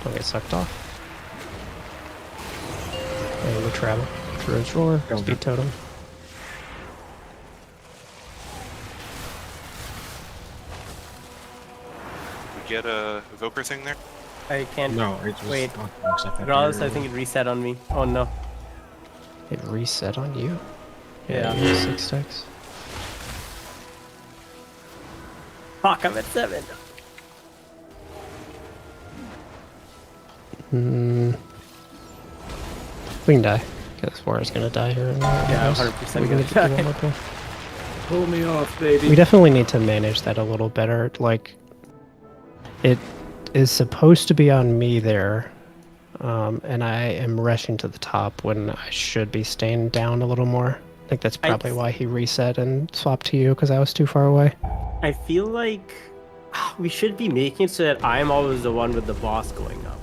Don't get sucked off. And we travel. Druid's Roar. Speed Totem. We get a evoker thing there? I can't. No, it was wait. after Ross, your- I think it reset on me. Oh no. It reset on you? Yeah. You have 6 stacks. Fuck, I'm at 7. We can die. Because War's gonna die here. Yeah, 100% We gonna need to do one die. more pull. Pull me off, baby. We definitely need to manage that a little better. Like, it is supposed to be on me there, and I am rushing to the top when I should be staying down a little more. think that's probably why he reset and swapped to you, because I was too far away. I feel like we should be making it so that I'm always the one with the boss going up.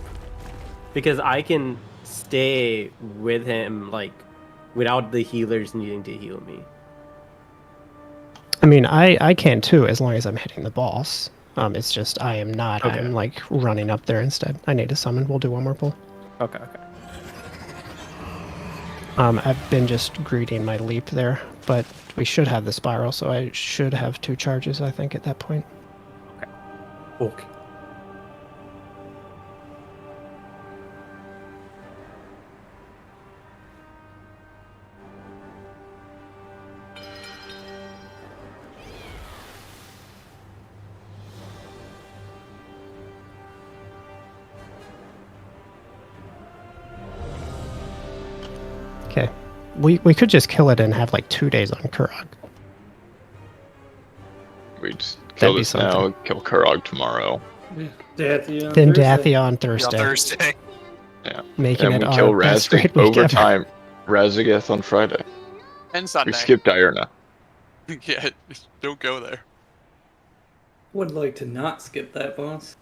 Because I can stay with him, like, without the healers needing to heal me. I mean, I can too, as long as I'm hitting the boss. It's just I am not. Okay. I'm like running up there instead. I need to summon. We'll do one more pull. Okay. I've been just greeting my leap there, but we should have the spiral, so I should have 2 charges, I think, at that point. Okay. Okay. We could just kill it and have like 2 days on Kurog. We just kill be this now, something. kill Kurog tomorrow. Dathia on Then Thursday. Dathia on Thursday. Thursday. Yeah. Making and it we kill our best raid Razag week ever. overtime. Razageth on Friday. And Sunday. We skip Diurna. Yeah, don't go there. Would like to not skip that boss.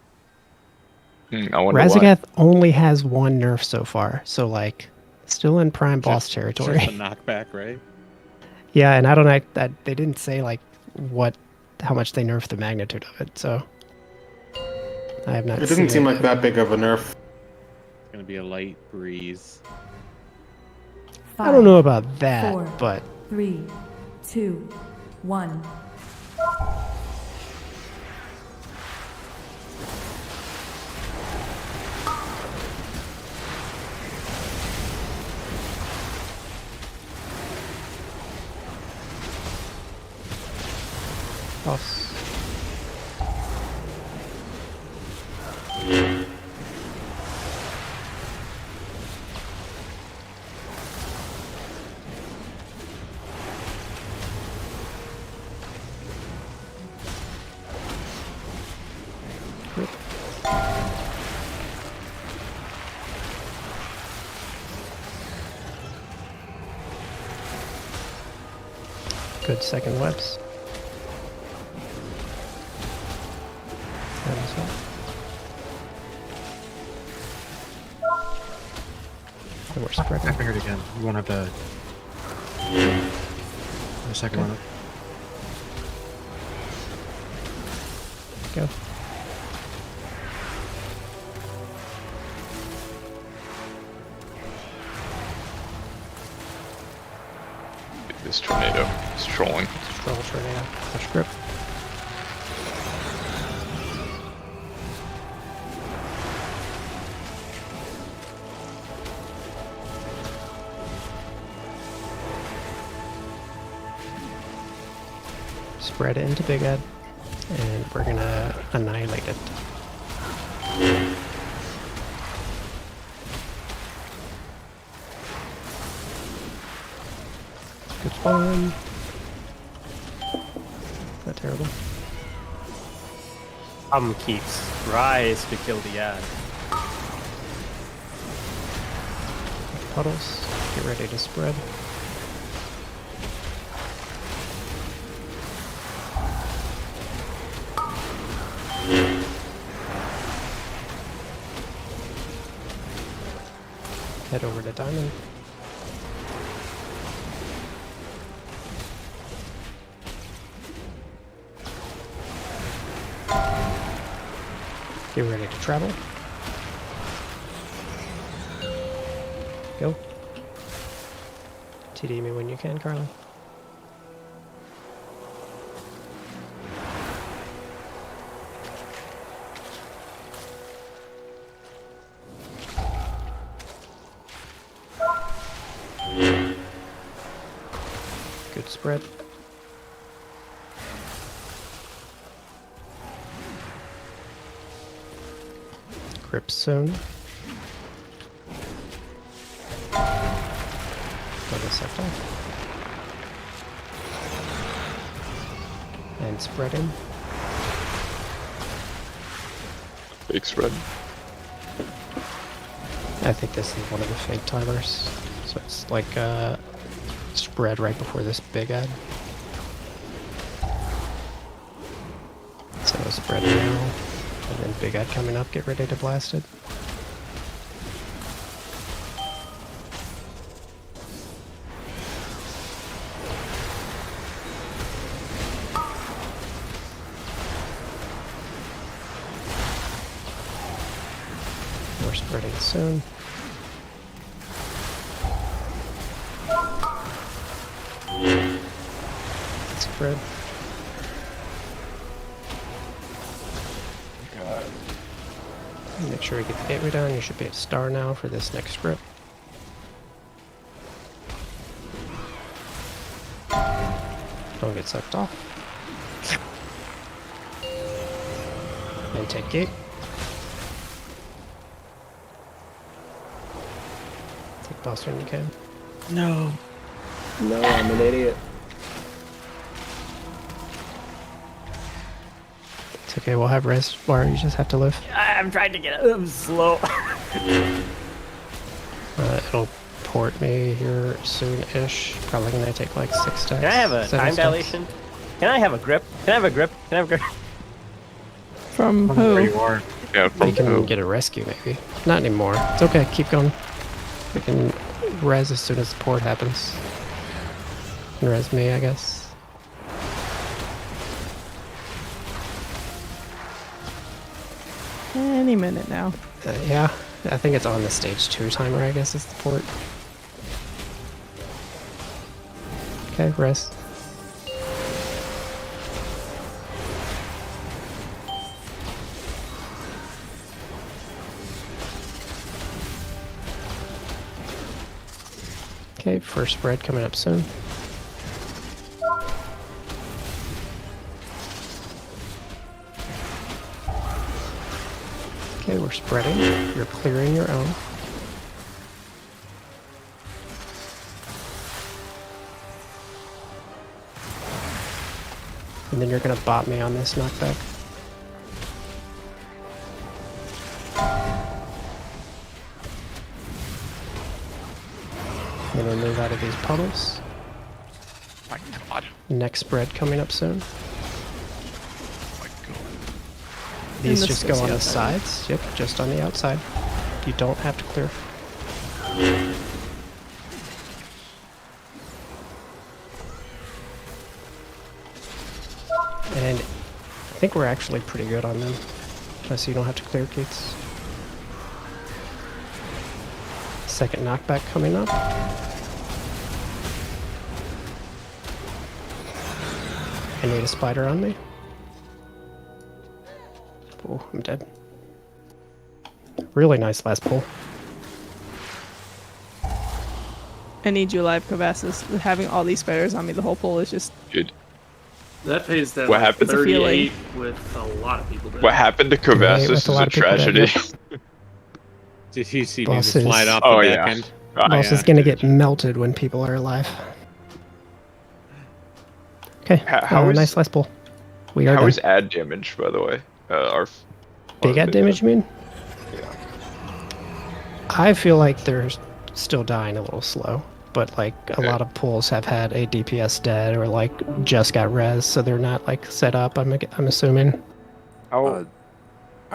I wonder Razagath only has 1 nerf so far, so like still in prime boss territory. Just a knockback, right? Yeah, and I don't know that they didn't say like how much they nerfed the magnitude of it, so I have not. It didn't seem like that big of a nerf. It's gonna be a light breeze. I don't know about that, 4, but 3, 2, 1. boss. Good second webs. That as well. And we're spreading. I figured again. We won't have the second one. Go. This tornado is trolling. Troll tornado. Push grip. Spread it into Big Ed, and we're gonna annihilate it. Good spawn. Not terrible. Keeps rise to kill the ad. Puddles. Get ready to spread. Head over to Diamond. Get ready to travel. Go. TD me when you can, Carly. Good spread. Grip zone. Double sector. And spreading. Big spread. I think this is one of the fake timers. So it's like spread right before this big ad. So spread now, and then big ad coming up. Get ready to blast it. We're spreading soon. Spread. Make sure we get the gateway down. You should be at star now for this next script. Don't get sucked off. And take gate. Take boss when you can. No. No, I'm an idiot. It's okay, we'll have res bar, you just have to live. I'm trying to get it. I'm slow. It'll port me here soon-ish. Probably gonna take like 6 stacks. Can I have a 7 time stacks. dilation? Can I have a grip? Can I have a grip? Can I have a grip? From who? There you are. Yeah, We can get a rescue maybe. Not anymore. It's okay, keep going. We can res as soon as the port happens. And res me, I guess. Any minute now. Yeah, I think it's on the stage 2 timer, I guess is the port. Okay, res. Okay, first spread coming up soon. Okay, we're spreading. You're clearing your own. And then you're gonna bot me on this knockback. I'm gonna move out of these puddles. My God. Next spread coming up soon. These just go on the sides. Yep, just on the outside. You don't have to clear. And I think we're actually pretty good on them. So you don't have to clear gates. Second knockback coming up. I need a spider on me. Oh, I'm dead. Really nice last pull. I need you alive, Kavassis. Having all these spiders on me the whole pull is just... Dude. That pays that What happened? 38 with a lot of people dead. What happened to Kavassis is a tragedy. Did you see me Boss just slide is- off the Oh, back yeah. end? Boss is gonna get melted when people are alive. Okay, How is- nice last pull. We are How done. is ad damage, by the way? Big ad damage, you mean? I feel like they're still dying a little slow, but like a lot of pulls have had a DPS dead or like just got res, so they're not like set up. I'm assuming. I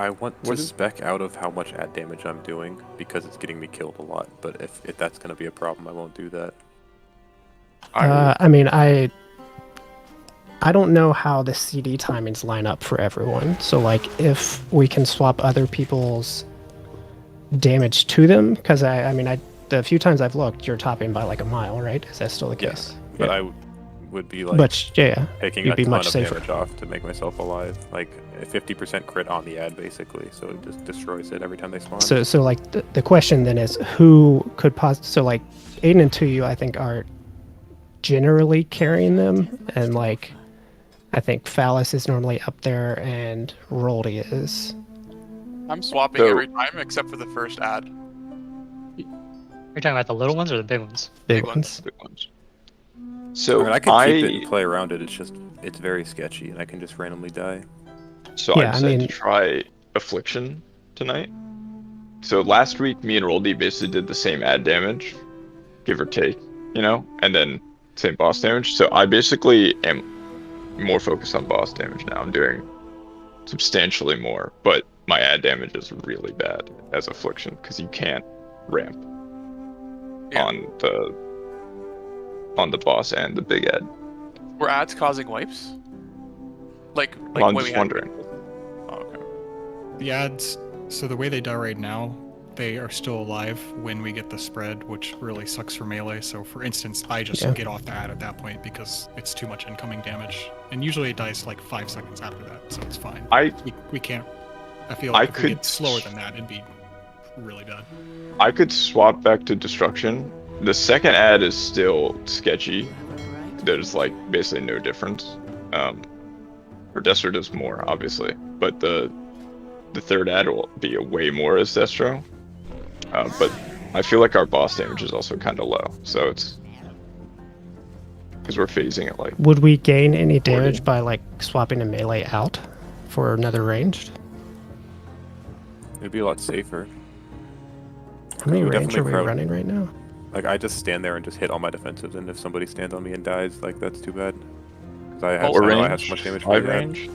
want to spec out of how much ad damage I'm doing because it's getting me killed a lot. But if that's going to be a problem, I won't do that. I mean, I don't know how the CD timings line up for everyone. So like, if we can swap other people's damage to them, because I mean, the few times I've looked, you're topping by like a mile, right? Is that still the case? But I would be like taking you'd a be ton much of safer. damage off to make myself alive. Like a 50% crit on the ad, basically. So it just destroys it every time they spawn. So like the question then is who could so like Aiden and 2U I think are generally carrying them, and like I think Phallus is normally up there and Roldy is. I'm swapping every time except for the first ad. You're talking about the little ones or the big ones? Big ones. Big ones. So I mean, I could keep it and play around it. It's very sketchy, and I can just randomly die. So I decided to try Affliction tonight. So last week, me and Roldy basically did the same ad damage, give or take, you know? And then same boss damage. So I basically am more focused on boss damage now. I'm doing substantially more, but my add damage is really bad as Affliction because you can't ramp on the boss and the big ad. Were ads causing wipes? Like Well, I'm when just we had- wondering. Oh, okay. The ads, so the way they die right now, they are still alive when we get the spread, which really sucks for melee. So for instance, I just get off the ad at that point because it's too much incoming damage. And usually it dies like 5 seconds after that, so it's fine. We can't, I feel like if we get slower than that, it'd be really bad. I could swap back to Destruction. The second ad is still sketchy. There's like basically no difference. Or Destro does more, obviously, but the third ad will be a way more as Destro. But I feel like our boss damage is also kind of low, so it's because we're phasing it like. Would we gain any damage by like swapping a melee out for another ranged? It'd be a lot safer. How many You would range are we definitely running right now? Like, I just stand there and just hit all my defensives, and if somebody stands on me and dies, like, that's too bad. Because I have so much damage for range.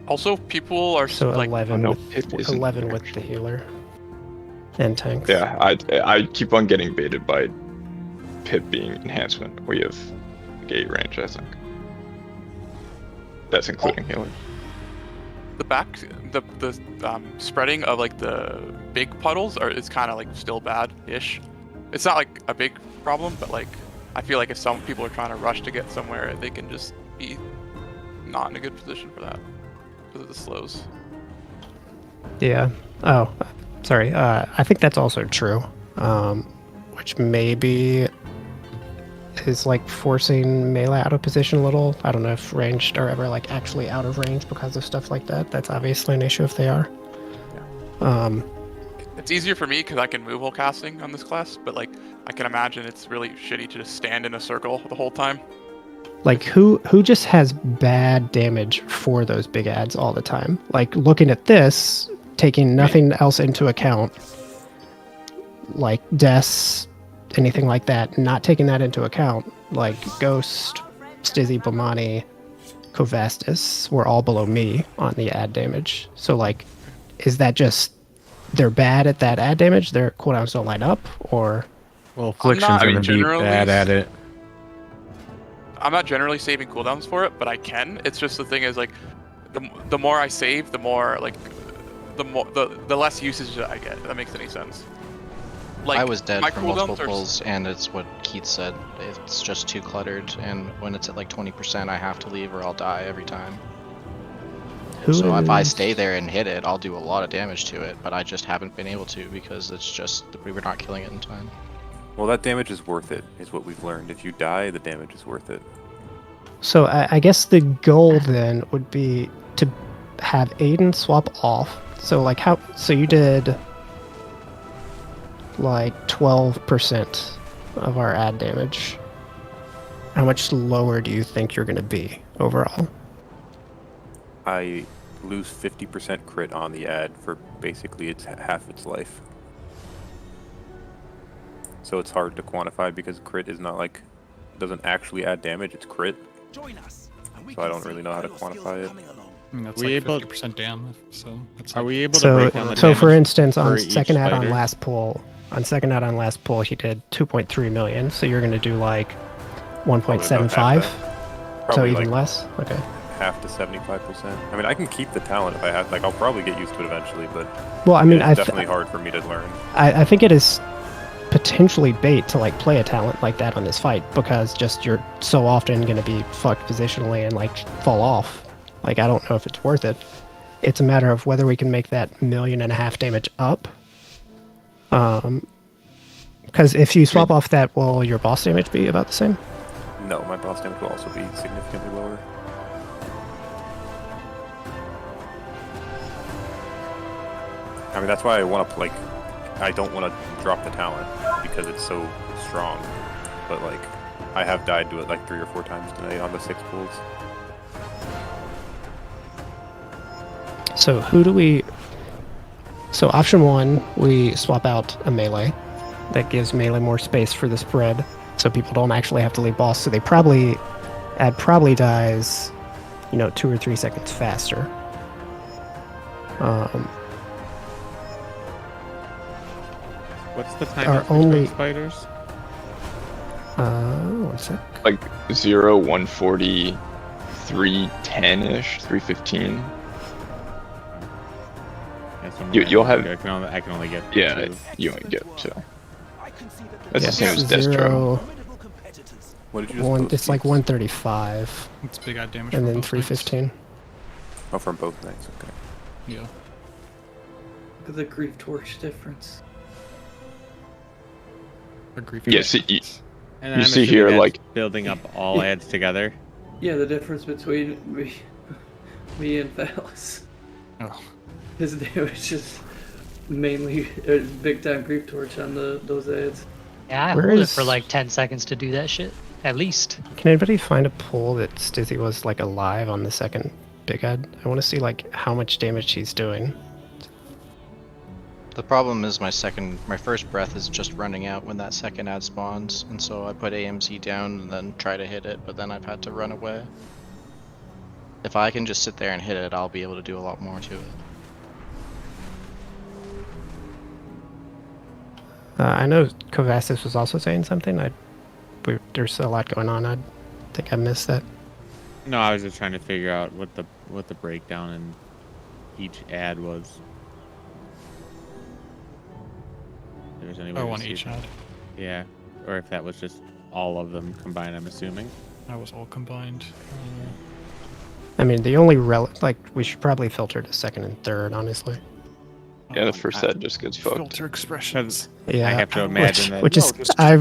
Also, people are So like 11 Oh, with 11 with the healer and tanks. Yeah, I keep on getting baited by Pip being enhancement. We have 8 range, I think. That's including healing. the spreading of like the big puddles is kind of like still bad-ish. It's not like a big problem, but like I feel like if some people are trying to rush to get somewhere, they can just be not in a good position for that because of the slows. Yeah. Oh, sorry. I think that's also true. Which maybe is like forcing melee out of position a little. I don't know if ranged are ever like actually out of range because of stuff like that. That's obviously an issue if they are. It's easier for me because I can move while casting on this class, but like I can imagine it's really shitty to just stand in a circle the whole time. Like who just has bad damage for those big ads all the time? Like looking at this, taking nothing else into account, like deaths, anything like that, not taking that into account, like Ghost, Stizzy, Bomani, Kovastis were all below me on the ad damage. So like, is that just they're bad at that ad damage? Their cooldowns don't line up, or? Well, Affliction's gonna be bad at it. I'm not generally saving cooldowns for it, but I can. It's just the thing is like, the more I save, the more like, the less usage that I get. If that makes any sense. Like, I was dead my for multiple cooldowns pulls, and it's what Keith said. It's just too cluttered, and when it's at like 20%, I have to leave or I'll die every time. So if I stay there and hit it, I'll do a lot of damage to it, but I just haven't been able to because it's just we were not killing it in time. Well, that damage is worth it, is what we've learned. If you die, the damage is worth it. So I guess the goal then would be to have Aiden swap off. So like how? So you did like 12% of our ad damage. How much lower do you think you're going to be overall? I lose 50% crit on the ad for basically it's half its life. So it's hard to quantify because crit is not like, doesn't actually add damage, it's crit. So I don't really know how to quantify it. I mean, that's We like able- 50% down, so that's Are we able to So, break down the so for damage instance, on for each second ad on fighter? last pull, he did 2.3 million. So you're going to do like 1.75. So Probably even like less. Okay. half to 75%. I mean, I can keep the talent if I have, like, I'll probably get used to it eventually, but Well, I mean, it's definitely hard for me to learn. I think it is potentially bait to like play a talent like that on this fight because just you're so often going to be fucked positionally and like fall off. Like I don't know if it's worth it. It's a matter of whether we can make that 1.5 million damage up. Because if you swap off that, will your boss damage be about the same? No, my boss damage will also be significantly lower. I mean, that's why I want to, like, I don't want to drop the talent because it's so strong. But, like, I have died to it like 3 or 4 times today on the 6 pulls. So who do we... So option 1, we swap out a melee. That gives melee more space for the spread. so people don't actually have to leave boss. So ad probably dies, 2 or 3 seconds faster. What's the time Our between only- spiders? 1 sec. Like 0, 140, 310-ish, 315. You'll have. I can only get. Yeah, 2. you only get 2. That's Yeah, the same as 0, Destro. What did you just it's like 135. It's big odd damage. And from then both 315. Oh, from both knights. Okay. Yeah. Look at the grief torch difference. Yeah, see, And you I'm see assuming here, that's like, building up all ads together. Yeah, the difference between me and Phallus. Oh. His damage is mainly big time grief torch on those ads. Yeah, I Where hold it is- for like 10 seconds to do that shit. At least. Can anybody find a pull that Stizzy was like alive on the second big ad? I want to see like how much damage he's doing. The problem is my first breath is just running out when that second ad spawns, and so I put AMC down and then try to hit it, but then I've had to run away. If I can just sit there and hit it, I'll be able to do a lot more to it. I know Kovasis was also saying something. There's a lot going on. I think I missed that. No, I was just trying to figure out what the breakdown in each ad was. If there's any way to on see each that. ad. Yeah, or if that was just all of them combined. I'm assuming. That was all combined. I mean, the only we should probably filter to second and third, honestly. Yeah, the first ad just gets fucked. Filter expressions. Yeah, I have to imagine which that. is I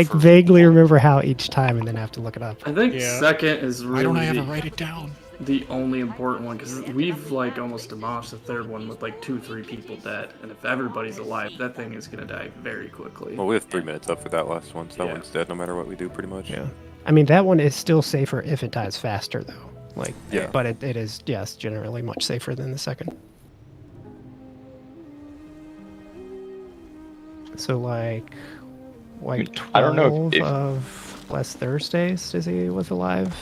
vaguely remember how each time, and then have to look it up. I think second is really Why don't I ever write it down? the only important one, because we've like almost demolished the third one with like 2-3 people dead, and if everybody's alive, that thing is gonna die very quickly. Well, we have 3 minutes up for that last one, so that one's dead no matter what we do, pretty much. Yeah. I mean, that one is still safer if it dies faster, though. Like, yeah. But it is, yes, generally much safer than the second. So, like 12 I don't know if of last Thursdays, as he was alive.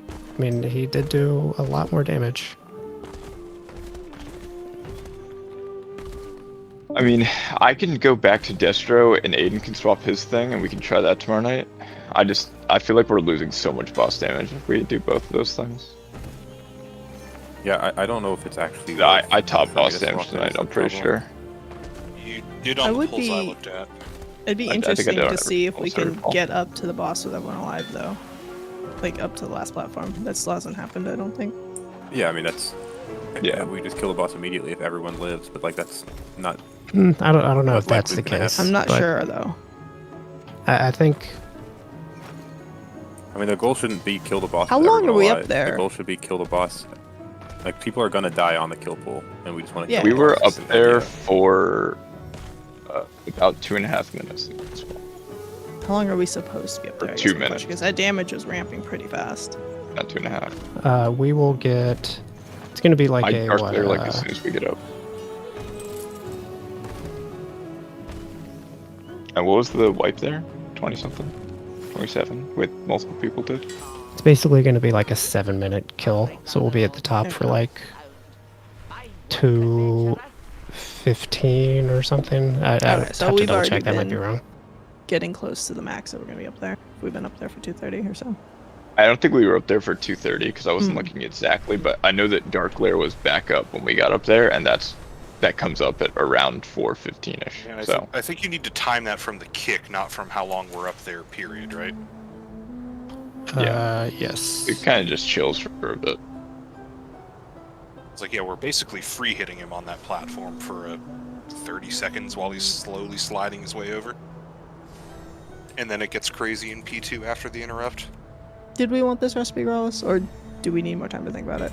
I mean, he did do a lot more damage. I mean, I can go back to Destro and Aiden can swap his thing and we can try that tomorrow night. I feel like we're losing so much boss damage if we do both of those things. Yeah, I don't know if it's actually... I top boss damage tonight, I'm pretty sure. You did on the pulls I looked at. It'd be I think I interesting don't to see if we also can recall. get up to the boss with everyone alive, though. Like, up to the last platform. That still hasn't happened, I don't think. Yeah, I mean, that's... Yeah. We just kill the boss immediately if everyone lives, but like, that's not... I don't know if that's the likely gonna case. happen. I'm not but sure, though. I think... I mean, the goal shouldn't be kill the boss. How with long everyone are we up alive. there? The goal should be kill the boss. Like, people are gonna die on the kill pool, and we just want to Yeah. kill We the were boss. up there for about 2.5 minutes. How long are we supposed to be up there? 2 minutes. Because that damage is ramping pretty fast. Not 2.5. we will get... It's going to be like I a... dark what, clear like as soon as we get up. And what was the wipe there? 20 something? 27 with multiple people did? It's basically going to be like a 7-minute kill, so we'll be at the top for like 2:15 or something. I Okay, have so to we've double already check. That might be been- wrong. Getting close to the max that we're going to be up there. We've been up there for 2:30 or so. I don't think we were up there for 2:30 because I wasn't Hmm. looking exactly, but I know that Dark Lair was back up when we got up there, and that comes up at around 4:15ish. And So I think you need to time that from the kick, not from how long we're up there, period, right? Yes. it kind of just chills for a bit. It's like, yeah, we're basically free hitting him on that platform for 30 seconds while he's slowly sliding his way over. And then it gets crazy in P2 after the interrupt. Did we want this recipe, Rollis, or do we need more time to think about it?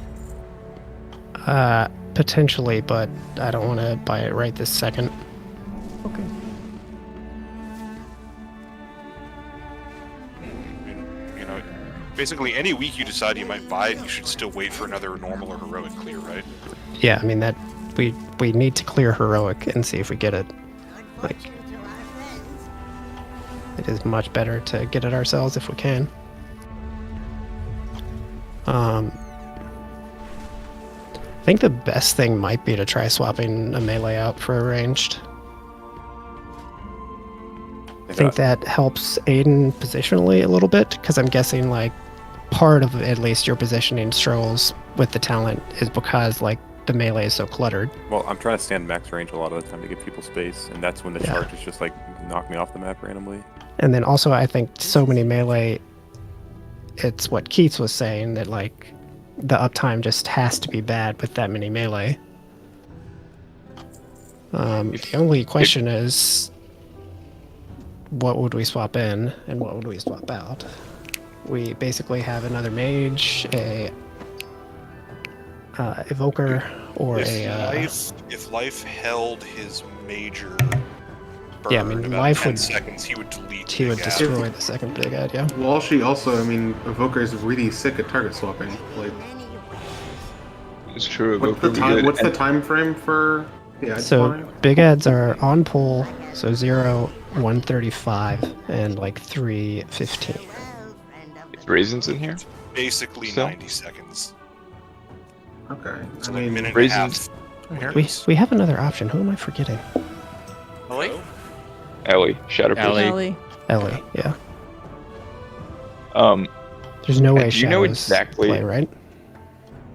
Potentially, but I don't want to buy it right this second. Okay. You know, basically any week you decide you might buy it, you should still wait for another normal or heroic clear, right? Yeah, I mean that we need to clear heroic and see if we get it. Like, it is much better to get it ourselves if we can. I think the best thing might be to try swapping a melee out for a ranged. I think that helps Aiden positionally a little bit, because I'm guessing like part of at least your positioning strolls with the talent is because like the melee is so cluttered. Well, I'm trying to stand max range a lot of the time to give people space, and that's when the charge is just like knock me off the map randomly. And then also I think so many melee, it's what Keats was saying, that like the uptime just has to be bad with that many melee. The only question is, what would we swap in and what would we swap out? We basically have another mage, a evoker, or if life held his major burn yeah, I mean, about life 10 would seconds, he would delete. He would Big destroy Ad. the second big ad, yeah. Walshy also, I mean, Evoker is really sick at target swapping. Like, it's true. What's the time frame for the ad So swapping? big ads are on pull, so 0, 135, and like 315. Is Raisins in here? Basically So? 90 seconds. Okay. So I like a mean, minute Raisins. and a half. We have another option. Who am I forgetting? Ellie, Shatterpost. Ellie, yeah. There's no way do you know Shadows exactly? play, right?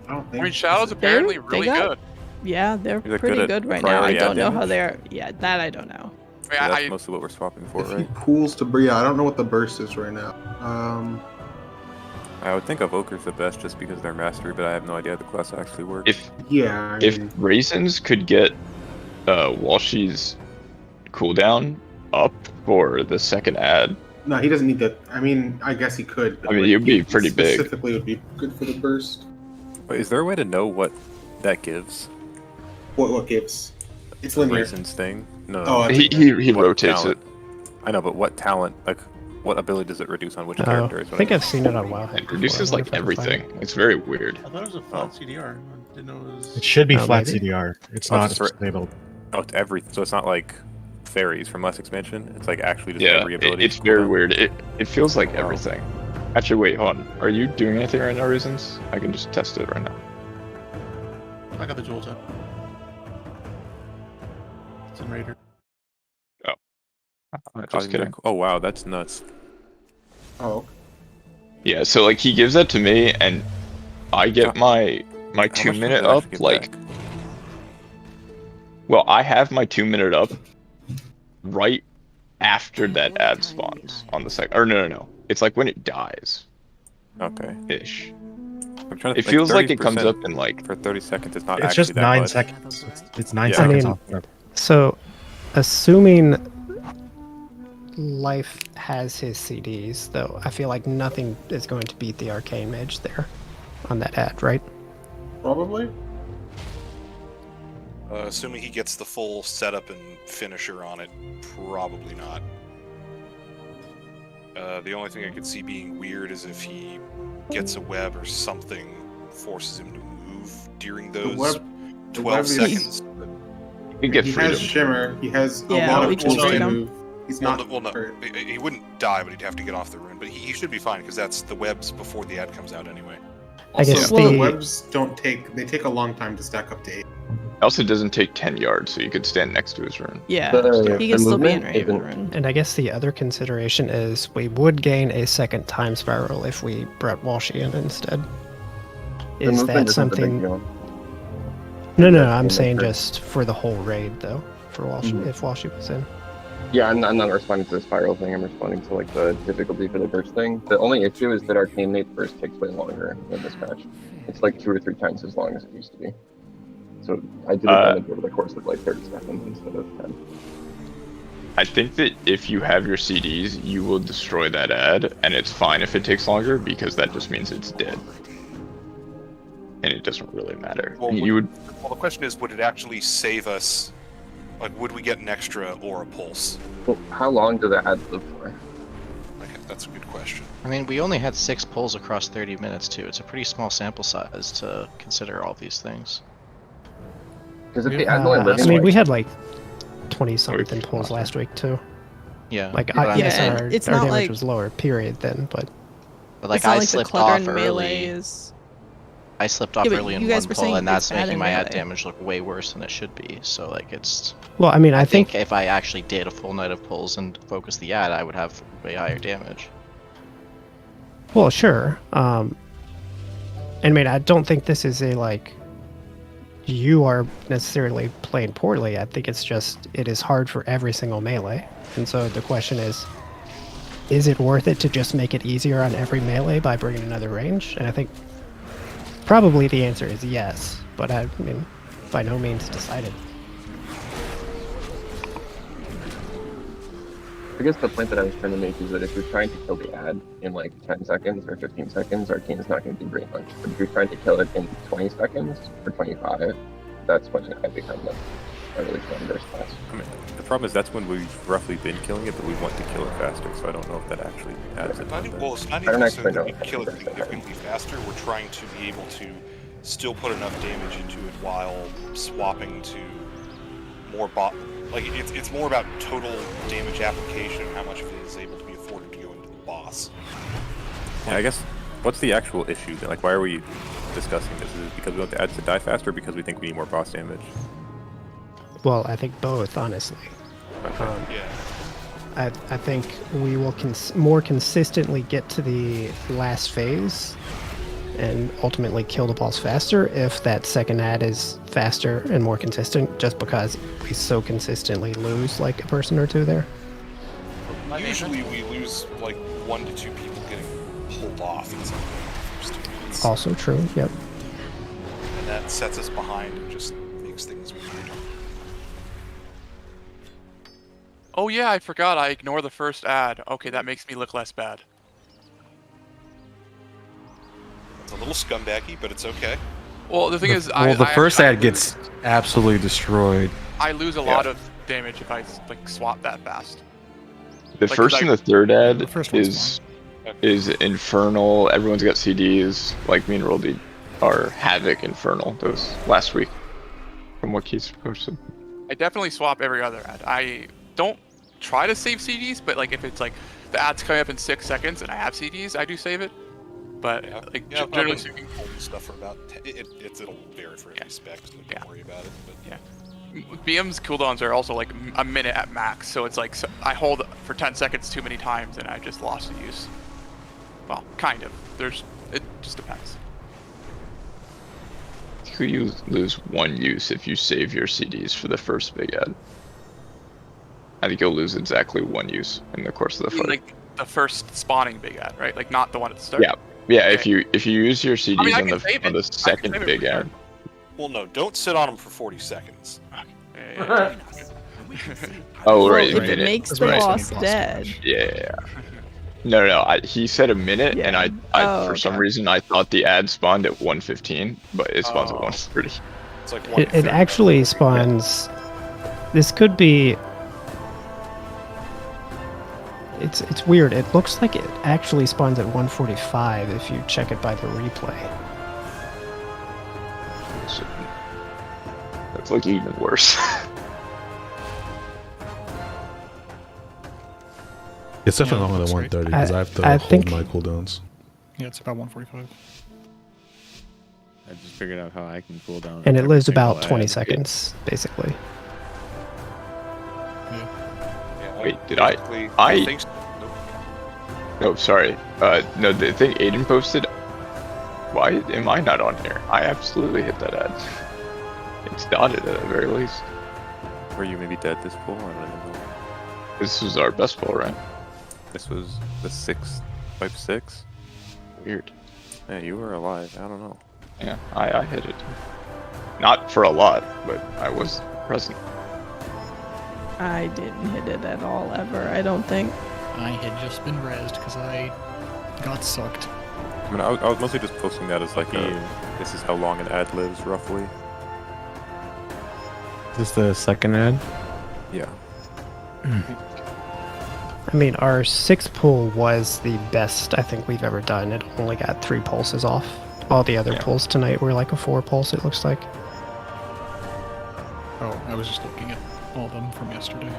I don't I mean, Shadow's apparently They really got- good. Yeah, they're Is it pretty good good at right now. I priority don't ad know how damage? they're. Yeah, that I don't know. Yeah, that's mostly what we're swapping for, if he right? pools to yeah, I don't know what the burst is right now. I would think Evoker's the best just because they're mastery, but I have no idea how the class actually works. If Raisins could get Walshy's cooldown up for the second ad, No, he doesn't need that. I mean, I guess he could. But I mean, like, you'd be pretty big. Specifically, would be good for the burst. But is there a way to know what that gives? What gives? It's The linear. Raisins thing? No. Oh, it's he What rotates talent? it. I know, but what talent, like, what ability does it reduce on which Oh, character? Is I what think mean. I've seen it on WoW. It reduces like everything. It's very weird. I thought it was a flat CDR. I didn't know it was. It should be Oh, flat maybe? CDR. It's Oh, not it's for- stable. Oh, it's every. So it's not like fairies from last expansion. It's like actually just Yeah, every ability. it's very weird. It feels like everything. Actually, wait, hold on. Are you doing anything right now, Raisins? I can just test it right now. I got the jewels up. It's in Raider. Just kidding. Oh wow, that's nuts. Oh. Yeah, so like he gives that to me, and I get my much 2 does minute that up actually get like. back? Well, I have my 2 minute up right after that ad spawns on the second. Or no. It's like when it dies. Okay. Ish. I'm trying to. It feels like it comes up in like for 30 seconds. It's not. It's actually just that 9 much. seconds. It's 9 Yeah. seconds I mean, off. So, assuming Life has his CDs, though, I feel like nothing is going to beat the Arcane Mage there on that ad, right? Probably. Assuming he gets the full setup and finisher on it, probably not. The only thing I could see being weird is if he gets a web or something forces him to move during those 12 seconds. You get He freedom. has shimmer. He has a Yeah, lot we of can tools to freedom. move. He's Well, not. well, no, hurt. he wouldn't die, but he'd have to get off the rune. But he should be fine because that's the webs before the ad comes out anyway. I guess Also, the the webs don't take. They take a long time to stack up to 8. Also doesn't take 10 yards, so you could stand next to his rune. Yeah, he can still be in range of the rune. And I guess the other consideration is we would gain a second time spiral if we brought Walshy in instead. Is that something? No, I'm saying just for the whole raid though. For Walshy, if Walshy was in. Yeah, I'm not responding to the spiral thing. I'm responding to like the difficulty for the burst thing. The only issue is that Arcane Mage burst takes way longer than this patch. It's like 2 or 3 times as long as it used to be. So I did it over the course of like 30 seconds instead of 10. I think that if you have your CDs, you will destroy that ad, and it's fine if it takes longer because that just means it's dead. And it doesn't really matter. Well, You would. Well, the question is, would it actually save us? Like, would we get an extra or a pulse? Well, how long do the ads live for? Okay, that's a good question. I mean, we only had 6 pulls across 30 minutes too. It's a pretty small sample size to consider all these things. Because if the ads only live I mean, for we had like 20 something pulls last week too. Yeah. Like, But yes, and our it's damage not like- was lower, period, then, but... But like it's not I like the slipped clutter off in early. melee is. I slipped off Yeah, but early you in guys one were pull, saying and that's it's bad making in my ad melee. damage look way worse than it should be. So like it's. Well, I mean, I think if I actually did a full night of pulls and focused the ad, I would have way higher damage. Well, sure. I mean, I don't think this is a, like... You are necessarily playing poorly. I think it's just, it is hard for every single melee. And so the question is it worth it to just make it easier on every melee by bringing another range? And I think probably the answer is yes, but I mean, by no means decided. I guess the point that I was trying to make is that if you're trying to kill the ad in like 10 seconds or 15 seconds, Arcane is not going to do very much. But if you're trying to kill it in 20 seconds or 25, that's when it becomes a really fun burst class. I mean, the problem is that's when we've roughly been killing it, but we want to kill it faster, so I don't know if that actually adds it. Well, it's not even so that we kill it significantly faster. We're trying to be able to still put enough damage into it while swapping to more bot. Like, it's more about total damage application and how much of it is able to be afforded to go into the boss. Yeah, I guess, what's the actual issue? Like, why are we discussing this? Is it because we want the ads to die faster, or because we think we need more boss damage? Well, I think both, honestly. Yeah. I think we will more consistently get to the last phase and ultimately kill the boss faster if that second ad is faster and more consistent, just because we so consistently lose like a person or two there. Usually we lose like 1 to 2 people getting pulled off in some of the first 2 minutes. Also true, yep. And that sets us behind and just makes things weird. Oh yeah, I forgot I ignore the first ad. Okay, that makes me look less bad. It's a little scumbaggy, but it's okay. Well, the thing is, the first ad gets absolutely destroyed. I lose a lot of damage if I like swap that fast. The Like, first 'cause and the third ad The first one's is infernal. Everyone's got CDs. Like me and Roldy are Havoc Infernal. Those last week, from what Keith's posted. I definitely swap every other ad. I don't try to save CDs, but like if it's like the ad's coming up in 6 seconds and I have CDs, I do save it. But like generally speaking, stuff for about it'll vary for every spec, so don't worry about it. But yeah, BM's cooldowns are also like a minute at max, so it's like I hold for 10 seconds too many times and I just lost the use. Well, kind of. It just depends. You lose 1 use if you save your CDs for the first big ad. I think you'll lose exactly 1 use in the course of the fight. Like the first spawning big ad, right? Like not the one at the start. Yeah. If you use your CDs I on the second big ad. Well, no, don't sit on them for 40 seconds. Oh, Well, right. if it makes the boss dead. Yeah. No. He said a minute, and I for some reason I thought the ad spawned at 1:15, but it spawns at 1:30. It's like It actually spawns. This could be. It's weird. It looks like it actually spawns at 1:45 if you check it by the replay. That's like even worse. It's definitely longer than 1:30 because I have to hold my cooldowns. Yeah, it's about 1:45. I just figured out how I can cool down. And it lives every about single 20 ad. seconds, basically. Wait, did I? No, sorry. No, the thing Aiden posted. Why am I not on here? I absolutely hit that ad. It's dotted at the very least. Were you maybe dead this pull? I don't know. This was our best pull, right? This was the 6th wipe 6. Weird. Yeah, you were alive. I don't know. Yeah, I hit it. Not for a lot, but I was present. I didn't hit it at all ever, I don't think. I had just been rezzed because I got sucked. I mean, I was mostly just posting that as like this is how long an ad lives, roughly. Is this the second ad? Yeah. I mean, our 6th pull was the best I think we've ever done. It only got 3 pulses off. All the other pulls tonight were like a 4 pulse, it looks like. Oh, I was just looking at all of them from yesterday.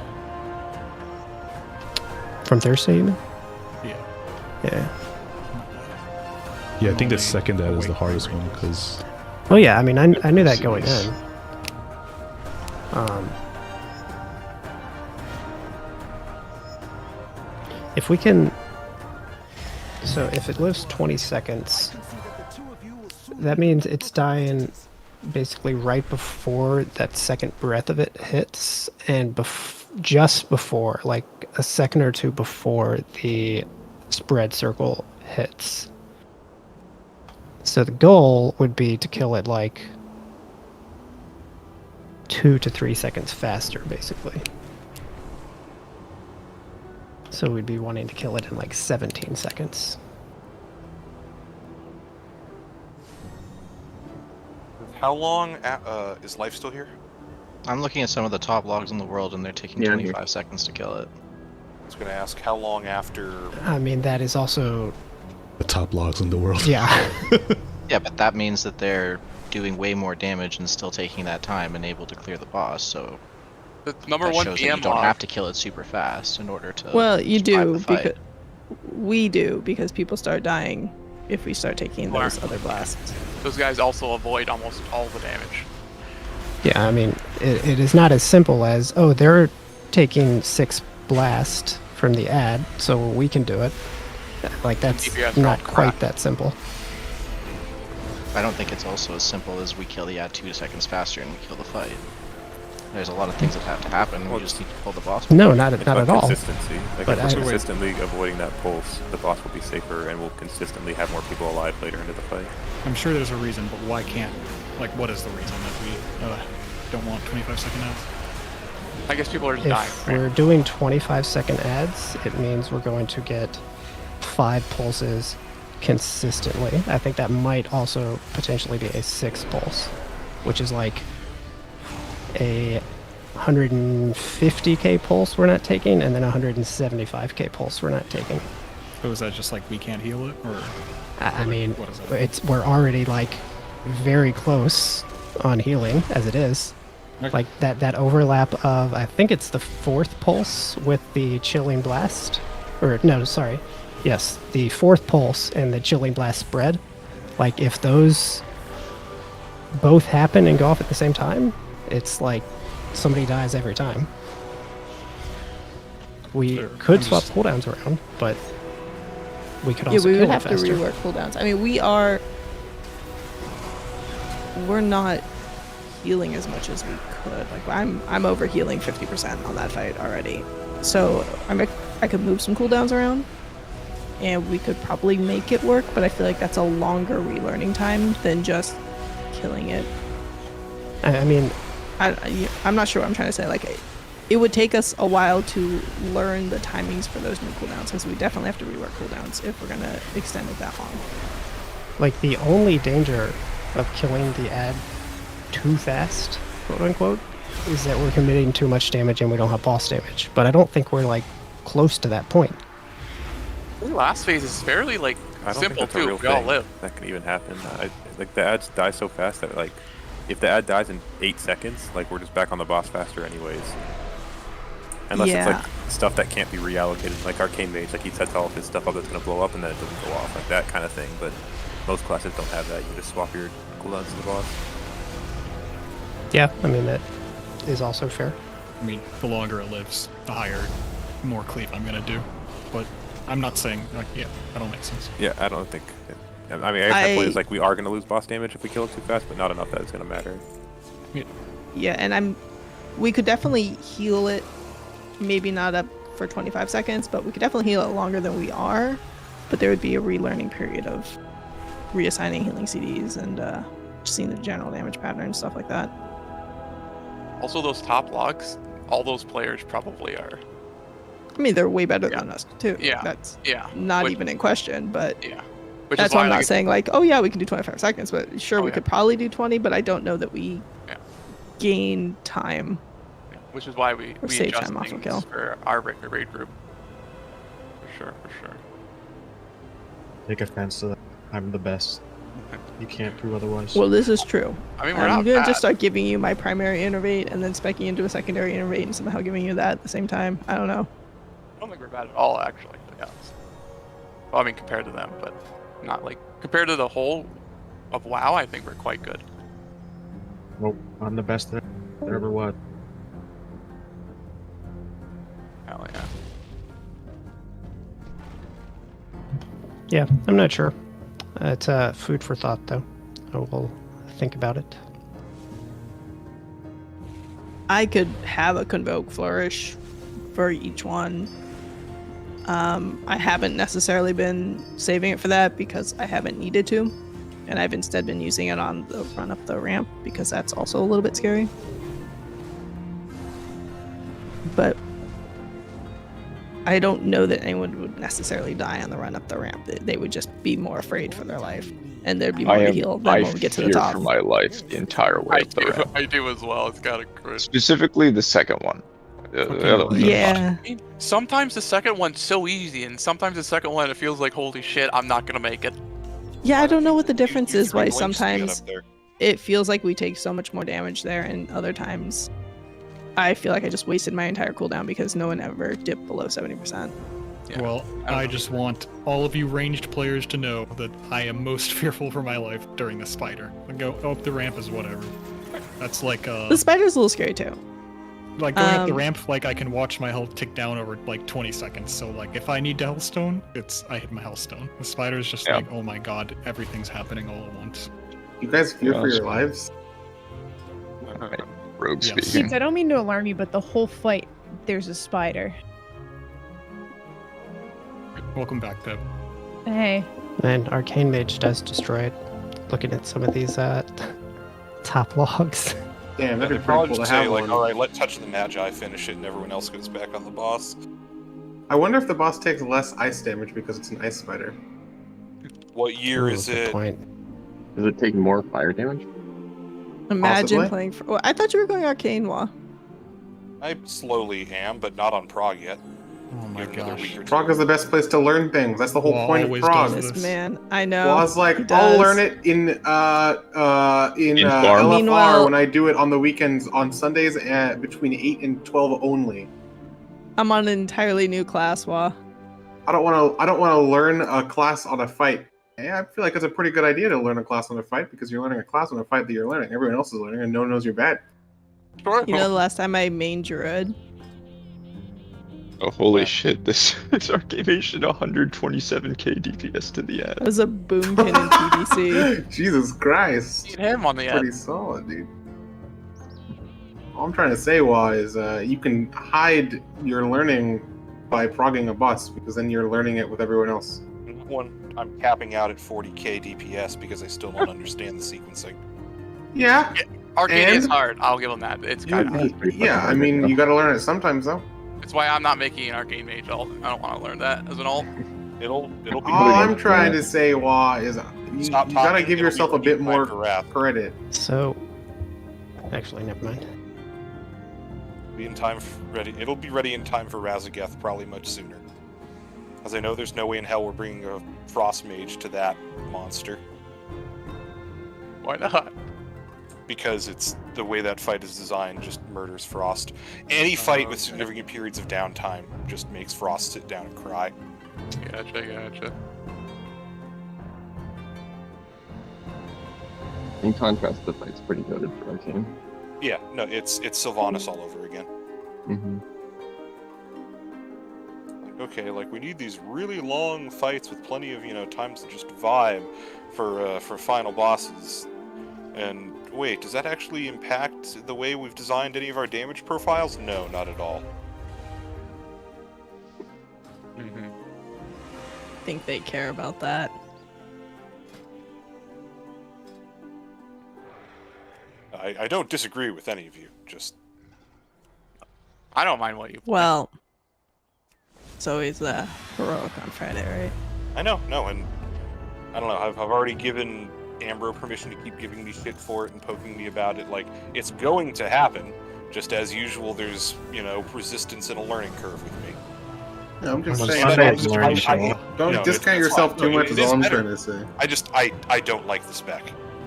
From Thursday, you mean? Yeah. Yeah. Yeah, I think the second ad is the hardest one because. Oh yeah, I mean, I knew that going in. If we can, so if it lives 20 seconds, that means it's dying basically right before that second breath of it hits, and just before, like a second or two before the spread circle hits. So the goal would be to kill it like 2 to 3 seconds faster, basically. So we'd be wanting to kill it in like 17 seconds. How long is life still here? I'm looking at some of the top logs in the world, and they're taking 25 seconds to kill it. I was going to ask how long after. I mean, that is also the top logs in the world. Yeah. Yeah, but that means that they're doing way more damage and still taking that time and able to clear the boss. So the number that one shows BM that you don't log. have to kill it super fast in order to. Well, you survive do the fight. because we do because people start dying if we start taking those other blasts. Those guys also avoid almost all the damage. Yeah, I mean, it is not as simple as, oh, they're taking 6 blast from the ad, so we can do it. Like, that's not quite that simple. I don't think it's also as simple as we kill the ad 2 seconds faster and we kill the fight. There's a lot of things that have to happen. We just need to pull the boss. No, not It's at about all. Consistency. Like But if we're consistently avoiding that pulse, the boss will be safer, and we'll consistently have more people alive later into the fight. I'm sure there's a reason, but why can't? Like, what is the reason that we don't want 25-second ads? I guess people are just dying. If we're doing 25-second ads, it means we're going to get 5 pulses consistently. I think that might also potentially be a 6 pulse, which is like a 150k pulse we're not taking, and then a 175k pulse we're not taking. So is that just like we can't heal it, or? I mean, what is it? we're already like very close on healing as it is. Okay. Like that overlap of, I think it's the 4th pulse with the chilling blast, or no, sorry, yes, the 4th pulse and the chilling blast spread. Like if those both happen and go off at the same time, it's like somebody dies every time. We could swap cooldowns around, but we could also we kill would it have to faster. rework cooldowns. I mean, we're not healing as much as we could. Like I'm over healing 50% on that fight already. So I could move some cooldowns around, and we could probably make it work. But I feel like that's a longer relearning time than just killing it. I mean, I'm not sure what I'm trying to say. Like, it would take us a while to learn the timings for those new cooldowns, because we definitely have to rework cooldowns if we're gonna extend it that long. like the only danger of killing the ad too fast, quote unquote, is that we're committing too much damage and we don't have boss damage. But I don't think we're like close to that point. The last phase is fairly like I don't simple think that's a too. real We all thing live. that can even happen. Like the ads die so fast that like, if the ad dies in 8 seconds, like we're just back on the boss faster anyways. Unless it's like stuff that can't be reallocated, like Arcane Mage, like he sets all of his stuff up that's gonna blow up and then it doesn't go off, like that kind of thing. But most classes don't have that. You just swap your cooldowns to the boss. Yeah, I mean, that is also fair. I mean, the longer it lives, the higher, more cleave I'm gonna do. But I'm not saying, like, yeah, that'll make sense. Yeah, I don't think. I mean, I guess my point is like we are gonna lose boss damage if we kill it too fast, but not enough that it's gonna matter. Yeah, and we could definitely heal it, maybe not up for 25 seconds, but we could definitely heal it longer than we are. But there would be a relearning period of reassigning healing CDs and just seeing the general damage pattern and stuff like that. Also, those top logs, all those players probably are. I mean, they're way better than us too. Yeah. That's Yeah. not even in question. But yeah, that's why I'm not saying like, oh yeah, we can do 25 seconds. But sure, we could probably do 20. But I don't know that we gain time. Yeah. Which is why we save adjust time off of things kill. for our raid group. For sure. Take offense to that. I'm the best. You can't prove otherwise. Well, this is true. I mean, we're I'm not gonna bad. just start giving you my primary innervate and then specking into a secondary innervate and somehow giving you that at the same time. I don't know. don't think we're bad at all, actually, to be honest. Well, I mean, compared to them, but not like compared to the whole of WoW. I think we're quite good. Well, I'm the best there ever was. Hell yeah. Yeah, I'm not sure. It's food for thought, though. I will think about it. I could have a Convoke Flourish for each one. I haven't necessarily been saving it for that because I haven't needed to. And I've instead been using it on the run up the ramp because that's also a little bit scary. But I don't know that anyone would necessarily die on the run up the ramp. They would just be more afraid for their life. And there'd be more to heal than when we get to the top. I fear for my life the entire way up the ramp. I do as well. It's kind of crazy. Specifically the second one. The other one. Yeah. Sometimes the second one's so easy, and sometimes the second one it feels like, holy shit, I'm not gonna make it. Yeah, I don't know what the difference is. Why Links to get sometimes up there. it feels like we take so much more damage there, and other times I feel like I just wasted my entire cooldown because no one ever dipped below 70%. Yeah. Well, I just want all of you ranged players to know that I am most fearful for my life during the spider. Go up the ramp is whatever. That's like The spider's a little scary too. like going up the ramp. Like I can watch my health tick down over like 20 seconds. So like if I need the Hellstone, I hit my Hellstone. The spider's just like, oh my god, everything's happening all at once. You guys fear for your lives? Rogue Yes. speaking. Keats, I don't mean to alarm you, but the whole fight, there's a spider. Welcome back, Pip. Hey. And Arcane Mage does destroy it. Looking at some of these top logs. Damn, that'd They'd be probably pretty cool just to have say, like, one. alright, let Touch the Magi finish it and everyone else goes back on the boss. I wonder if the boss takes less ice damage because it's an ice spider. What year is Good it? point. Does it take more fire damage? Imagine Possibly. playing for. Well, I thought you were going Arcane Wa. I slowly am, but not on Prague yet. Oh my Give it another gosh. week or two. Prague is the best place to learn things. That's the whole Well, point of always Prague. does This man, I know. Well, I was like, he I'll does. learn it in Farm? LFR Meanwhile- when I do it on the weekends on Sundays at between 8 and 12 only. I'm on an entirely new class, Wa. I don't want to learn a class on a fight. Yeah, I feel like it's a pretty good idea to learn a class on a fight because you're learning a class on a fight that you're learning. Everyone else is learning, and no one knows you're bad. Sure. You know, the last time I main Druid. Oh holy shit! This Arcane Mage did 127k DPS to the ad. That was a boomkin in PvC. Jesus Christ. Need him on the Pretty end. solid, dude. All I'm trying to say, Wa, is you can hide your learning by progging a boss because then you're learning it with everyone else. I'm capping out at 40k DPS because I still don't understand the sequencing. Yeah. Arcane is And- hard. I'll give him that. It's kind of. Yeah, I mean, you got to learn it sometimes, though. It's why I'm not making an Arcane Mage alt. I don't want to learn that as an alt. It'll be. All I'm trying to say, Wa, is you Stop got to talking, give it'll yourself be a bit time more for wrath. credit. So, actually, never mind. Be in time ready. It'll be ready in time for Razageth probably much sooner. As I know, there's no way in hell we're bringing a Frost Mage to that monster Why not? because it's the way that fight is designed. Just murders Frost. Any fight with significant periods of downtime just makes Frost sit down and cry. Gotcha. In contrast, the fight's pretty goated for Arcane. Yeah, no, it's Sylvanas all over again. Mm-hmm. Okay, like we need these really long fights with plenty of times to just vibe for final bosses. And wait, does that actually impact the way we've designed any of our damage profiles? No, not at all. Think they care about that. I don't disagree with any of you. Just I don't mind what you. Well, it's always the heroic on Friday, right? I know, no, and I don't know. I've already given Ambro permission to keep giving me shit for it and poking me about it. Like it's going to happen. Just as usual, there's resistance and a learning curve with me. Yeah, I'm just On saying, Sundays, learn don't discount yourself too much. Is all I'm trying to say. I don't like the spec.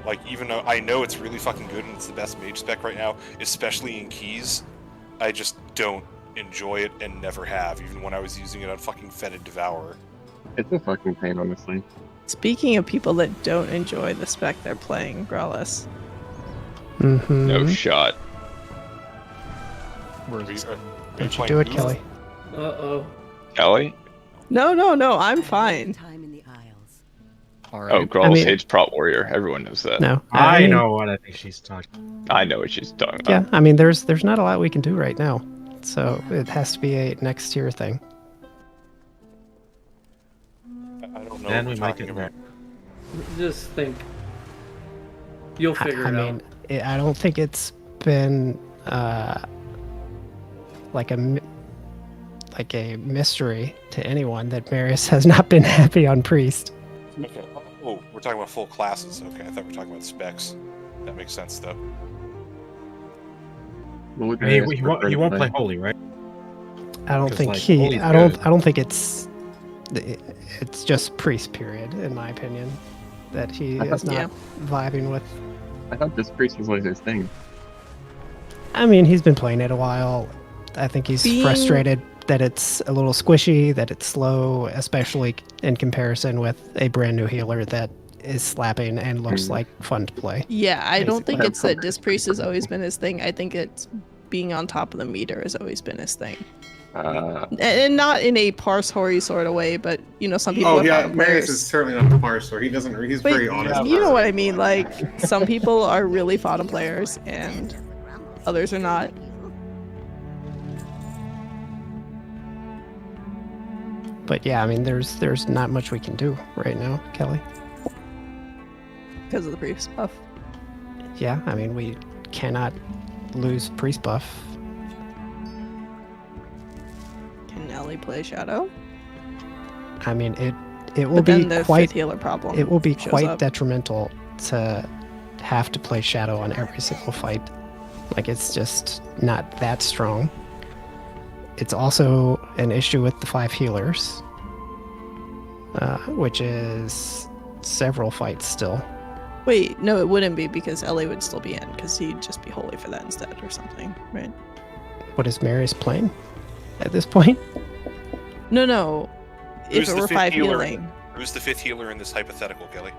Like, even though I know it's really fucking good and it's the best mage spec right now, especially in keys, I just don't enjoy it and never have, even when I was using it on fucking Fetid Devourer. It's a fucking pain, honestly. Speaking of people that don't enjoy the spec they're playing, Growless. Mm-hmm. No shot. Don't you do it, Kelly. Uh-oh. Kelly? No, I'm fine. Oh, Grolls hates Prot Warrior. Everyone knows that. No, I mean, know what I think she's talking. I know what she's talking about. Yeah, I mean, there's not a lot we can do right now, so it has to be a next tier thing. I don't know Then what we we're might talking get about. Just think. You'll figure I it mean, out. I don't think it's been like a mystery to anyone that Marius has not been happy on Priest. Okay. Oh, we're talking about full classes. Okay, I thought we were talking about specs. That makes sense, though. I mean, he won't play Holy, right? I don't 'Cause, think like, he. Holy's I don't. good. I don't think it's. It's just Priest, period, in my opinion, that he is not vibing with. I thought this priest was like his thing. I mean, he's been playing it a while. I think he's frustrated that it's a little squishy, that it's slow, especially in comparison with a brand new healer that is slapping and looks like fun to play. Yeah, I don't think it's that Disc Priest has always been his thing. I think it's being on top of the meter has always been his thing. And not in a parse-hoary sort of way, but, you know, some people... Oh, yeah, Marius is certainly not a parser. He doesn't... He's But very honest. you know what I mean, like, some people are really Fodder players, and others are not. But yeah, I mean, there's not much we can do right now, Kelly. Because of the Priest buff. Yeah, I mean, we cannot lose Priest buff. Can Ellie play Shadow? I mean, it will But then be the quite fifth healer problem It will be shows quite up. detrimental to have to play Shadow on every single fight. Like, it's just not that strong. It's also an issue with the 5 healers, which is several fights still. Wait, no, it wouldn't be because Ellie would still be in, because he'd just be holy for that instead or something, right? What is Marius playing at this point? No. Who's If it the were fifth 5 healer? healing. Who's the 5th healer in this hypothetical, Kelly?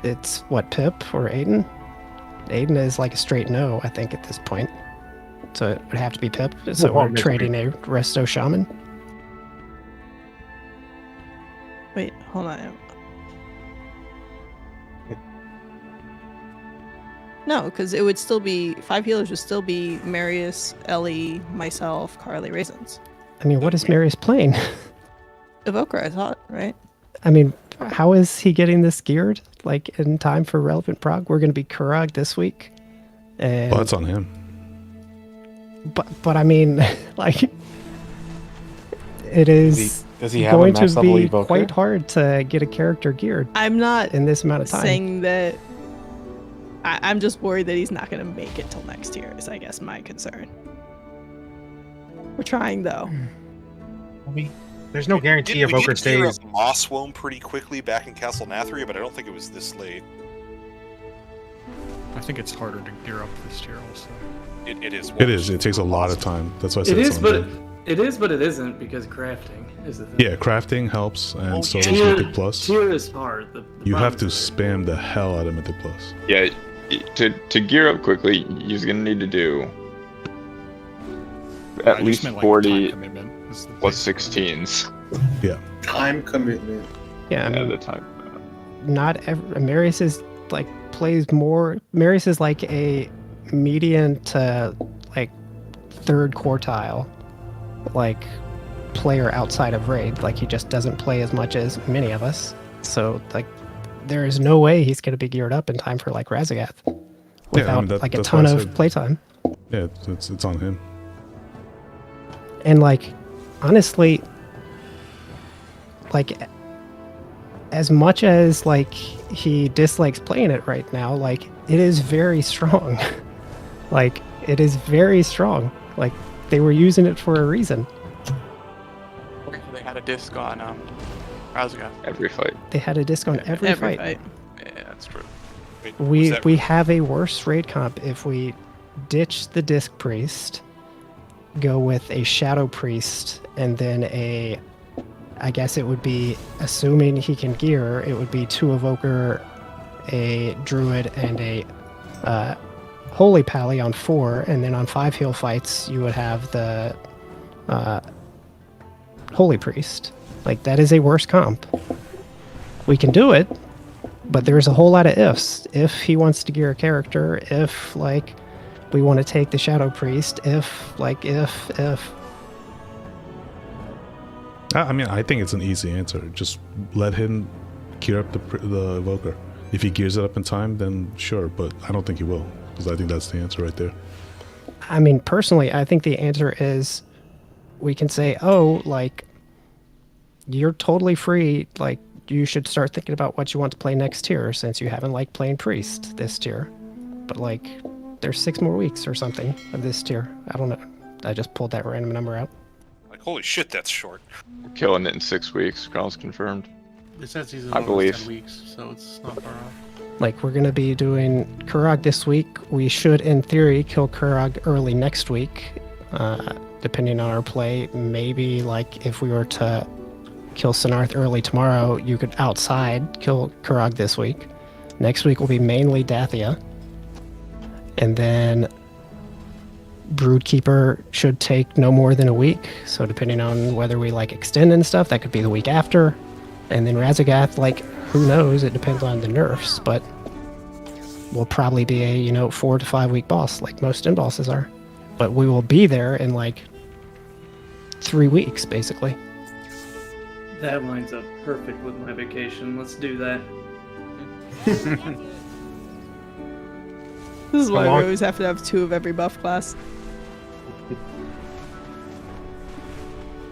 It's what, Pip or Aiden? Aiden is like a straight no, I think, at this point. So it would have to be Pip. So Well, we're trading a Resto Shaman. Wait, hold on. No, because it would still be 5 healers would still be Marius, Ellie, myself, Carly, Raisins. I mean, what is Marius playing? Evoker, I thought, right? I mean, how is he getting this geared? Like, in time for relevant prog? We're going to be Kurag this week. And, Well, that's on him. But I mean, like, it is does he have a going max to level be evoker? quite hard to get a character geared I'm not in this amount of time. saying that. I'm just worried that he's not going to make it till next year, is I guess my concern. We're trying, though. I mean, there's no guarantee We Evoker did gear up stays. Mosswomb pretty quickly back in Castle Nathria, but I don't think it was this late. I think it's harder to gear up this tier also. It is. It is. It takes a lot of time. That's why I said It it's is, on but him. it is, but it isn't because crafting is the thing. Yeah, crafting helps, and so does tier, Mythic Plus. tier is hard. You have to spam the hell out of Mythic Plus. Yeah, to gear up quickly, you're gonna need to do at least 40 plus 16s. Yeah. Time commitment. Yeah, I mean, the time. not every, Marius is like plays more. Marius is like a median to like 3rd quartile, like player outside of raid. Like, he just doesn't play as much as many of us. So like, there is no way he's going to be geared up in time for like Razagath without like a that's ton why I of said- playtime. Yeah, it's on him. And like, honestly, like, as much as like he dislikes playing it right now, like, it is very strong. Like, it is very strong. Like, they were using it for a reason. They had a disc on Razagath. Every fight. They had a disc on every fight. Yeah, that's true. We have a worse raid comp if we ditch the disc priest, go with a Shadow Priest and then I guess it would be, assuming he can gear, it would be 2 Evoker, a Druid, and a Holy Pally on 4, and then on 5 heal fights, you would have the Holy Priest. Like, that is a worse comp. We can do it, but there's a whole lot of ifs. If he wants to gear a character, if, like, we want to take the Shadow Priest, if. I mean, I think it's an easy answer. Just let him gear up the Evoker. If he gears it up in time, then sure, but I don't think he will, because I think that's the answer right there. I mean, personally, I think the answer is we can say, oh, like, you're totally free, like, you should start thinking about what you want to play next tier, since you haven't liked playing Priest this tier. But, like, there's 6 more weeks or something of this tier. I don't know. I just pulled that random number out. Like, holy shit, that's short. We're killing it in 6 weeks. Cross confirmed. It says he's in I believe. 10 weeks, so it's not far off. Like, we're going to be doing Kurog this week. We should, in theory, kill Kurog early next week, depending on our play. Maybe, like, if we were to kill Sinarth early tomorrow, you could outside kill Kurog this week. Next week will be mainly Dathia. And then Broodkeeper should take no more than a week. So depending on whether we, like, extend and stuff, that could be the week after. And then Razagath, like, who knows? It depends on the nerfs, but will probably be a, 4 to 5 week boss, like most end bosses are. But we will be there in, like, 3 weeks, basically. That lines up perfect with my vacation. Let's do that. This is why we always have to have 2 of every buff class.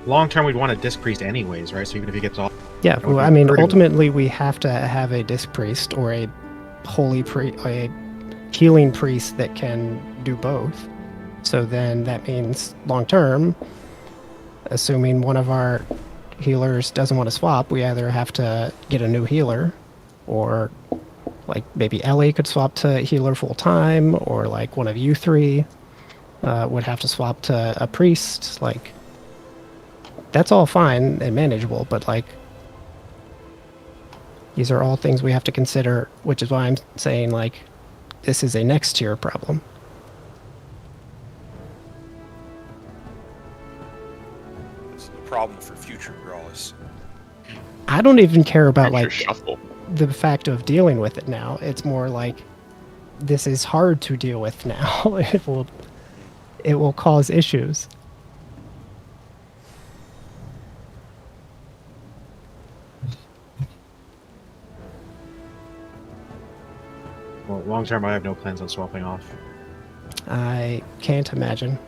Long term, we'd want a Disc Priest anyways, right? So even if he gets all... Yeah, well, I mean, ultimately, we have to have a Disc Priest or a a healing priest that can do both. So then that means long term, assuming one of our healers doesn't want to swap, we either have to get a new healer, or like maybe Ellie could swap to healer full time, or like one of you 3 would have to swap to a priest. Like, that's all fine and manageable, but like, these are all things we have to consider, which is why I'm saying, like, this is a next tier problem. This is the problem for future Growlers. I don't even care about, like, shuffle. The fact of dealing with it now. It's more like, this is hard to deal with now. It will cause issues. Well, long term, I have no plans on swapping off. I can't imagine.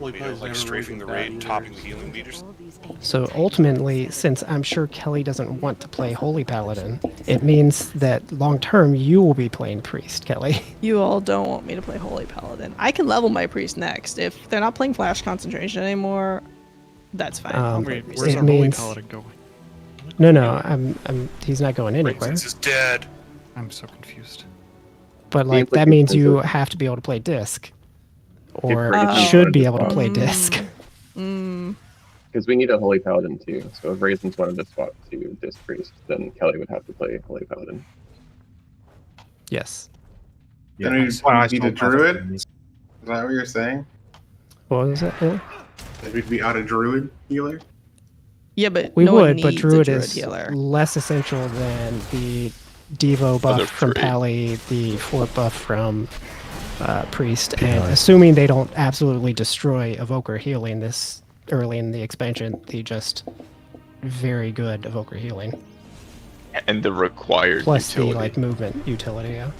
Like strafing the raid, topping the healing leaders. So ultimately, since I'm sure Kelly doesn't want to play Holy Paladin, it means that long term you will be playing Priest, Kelly. You all don't want me to play Holy Paladin. I can level my Priest next. If they're not playing Flash Concentration anymore, that's fine. I'll play Priest. Where's our Holy Paladin going? No, he's not going anywhere. This is dead. I'm so confused. But like, that means you have to be able to play Disc. Or should be able to play Disc. Because we need a Holy Paladin too. So if Raisin's wanted to swap to Disc Priest, then Kelly would have to play Holy Paladin. Yes. Yeah, then we'd need a Druid? Is that what you're saying? What was it? Yeah. That we'd be out of Druid healer? Yeah, but We no one would, but needs a Druid is healer. less essential than the Devo buff from Pally, the Fort buff from Priest, and assuming they don't absolutely destroy Evoker healing this early in the expansion, the just very good Evoker healing. And the required Plus utility. the like movement utility, yeah.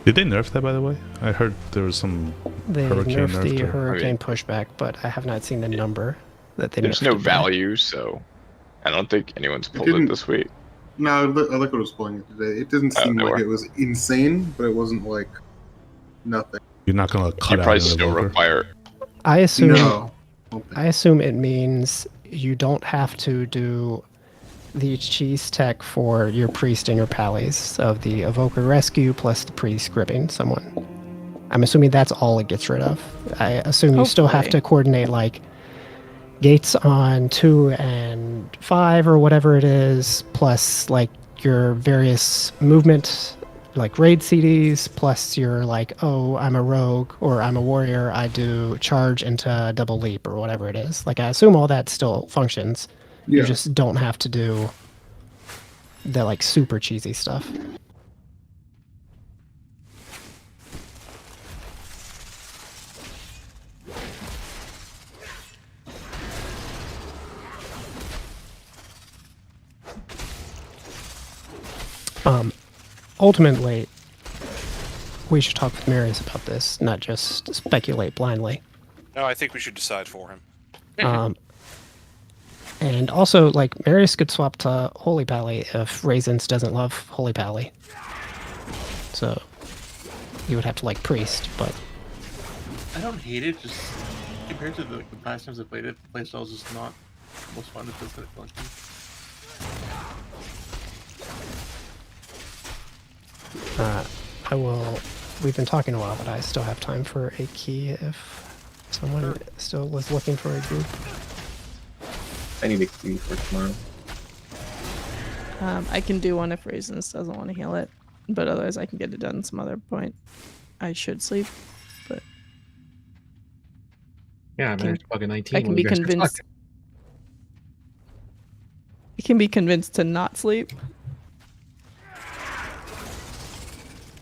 Did they nerf that, by the way? I heard there was some They hurricane nerfed the nerfed it. hurricane pushback, but I have not seen the number that they There's nerfed no it by. value, so I don't think anyone's pulled it didn't- this week. No, I look what was pulling it today. It didn't seem like it was insane, but it wasn't like nothing. You're not gonna cut You out probably an still Evoker? require it. I assume No. I assume it means you don't have to do the cheese tech for your priest and your pallies of the evoker rescue plus the priest gripping someone. I'm assuming that's all it gets rid of. I assume you still have to coordinate like gates on 2 and 5 or whatever it is, plus like your various movement, like raid CDs, plus your like, oh, I'm a rogue or I'm a warrior, I do charge into double leap or whatever it is. Like I assume all that still functions. You just don't have to do the like super cheesy stuff. Ultimately, we should talk with Marius about this, not just speculate blindly. No, I think we should decide for him. And also, like, Marius could swap to Holy Pally if Raisins doesn't love Holy Pally. So, you would have to like Priest, but... I don't hate it, just compared to the past times I played it, the playstyle is just not the most fun it feels like collecting. We've been talking a while, but I still have time for a key if someone still was looking for a group. I need a key for tomorrow. I can do one if Raisins doesn't want to heal it, but otherwise I can get it done some other point. I should sleep, but yeah, I managed to plug a 19. I can be convinced. I can be convinced to not sleep.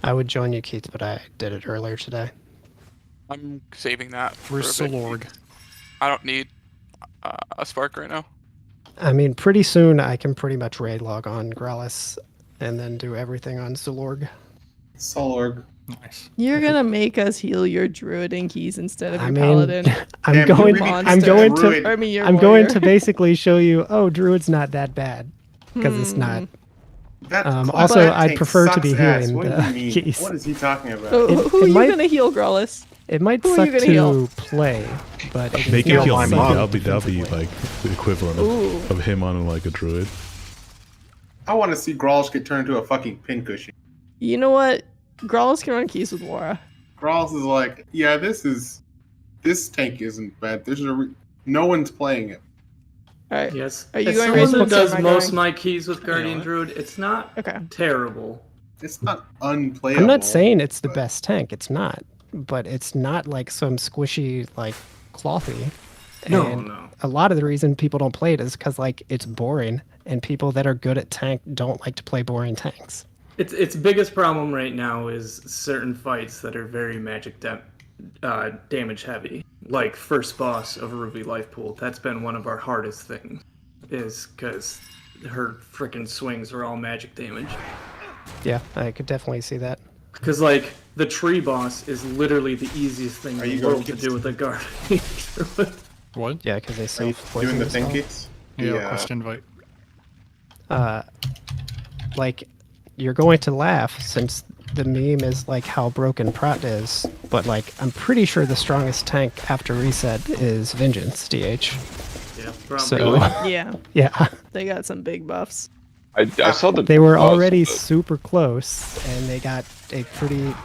I would join you, Keith, but I did it earlier today. I'm saving that. Where's Solorg? I don't need a spark right now. I mean, pretty soon I can pretty much raid log on Growlithe and then do everything on Solorg. Solorg. Nice. You're gonna make us heal your druid and keys instead of your I mean, paladin. I'm going to basically show you, oh, druid's not that bad because it's not. Also, I'd prefer to be healing the keys. What is he talking about? Who are you gonna heal, Growlithe? It might Who are suck you gonna to heal? play, but it Make is it not heal me. fun. That'll be like the equivalent of him on like a druid. I want to see Growlithe get turned into a fucking pincushion. You know what? Growlithe can run keys with Wara. Growlithe is like, yeah, this tank isn't bad. No one's playing it. Alright. Yes. Are you As going someone Raisins that or does am I most going? of my keys with Guardian Druid, it's not terrible. It's not unplayable. I'm not saying it's the best tank. It's not, but it's not like some squishy, like clothy. And No. a lot of the reason people don't play it is because like it's boring, and people that are good at tank don't like to play boring tanks. Its biggest problem right now is certain fights that are very magic damage heavy. Like first boss of Ruby Life Pool. That's been one of our hardest things, is because her freaking swings are all magic damage. Yeah, I could definitely see that. Because like the tree boss is literally the easiest thing in the world to do with a guard. What? Yeah, because they self doing the thinkies. Yeah, request invite. Like, you're going to laugh since the meme is like how broken Prat is, but like I'm pretty sure the strongest tank after reset is Vengeance DH. Yeah, probably. So Yeah. They got some big buffs. I saw the. They were already super close, and they got a pretty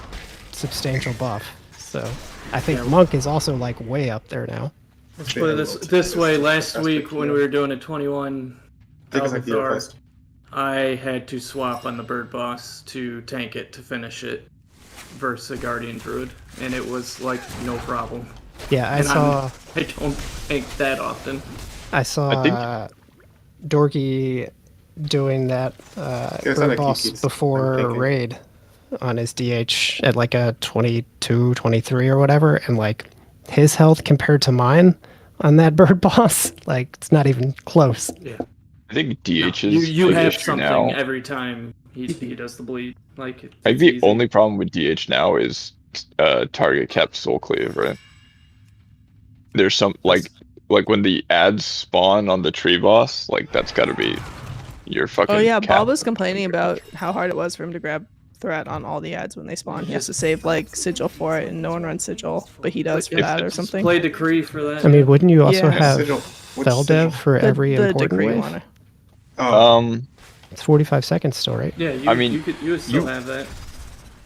substantial buff. So I think Monk is also like way up there now. Let's put it this way. Last week when we were doing a 21 Lothar, I had to swap on the bird boss to tank it to finish it versus a Guardian Druid, and it was like no problem. Yeah, I don't tank that often. I saw Dorky doing that bird boss before raid on his DH at like a 22, 23 or whatever, and like his health compared to mine on that bird boss, like it's not even close. Yeah. I think DH is You big have issue something now. every time he does the bleed. Like I think the only problem with DH now is target cap soul cleave, right? There's some like when the ads spawn on the tree boss, like that's got to be your fucking. Oh yeah, cap. Bob was complaining about how hard it was for him to grab threat on all the ads when they spawn. He has to save like sigil for it, and no one runs sigil, but he does for that or something. It's 45 seconds still, right? Yeah, I mean, you would still have that.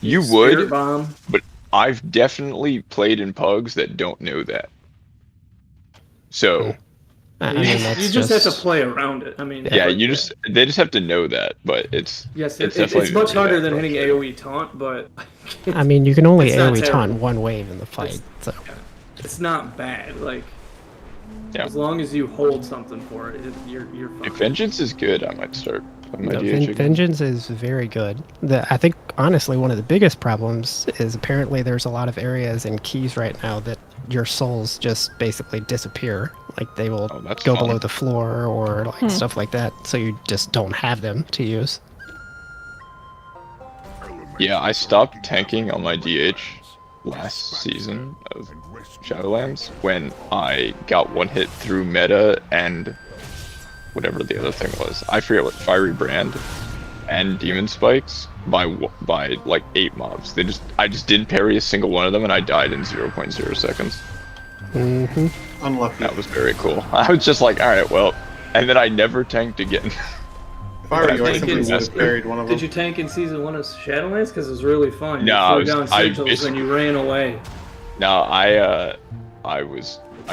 You Spirit would, bomb. but I've definitely played in pugs that don't know that. So, You just have to play around it. I mean, yeah, they just have to know that, but it's yes, definitely it's much harder than frustrating. hitting AOE taunt, but I mean, you can only it's not AoE taunt terrible. one wave in the fight, so. It's not bad. Like, Yeah. as long as you hold something for it, you're fine. If Vengeance is good, I might start. No, Vengeance is very good. I think, honestly, one of the biggest problems is apparently there's a lot of areas and keys right now that your souls just basically disappear. Like, they will go below the floor or like stuff like that, so you just don't have them to use. Yeah, I stopped tanking on my DH last season of Shadowlands when I got one hit through meta and whatever the other thing was. I forget what, Fiery Brand and Demon Spikes by like 8 mobs. I just didn't parry a single one of them and I died in 0.0 seconds. Unlucky. That was very cool. I was just like, alright, well, and then I never tanked again. If I were you, I simply would have buried one of them. Did you tank in season 1 of Shadowlands? Because it was really fun. No, you threw down sigils and you ran away. No, I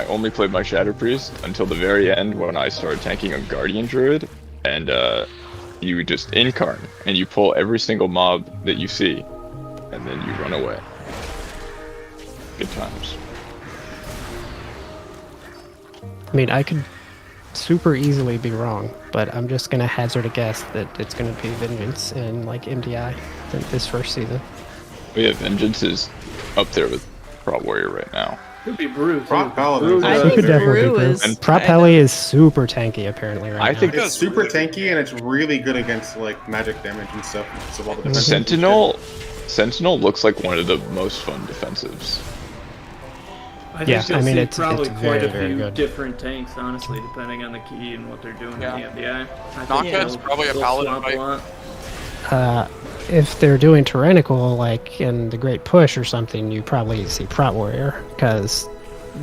only played my Shadow Priest until the very end when I started tanking a Guardian Druid, and you just incarn and you pull every single mob that you see, and then you run away. Good times. I mean, I could super easily be wrong, but I'm just gonna hazard a guess that it's gonna be Vengeance and like MDI this first season. But yeah, Vengeance is up there with Prot Warrior right now. Could be Brew. Prot Paladin. I think definitely be Brew. And Prot Pally is super tanky apparently right now. I think it's super tanky and it's really good against like magic damage and stuff. So all the Sentinel looks like one of the most fun defensives. I think you'll see probably it's quite very, a few good. different tanks, honestly, depending on the key and what they're doing in the MDI. Knockhead's probably a paladin fight. If they're doing tyrannical, like in the Great Push or something, you probably see Prot Warrior, because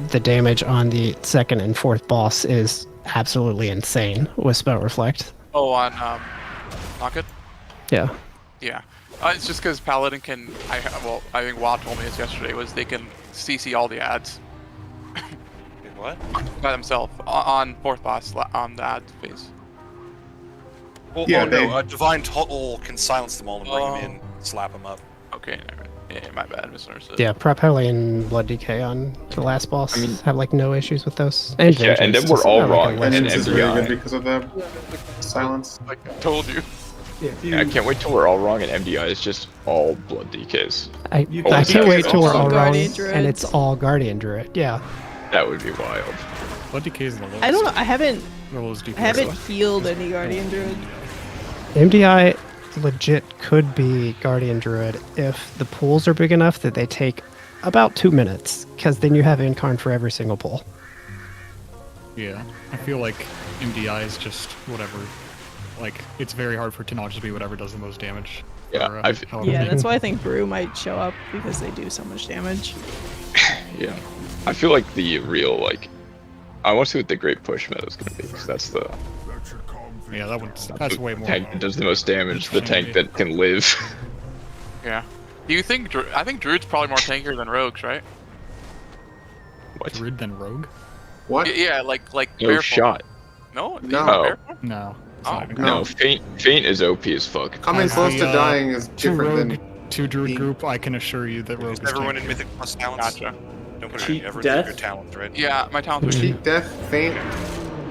the damage on the 2nd and 4th boss is absolutely insane with Spell Reflect. Oh, on Knockhead? Yeah. Yeah. It's just because Paladin can, I think Wad told me this yesterday, was they can CC all the ads. What? By themselves, on 4th boss, on the ad phase. Well, Yeah, no, Divine Total can silence them all and bring them in, slap them up. Okay, yeah, my bad, misunderstood. Yeah, Prot Pally and Blood Decay on the last boss have like no issues with those. And Yeah, and then we're all wrong. And Vengeance is really good MDI. because of the silence. Like I told you. Yeah, I can't wait till we're all wrong and MDI is just all Blood DKs. I can't wait till we're all wrong and it's all Guardian Druid. Yeah. That would be wild. Blood Decay is the lowest. I don't know. I haven't DPS. healed any Guardian Druid. MDI legit could be Guardian Druid if the pools are big enough that they take about 2 minutes, because then you have Incarn for every single pool. Yeah, I feel like MDI is just whatever. Like, it's very hard for it to not just be whatever does the most damage. Yeah, or, however Yeah, many- that's why I think Brew might show up, because they do so much damage. Yeah, I feel like the real I want to see what the Great Push meta is going to be. Because that's the Yeah, that's way more. tank that does the most damage. The tank that can live. Yeah. Do you think I think Druid's probably more tankier than Rogues, right? What? Druid than Rogue? What? Yeah, like No Bearful. shot. No. No. Bearful? No. Oh. No, Faint is OP as fuck. Coming close to dying is different than. To Druid group, I can assure you that Rogue is Everyone in tankier. Mythic plus talents. Gotcha. Don't put Cheat it in death? your talents, right? Yeah, my talents are Cheat Death, Faint,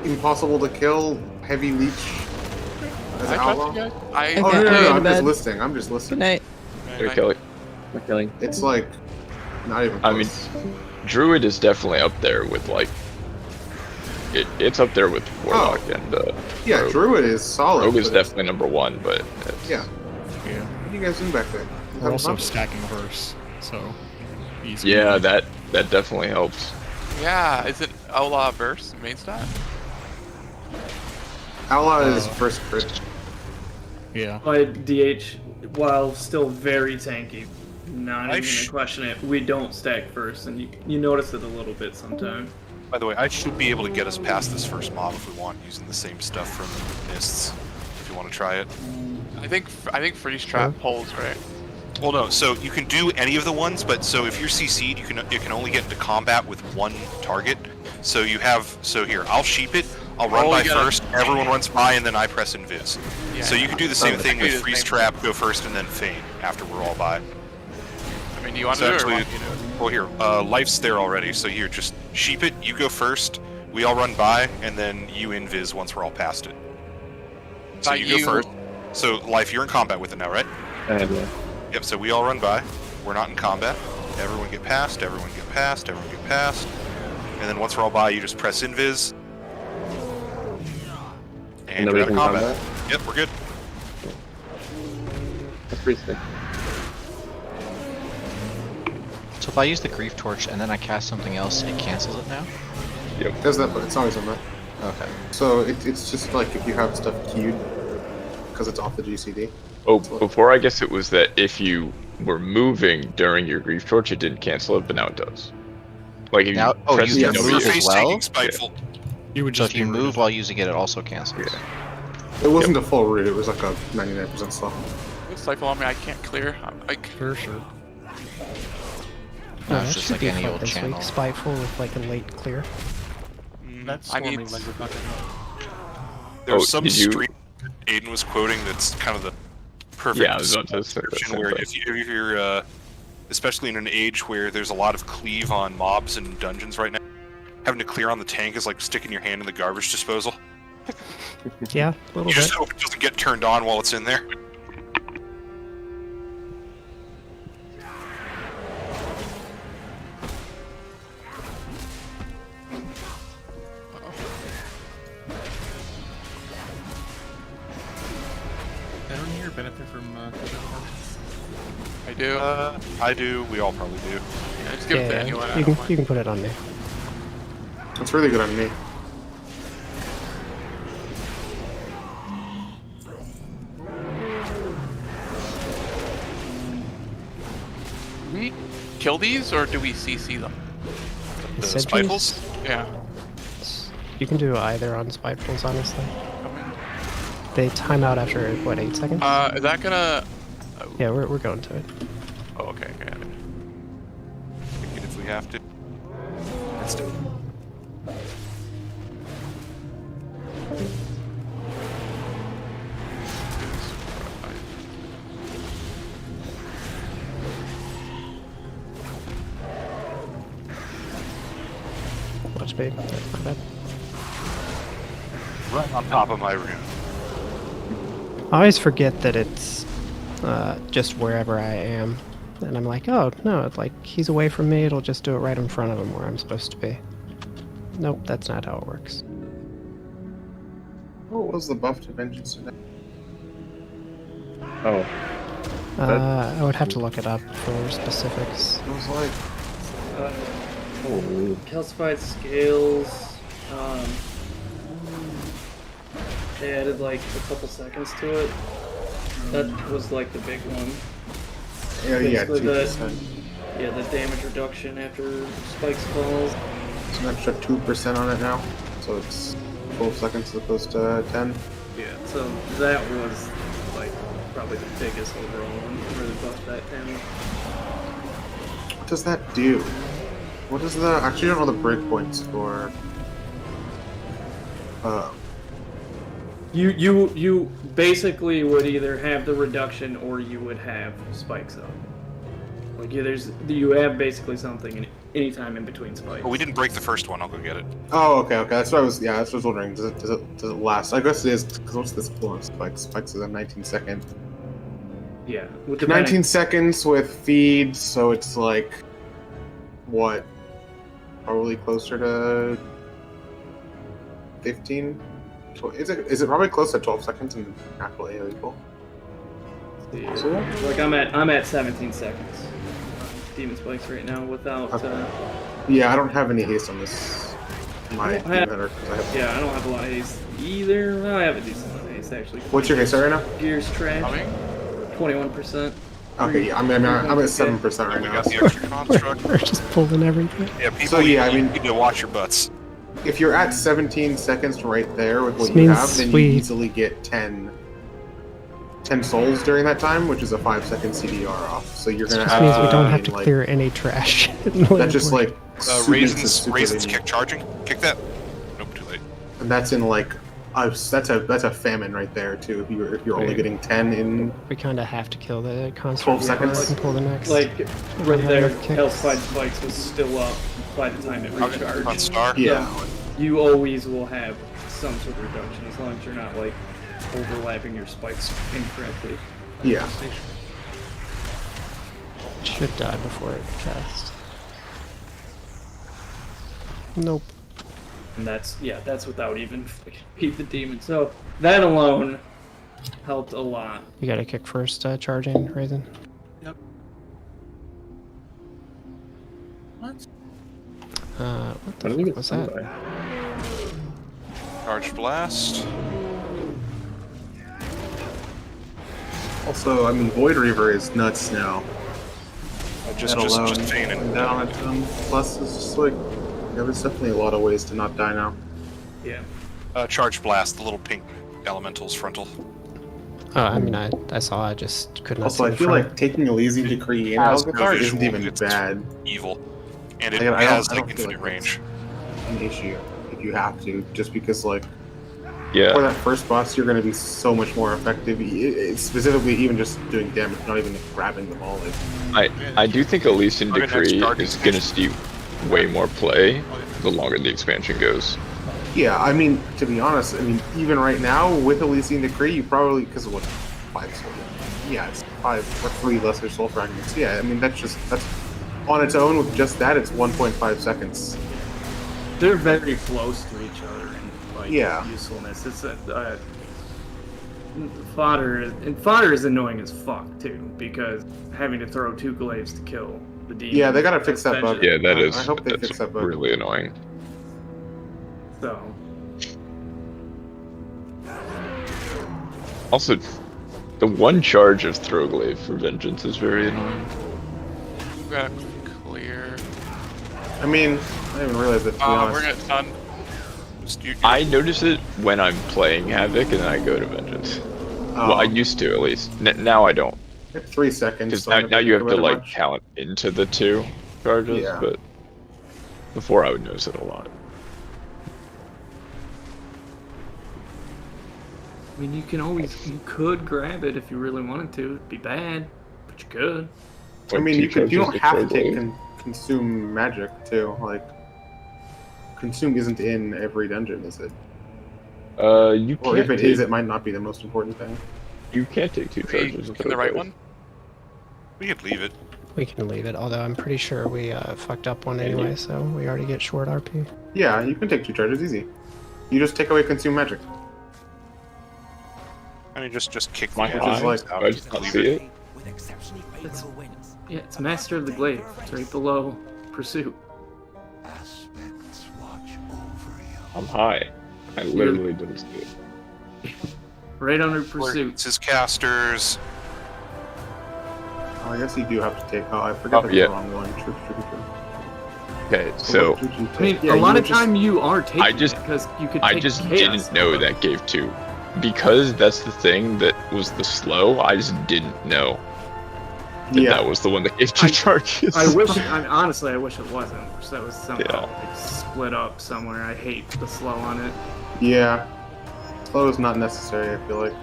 Impossible to Kill, Heavy Leech. As I an trust outlaw. you guys. Oh no, Okay, I'm just bed. listing. I'm just Good listing. night. Hey, Kelly. Kelly. It's like not even. I mean, Close. Druid is definitely up there with it's up there with Warlock and Yeah, Rogue. Druid is solid. Rogue is but definitely number 1, but it's, Yeah. Yeah. What are you guys doing back there? You We're having also fun? stacking verse, so easy. yeah, that definitely helps. Yeah, is it Outlaw verse main stat? Outlaw is first crit. Yeah. But DH, while still very tanky, not even gonna question it. We don't stack first, and you notice it a little bit sometimes. By the way, I should be able to get us past this first mob if we want, using the same stuff from Mists. If you want to try it. I think freeze trap pulls, right? Well, no. So you can do any of the ones, but so if you're CC'd, you can only get into combat with one target. So you have here. I'll sheep it. I'll run by first. Everyone runs by, and then I press invis. Yeah, so you can do the same thing with freeze trap. Go first, and then feign after we're all by. I mean, do you want to do it or want me to do it? Well, here, life's there already. So here, just sheep it. You go first. We all run by, and then you invis once we're all past it. So you go first. So life, you're in combat with it now, right? Yeah. Yep. So we all run by. We're not in combat. Everyone get past. Everyone get past. Everyone get past. And then once we're all by, you just press invis. And then you're we out of can combat. combat? Yep, we're good. That's pretty sick. So if I use the Grief Torch and then I cast something else, it cancels it now? Yep. Does that, but it's always on that. Okay. So it's just like if you have stuff queued, because it's off the GCD. Oh, before I guess it was that if you were moving during your Grief Torch, it didn't cancel it, but now it does. Like if Now, you oh, press you the can W, move as well? Spiteful. You would So just if you move while using it, it also cancels. Yeah. It wasn't a full root, it was like a 99% slot. With Stifle on me, I can't clear. I'm like, for sure. No, that it's just should like be any fun old this channel. week. Spiteful with like a late clear. That's I swarming need- like a fucking. There's some did you- stream Aiden was quoting that's kind of the perfect Yeah, I was about to say that description same where thing. if you're especially in an age where there's a lot of cleave on mobs and dungeons right now, having to clear on the tank is like sticking your hand in the garbage disposal. Yeah, a little You bit. just hope it doesn't get turned on while it's in there. I don't hear benefit from I do. I do. We all probably do. Yeah, just give it to Yeah, anyone. I you don't can mind. you can put it on me. It's really good on me. Do we kill these or do we CC them? The The Sedges? spitefulls? Yeah. You can do either on Spitefuls, honestly. They time out after, what, 8 seconds? Is that gonna? Yeah, we're going to it. Oh, okay, got it. Take it if we have to. Let's do it. Watch babe. My bad. Right on top of my room. I always forget that it's just wherever I am. And I'm like, oh, no, like, he's away from me, it'll just do it right in front of him where I'm supposed to be. Nope, that's not how it works. What was the buff to Vengeance today? Oh. I would have to look it up for specifics. It was like... Calcified scales. They added like a couple seconds to it. That was like the big one. Yeah, Basically 2%. Yeah, the damage reduction after spikes falls. It's an extra 2% on it now. So it's 12 seconds as opposed to 10. Yeah, so that was like probably the biggest overall one. Really buffed that damage. What does that do? What is the... Actually, I don't know the breakpoints for... You basically would either have the reduction or you would have spikes up. Like you have basically something anytime in between spikes. Oh, we didn't break the first one. I'll go get it. Oh, okay. That's what I was... Yeah, that's what I was wondering. Does it last? I guess it is, because what's this for? Spikes? Spikes is a 19 second. Yeah. 19 seconds with feeds, so it's like... What? Probably closer to... 15? Is it probably close to 12 seconds in actual AoE pool? Like I'm at 17 seconds. Demon spikes right now without. Yeah, I don't have any haste on this. My I don't have- Demon Hunter, 'cause I have... Yeah, I don't have a lot of haste either. Well, I have a decent amount of haste actually. What's your haste right now? Gears trash. 21%. Okay, yeah, I'm at 7% right We now. got the extra construct. We're just pulling everything. Yeah, people, So, yeah, I mean- you need to watch your butts. if you're at 17 seconds right there with what This you have, means then you we- easily get 10 souls during that time, which is a 5-second CDR off. So you're gonna This have means we don't be have in, to like, clear any trash. in the That's just laboratory. like super Raisins linear. kick charging. Kick that. Nope, too late. And that's in like that's a famine right there too. If you're only Right. getting 10 in We kind of have to kill the 12 construct seconds. and pull the next. Like Don't right have there, enough kicks. Hellside Spikes was still up by the time it Okay, recharged. on star. Yeah. You always will have some sort of reduction as long as you're not like overlapping your spikes incorrectly. Yeah. Should die before it cast. Nope. And that's without even beat the demon. So that alone helped a lot. You gotta kick first, charging, Raisin. Yep. What? What the fuck was that? Charge blast. Also, I mean, Void Reaver is nuts now. Just That alone, feigning. and down at plus is just like there's definitely a lot of ways to not die now. Yeah. Charge blast. The little pink elementals frontal. I mean, I saw. I just could not. Also, see I the feel front. like taking Elysian Decree in Has no Alcathar isn't visual, even it's bad. Evil, and it I don't- has I like don't feel infinite like range. An issue if you have to, just because like Yeah. for that first boss, you're going to be so much more effective. Specifically, even just doing damage, not even grabbing the ball. I do think Elysian Target Decree next is going to see way more play the longer the expansion goes. Yeah, I mean, to be honest, I mean, even right now with Elysian Decree, you probably because of what 5 soul. Yeah, it's 5 or 3 lesser soul fragments. Yeah, I mean that's on its own with just that, it's 1.5 seconds. They're very close to each other in like Yeah. usefulness. It's fodder is annoying as fuck too because having to throw 2 glaives to kill the demon. Yeah, they gotta fix that bug. Yeah, that is. I hope they that's fix that bug. really annoying. So Also, the one charge of Throwglaive for Vengeance is very annoying. Got clear. I mean, I didn't even realize that. To be We're honest. done. I notice it when I'm playing Havoc and then I go to Vengeance. Well, I used to at least. Now I don't. 3 seconds. Because so I now never you have think to about it like much. count into the 2 charges, Yeah. but before I would notice it a lot. I mean, you could grab it if you really wanted to. It'd be bad, but you could. I mean, you don't have to take consume magic too. Like, consume isn't in every dungeon, is it? You Or can't if it is, take- it might not be the most important thing. You can't take 2 charges. In the right one? We could leave it. We can leave it, although I'm pretty sure we fucked up one anyway, so we already get short RP. Yeah, you can take 2 charges easy. You just take away consume magic. I mean, just kick My the eyes, eyes out. I just Leave see it. It's Master of the Glaive. It's right below Pursuit. I'm high. I literally didn't see it. Right under Pursuit. It's his casters. Oh, I guess you do have to take. Oh, I forgot that's yeah. the wrong one. True. Okay, so what did you I mean, take? Yeah, a lot you of time you are taking I just- it because you could I take just chaos. didn't know that gave 2. Because that's the thing that was the slow, I just didn't know that Yeah. that was the one that gave 2 charges. Honestly, I wish it wasn't. I wish that was somehow like, split up somewhere. I hate the slow on it. Yeah. Slow is not necessary, I feel like.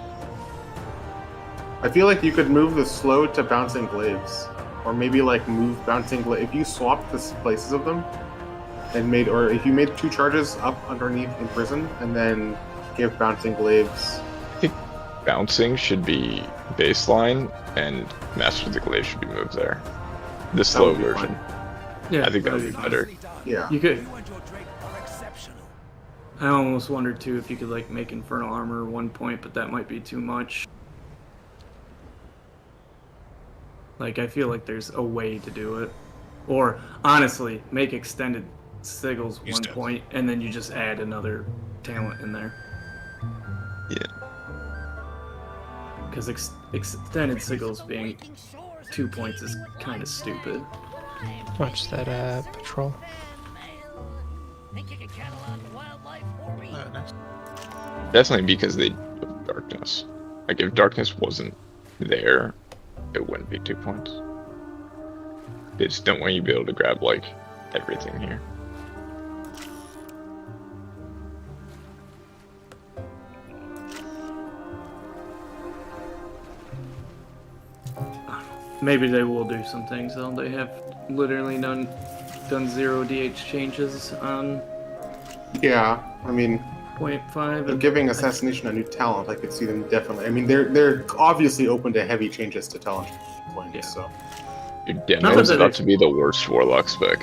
I feel like you could move the slow to bouncing glaives. Or maybe like move bouncing glaives. If you swapped the places of them and or if you made 2 charges up underneath in prison and then give bouncing glaives. I think bouncing should be baseline and Master of the Glaive should be moved there. The slow would be version. Yeah, I think that would be fine. better. Yeah. You could. I almost wondered too if you could like make Infernal Armor 1 point, but that might be too much. Like I feel like there's a way to do it, or honestly, make Extended Sigils 1 point, and then you just add another talent in there. Yeah. Because Extended Sigils being 2 points is kind of stupid. Watch that patrol. Definitely because they darkness. Like if darkness wasn't there, it wouldn't be 2 points. They just don't want you to be able to grab like everything here. Maybe they will do some things though. They have literally done 0 DH changes on. Yeah, I mean, 0.5. they're giving Assassination a new talent. I could see them definitely. I mean, they're obviously open to heavy changes to talent points. Yeah. So Your demo is about to be the worst Warlock spec.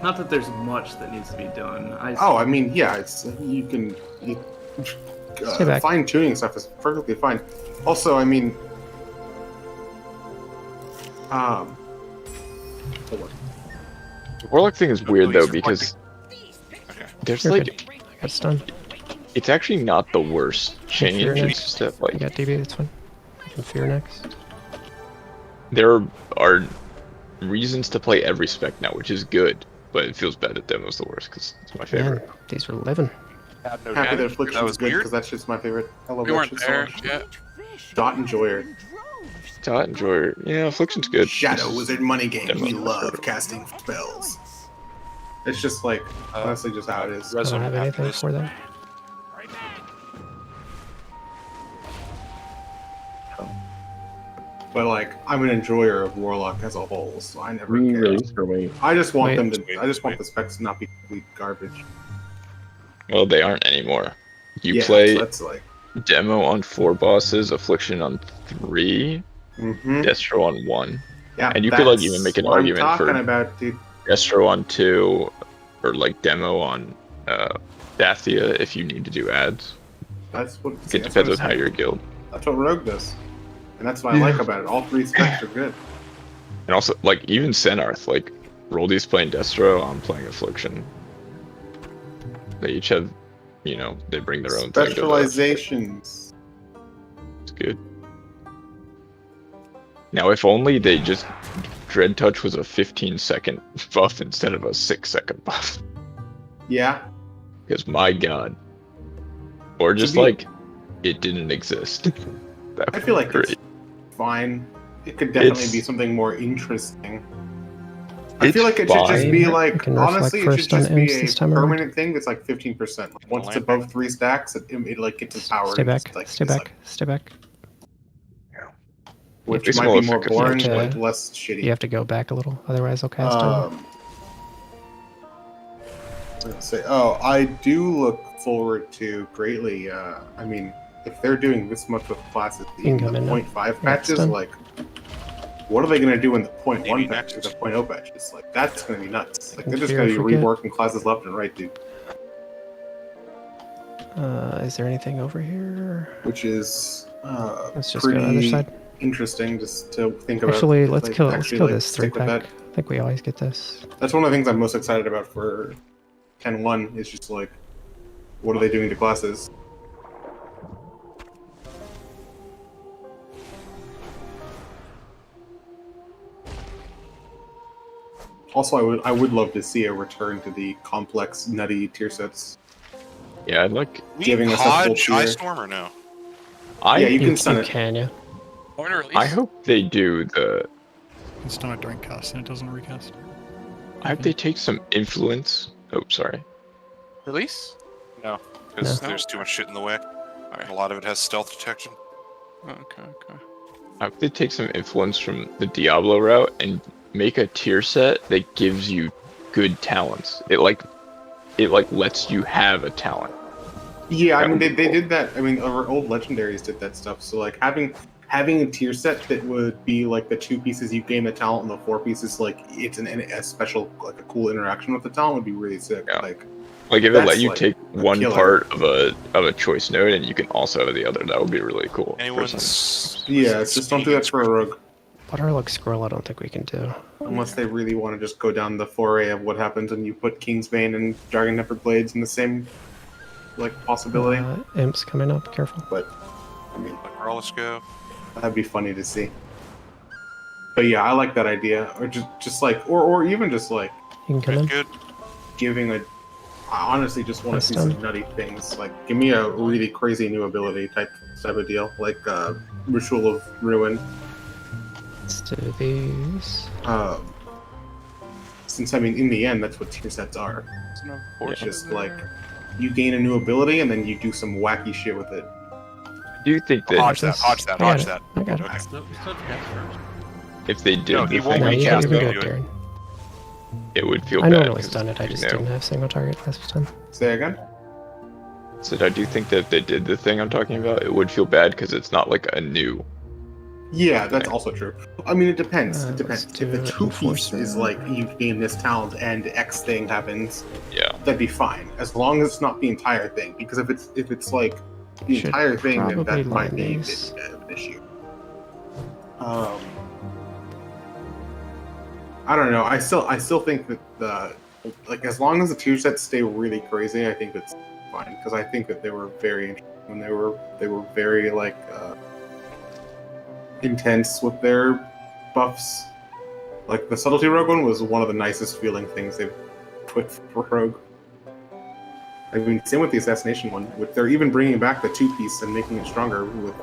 Not that there's much that needs to be done. I mean, yeah, it's fine tuning stuff is perfectly fine. Also, I mean, the Warlock thing is weird though because there's like That's done. it's actually not the worst change. It's just that like You got DB, that's fine. I can fear next. there are reasons to play every spec now, which is good, but it feels bad that demo's the worst because it's my favorite. Man, these are living. happy that Affliction is good because that's just my favorite. I love We weren't Affliction so there much. yet. Dot Enjoyer. Dot Enjoyer. Yeah, Affliction's good. Shadow It's Wizard money game. demo's We my love favorite. casting spells. It's just like honestly just how it is. I don't have anything for them. But like, I'm an enjoyer of Warlock as a whole, so I never care. Re-release or wait? I just want Wait. them to. I just want the specs to not be complete garbage. Well, they aren't anymore. You Yeah, play so that's like. demo on 4 bosses, Affliction on 3, Mm-hmm. Destro on 1. Yeah, And you could like that's even make an what argument I'm for talking about, dude. Destro on 2, or like demo on Dathia if you need to do ads. That's what. It depends on how your guild. That's what Rogue does, and that's what I like about it. All 3 specs are good. And also, like, even Senarth, like, Roldy's playing Destro, I'm playing Affliction. They each have, you know, they bring their own thing to the- Specializations. It's good. Now, if only they just Dread Touch was a 15-second buff instead of a 6-second buff. Yeah. Because my god. Or just be- like it didn't exist. I feel like great. it's fine. It could definitely It's- be something more interesting. I feel It's like it should just be fine. like, can reflect honestly, it first should just on be imps a this time around. permanent thing that's like 15%. Like, once it's above 3 stacks, it like gets its power. Stay and back, just, like, stay is, back, like, stay back. which It's might more be more effective. boring, You have but to- less shitty. You have to go back a little, otherwise I'll cast Let's say, I do look forward to greatly. I mean, if they're doing this much with classes, You can even come the in now. 0.5 Yeah, patches, it's done. like, what are they going to do in the 0.1 patches, the 0.0 patches? Like, that's going to be nuts. Like, they're just Fear going to be forget. reworking classes left and right, dude. Is there anything over here? Which is Let's just go to the other pretty side. interesting just to think about. Actually, if let's they kill actually, this stick with 3-pack. that. I think we always get this. That's one of the things I'm most excited about for 10.1 is just like, what are they doing to classes? Also, I would love to see a return to the complex, nutty tier sets. Yeah, I'd like Giving us a full Hodge tier. Ice Storm or no? Yeah, you can You stun it. can, yeah. I hope they do the. It's done it during cast and it doesn't recast. I hope they take some influence. Oh, sorry. Release? No, because No. there's too much shit in the way. And a lot of it has stealth detection. Okay, okay. I hope they take some influence from the Diablo route and make a tier set that gives you good talents. It lets you have a talent. Yeah, I mean they did that. I mean, our old legendaries did that stuff. So like having a tier set that would be like the 2 pieces you gain the talent and the 4 pieces like it's a special like a cool interaction with the talent would be really sick. Yeah. Like If it that's, let you like, take a one killer. part of a choice node and you can also have the other, that would be really cool. Anyone's Yeah, it's just don't do that for a rogue. Butterlock Scroll I don't think we can do. Unless they really want to just go down the foray of what happens when you put Kingsbane and Dragon Never Blades in the same like possibility. Imps coming up, careful. But I mean, let's go. that'd be funny to see. But yeah, I like that idea. Or just like or even just like You can come in. Good. giving a. I honestly just want to see some nutty things. Like, give me a really crazy new ability type of deal, like Ritual of Ruin. Let's do these. Since I mean, in the end, that's what tier sets are. It's just like you gain a new ability and then you do some wacky shit with it. Do you think that? Hodge that. I got it. If they did No, the he won't thing, recast you it. can do it, Darren. it would feel I bad. normally 'cause stun it, I just you know. didn't have single target last time. Say again? So I do think that if they did the thing I'm talking about, it would feel bad because it's not like a new. Yeah, that's also true. I mean, it depends. It Let's depends. do If the it 2-piece Enforcer. is like you gain this talent and X thing happens, Yeah. that'd be fine, as long as it's not the entire thing. Because if it's like the Should entire thing, then probably that might line be these. an issue. I don't know. I still think that as long as the tier sets stay really crazy, I think that's fine. Because I think that they were very interesting when they were very intense with their buffs. Like the Subtlety Rogue one was one of the nicest feeling things they've put for Rogue. I mean, same with the Assassination one. They're even bringing back the 2-piece and making it stronger with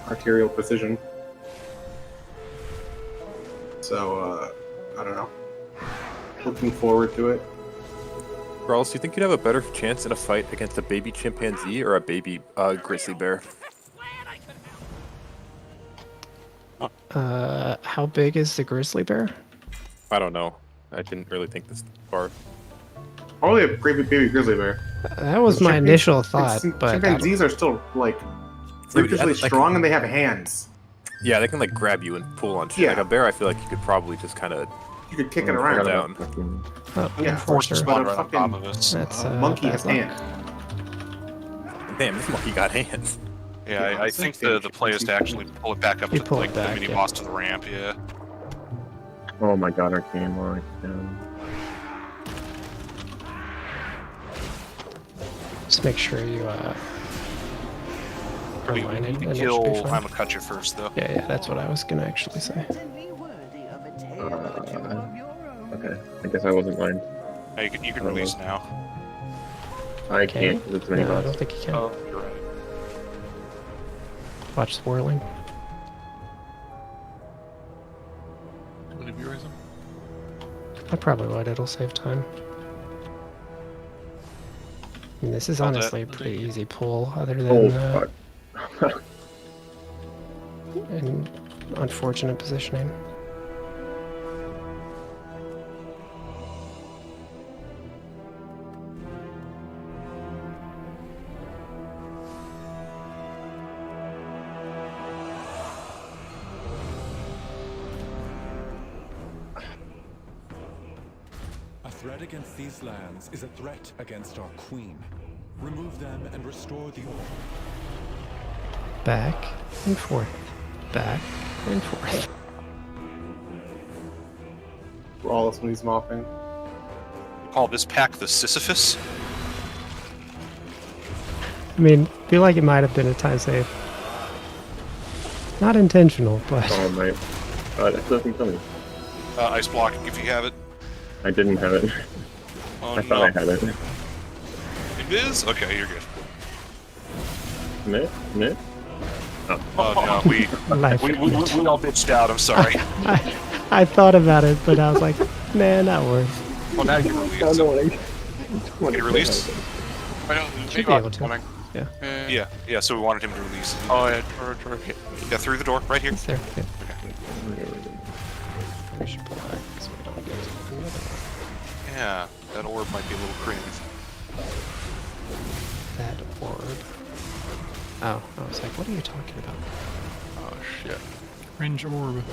arterial precision. So, I don't know. Looking forward to it. Rawls, do you think you'd have a better chance in a fight against a baby chimpanzee or a baby grizzly bear? How big is the grizzly bear? I don't know. I didn't really think this far. Probably a baby grizzly bear. That was my initial thought, but chimpanzees are still freakishly strong and they have hands. Yeah, they can grab you and pull on shit. Yeah. Like a bear, I feel like you could probably just kind of. You could kick it around. Down. Yeah, Enforcer. but a fucking That's monkey has bad luck. hands. Damn, this monkey got hands. Yeah, I think the play is to actually pull it back up You to pull it the back, mini yeah. boss to the ramp. Yeah. Oh my god, Arcane Lock. Just make sure you We align it, need to and it kill should be fine. Hamakutcha first, though. Yeah, that's what I was gonna actually say. Okay, I guess I wasn't blind. You can release now. I can't, because it's many No, I bots. don't think you can. Oh, you're right. Watch swirling. What did you raise him? I probably would. It'll save time. I mean, this is I'll do honestly a it. pretty easy pull, other Oh, than fuck. an unfortunate positioning. A threat against these lands is a threat against our queen. Remove them and restore the order. Back and forth. Back and forth. Rawless when he's mopping. Call this pack the Sisyphus. I mean, feel like it might have been a time save. Not intentional, but Oh my. That doesn't kill me. Ice block if you have it. I didn't have it. Oh, I thought I had it. It is? Okay, you're good. Knit? Oh no, we all bitched out. I'm sorry. I thought about it, but I was like, nah, not worth. Well, now you release. Can you release? I know, Should be able to. Yeah. Yeah. So we wanted him to release. Oh, yeah, Yeah, through the door, right here. It's there. Yeah. We should pull back so we don't get to the other one. Yeah, that orb might be a little cringe. That orb. Oh, I was like, what are you talking about? Oh shit. Cringe orb.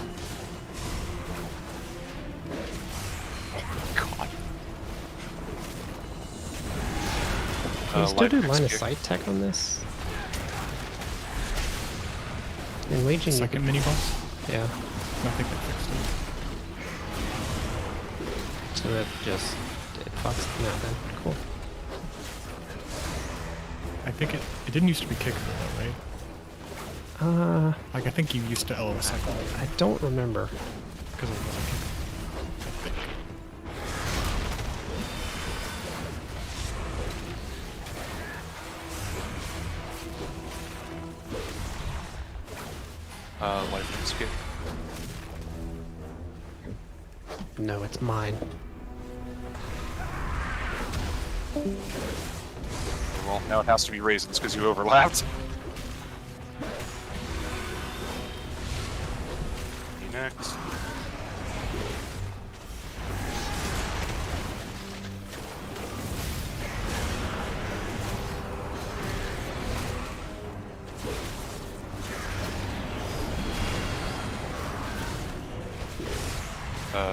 God. Can you still do light line of kick. sight tech on this? In Legion, you Second could- mini boss? Yeah. I think they fixed it. So that just it fucks them out then. Cool. I think it didn't used to be kicker though, right? Like I think you used to L second I don't remember. because it was a kicker. I think. No, it's mine. Well, now it has to be Raisins because you overlapped. You next.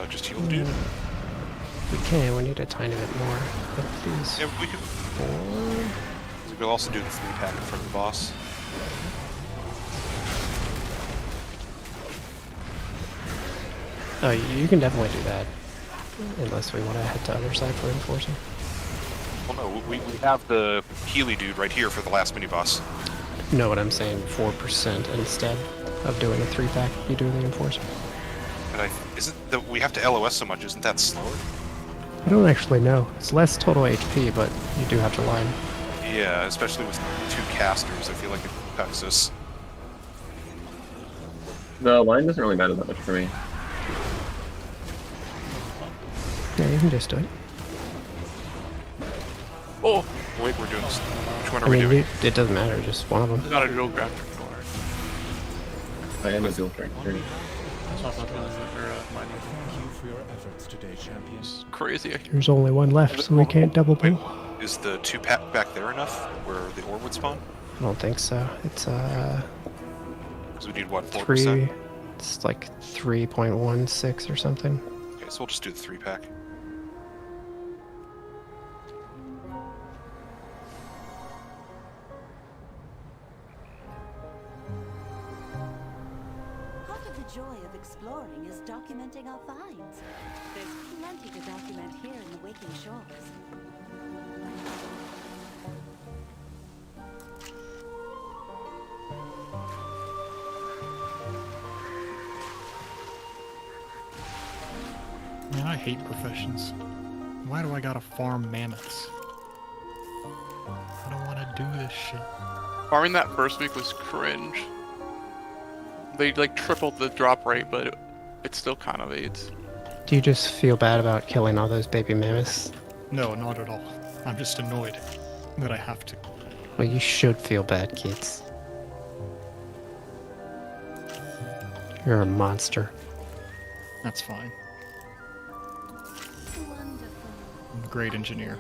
Just heal the dude. We can. We need a tiny bit more. But these Yeah, we could. We could also do the 3-pack in front of the boss. Oh, you can definitely do that. Unless we want to head to other side for enforcing. Well, no, we have the Healy dude right here for the last mini boss. No, what I'm saying, 4% instead of doing a 3-pack, you do the enforcer. But isn't that we have to LOS so much? Isn't that slower? I don't actually know. It's less total HP, but you do have to line. Yeah, especially with 2 casters, I feel like it impacts us. The line doesn't really matter that much for me. Yeah, you can just do it. Oh, wait, we're doing this. Which one are I we mean, doing? it doesn't matter, just one of them. Not a dual ground. I am a dual track. That's not something that we're mining. Thank you for your efforts today, champions. Crazy. There's only one left, so we can't double pull. Is the 2-pack back there enough where the ore would spawn? I don't think so. It's Because we need what, 4%? 3. It's like 3.16 or something. Okay, so we'll just do the 3-pack. Part of the joy of exploring is documenting our finds. There's plenty to document here in the Waking Shores. Man, I hate professions. Why do I gotta farm mammoths? I don't want to do this shit. Farming that first week was cringe. They like tripled the drop rate, but it still kind of aids. Do you just feel bad about killing all those baby mammoths? No, not at all. I'm just annoyed that I have to. Well, you should feel bad, kids. You're a monster. That's fine. I'm a great engineer.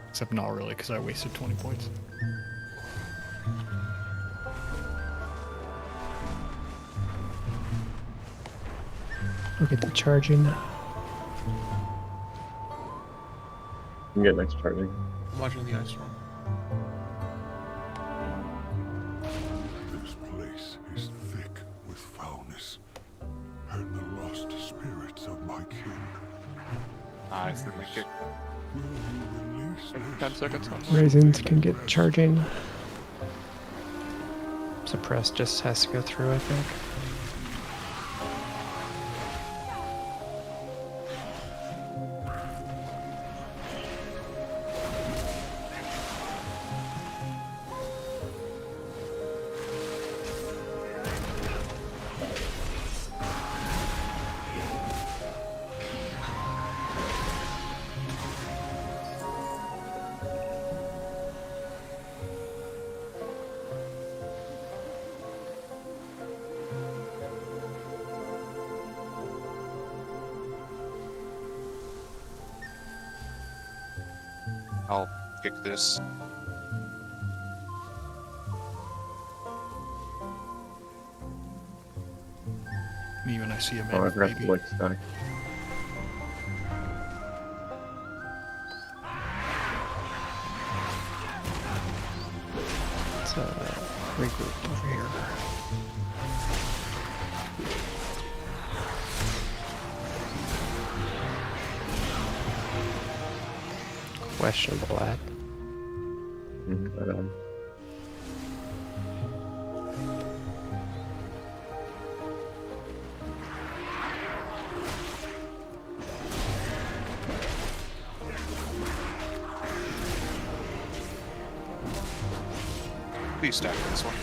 Except not really, because I wasted 20 points. Look at the charging. You can get next charging. I'm watching the ice storm. This place is thick with foulness, and the lost spirits of my kin. Nice, the kick. Will you release 10 seconds on Raisins can get charging. Suppress just has to go through, I think. I'll kick this. Me when I see a Oh, I mammoth forgot to baby. like stack. Let's regroup over here. Questionable ad. Please stack this one.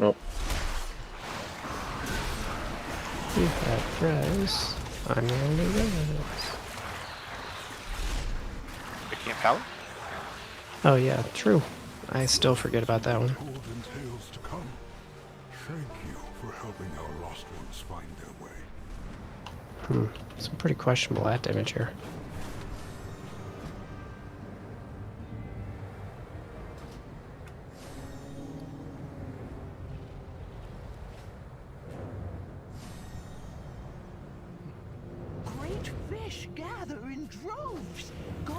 Oh. You have res. I'm the only res. It can't power? Oh yeah, true. I still forget about that one. Golden tales to come. Thank you for helping our lost ones find their way. Some pretty questionable ad damage here. Great fish gather in droves. Go,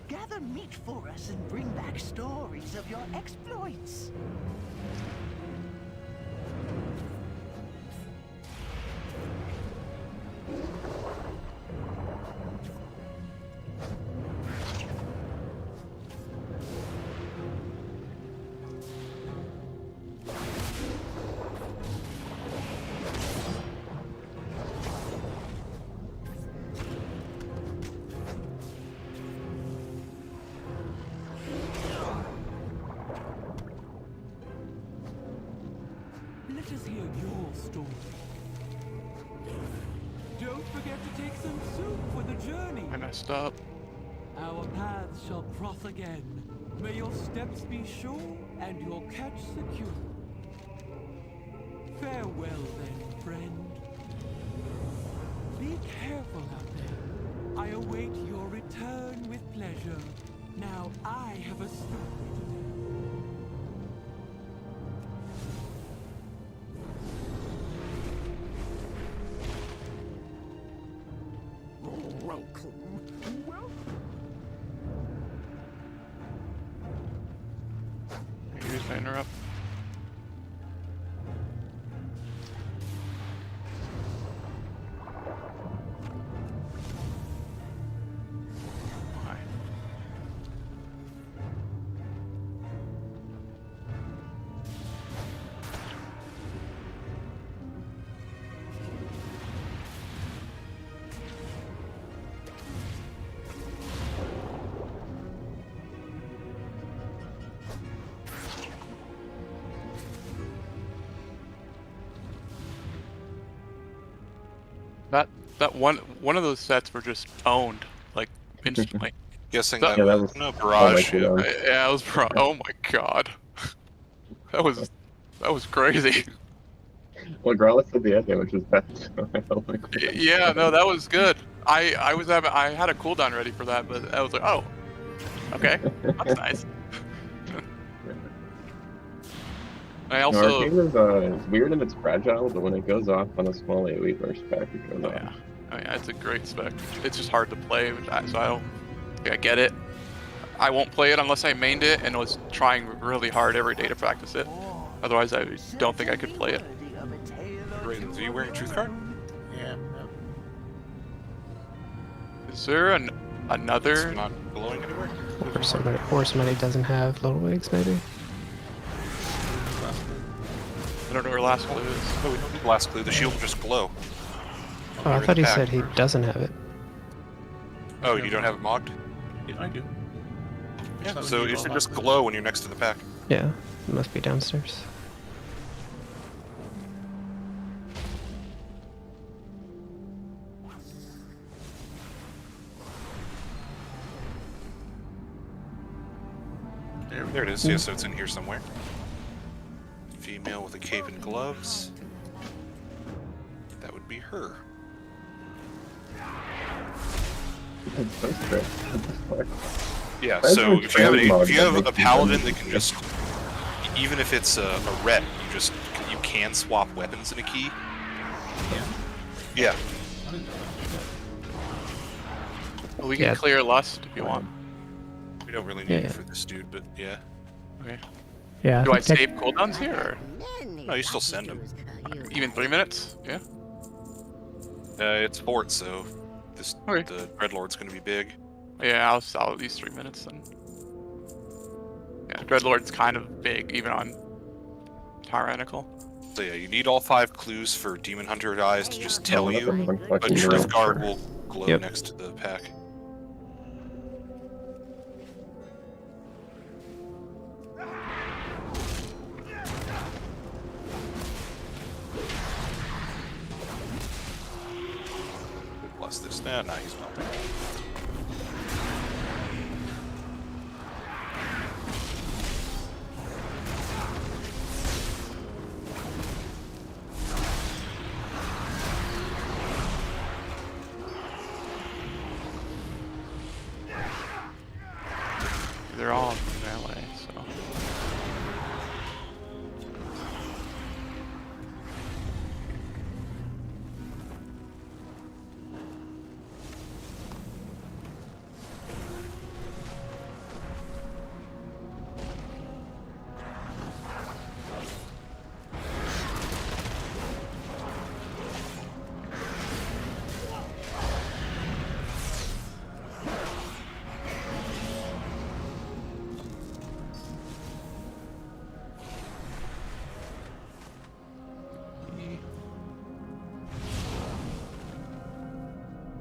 gather meat for us and bring back stories of your exploits. Let us hear your story. Don't forget to take some soup for the journey. I messed up. Our paths shall cross again. May your steps be sure and your catch secure. Farewell then, friend. Be careful out there. I await your return with pleasure. Now I have a story to tell. Excuse my interrupt. Why? That one of those sets were just owned like instantly. Guessing that, Yeah, that was no barrage. Oh my yeah, it was oh my god. That was crazy. Well, Growlithe did the ad damage was best. So I felt like Yeah, no, that was good. I had a cooldown ready for that, but I was like, oh, okay, that's nice. I also Arcane is it's weird and it's fragile, but when it goes off on a small AoE burst pack, it goes off. yeah, oh, yeah, it's a great spec. It's just hard to play, so I get it. I won't play it unless I mained it and was trying really hard every day to practice it. Otherwise, I don't think I could play it. Are you wearing Truth Card? Yeah. Is there another? It's not glowing anywhere. Or somebody doesn't have little wigs, maybe. I don't know where last clue is. No, we don't need last clue. The shield will just glow. Oh, I thought he said he doesn't have it. Oh, you don't have it mocked? Yeah, I do. Yeah, so it should just glow when you're next to the pack. Yeah, it must be downstairs. There it is. Yeah, so it's in here somewhere. Female with a cape and gloves. That would be her. Yeah, so if you have a paladin that can just, even if it's a ret, you can swap weapons in a key. Yeah. Well, we can clear lust if you want. We don't really need it for this dude, but yeah. Okay. Yeah. Do I save cooldowns here? Or? No, you still send them. Even 3 minutes? Yeah. It's fort, so the Dreadlord's gonna be big. Yeah, I'll use 3 minutes then. Yeah, Dreadlord's kind of big, even on Tyrannical. So yeah, you need all 5 clues for Demon Hunter Eyes to just tell you, but Truth Guard will glow next to the pack. He's nah, he's not. They're all melee, so.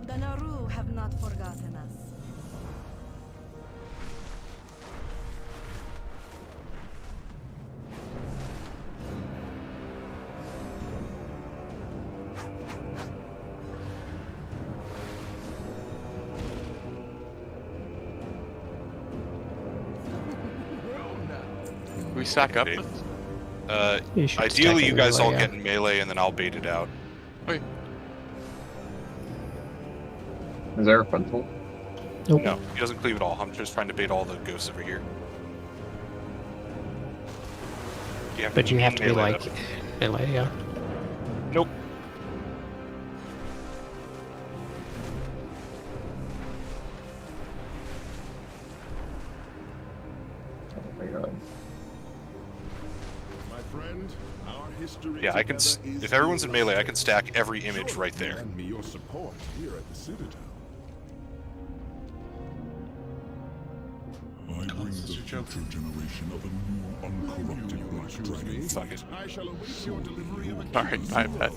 The Naru have not forgotten us. We stack up. You should Ideally, stack you in guys melee, all yeah. get in melee, and then I'll bait it out. Wait. Is there a frontal? Nope. No, he doesn't cleave at all. I'm just trying to bait all the ghosts over here. But you have to be melee, like though. melee, yeah. Nope. Oh my god. My friend, our history Yeah, I can. If everyone's in melee, I can stack every image right there. lend me your support here at the Citadel. I bring the future generation of a new uncorrupted black dragon. Fuck it. I shall await your delivery of a Sorry, my bad.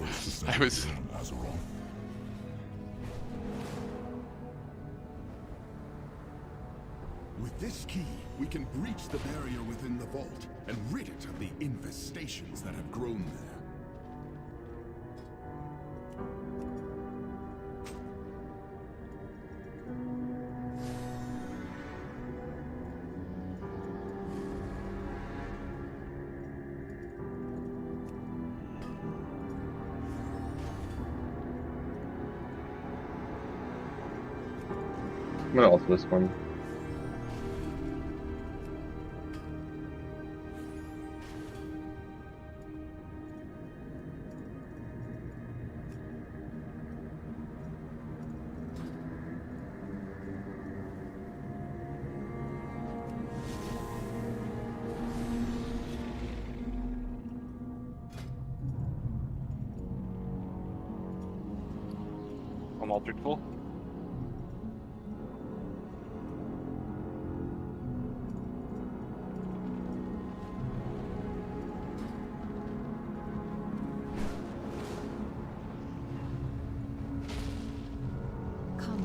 I was. Azeroth. With this key, we can breach the barrier within the vault and rid it of the infestations that have grown there. I'm gonna also this one. I'm altered full.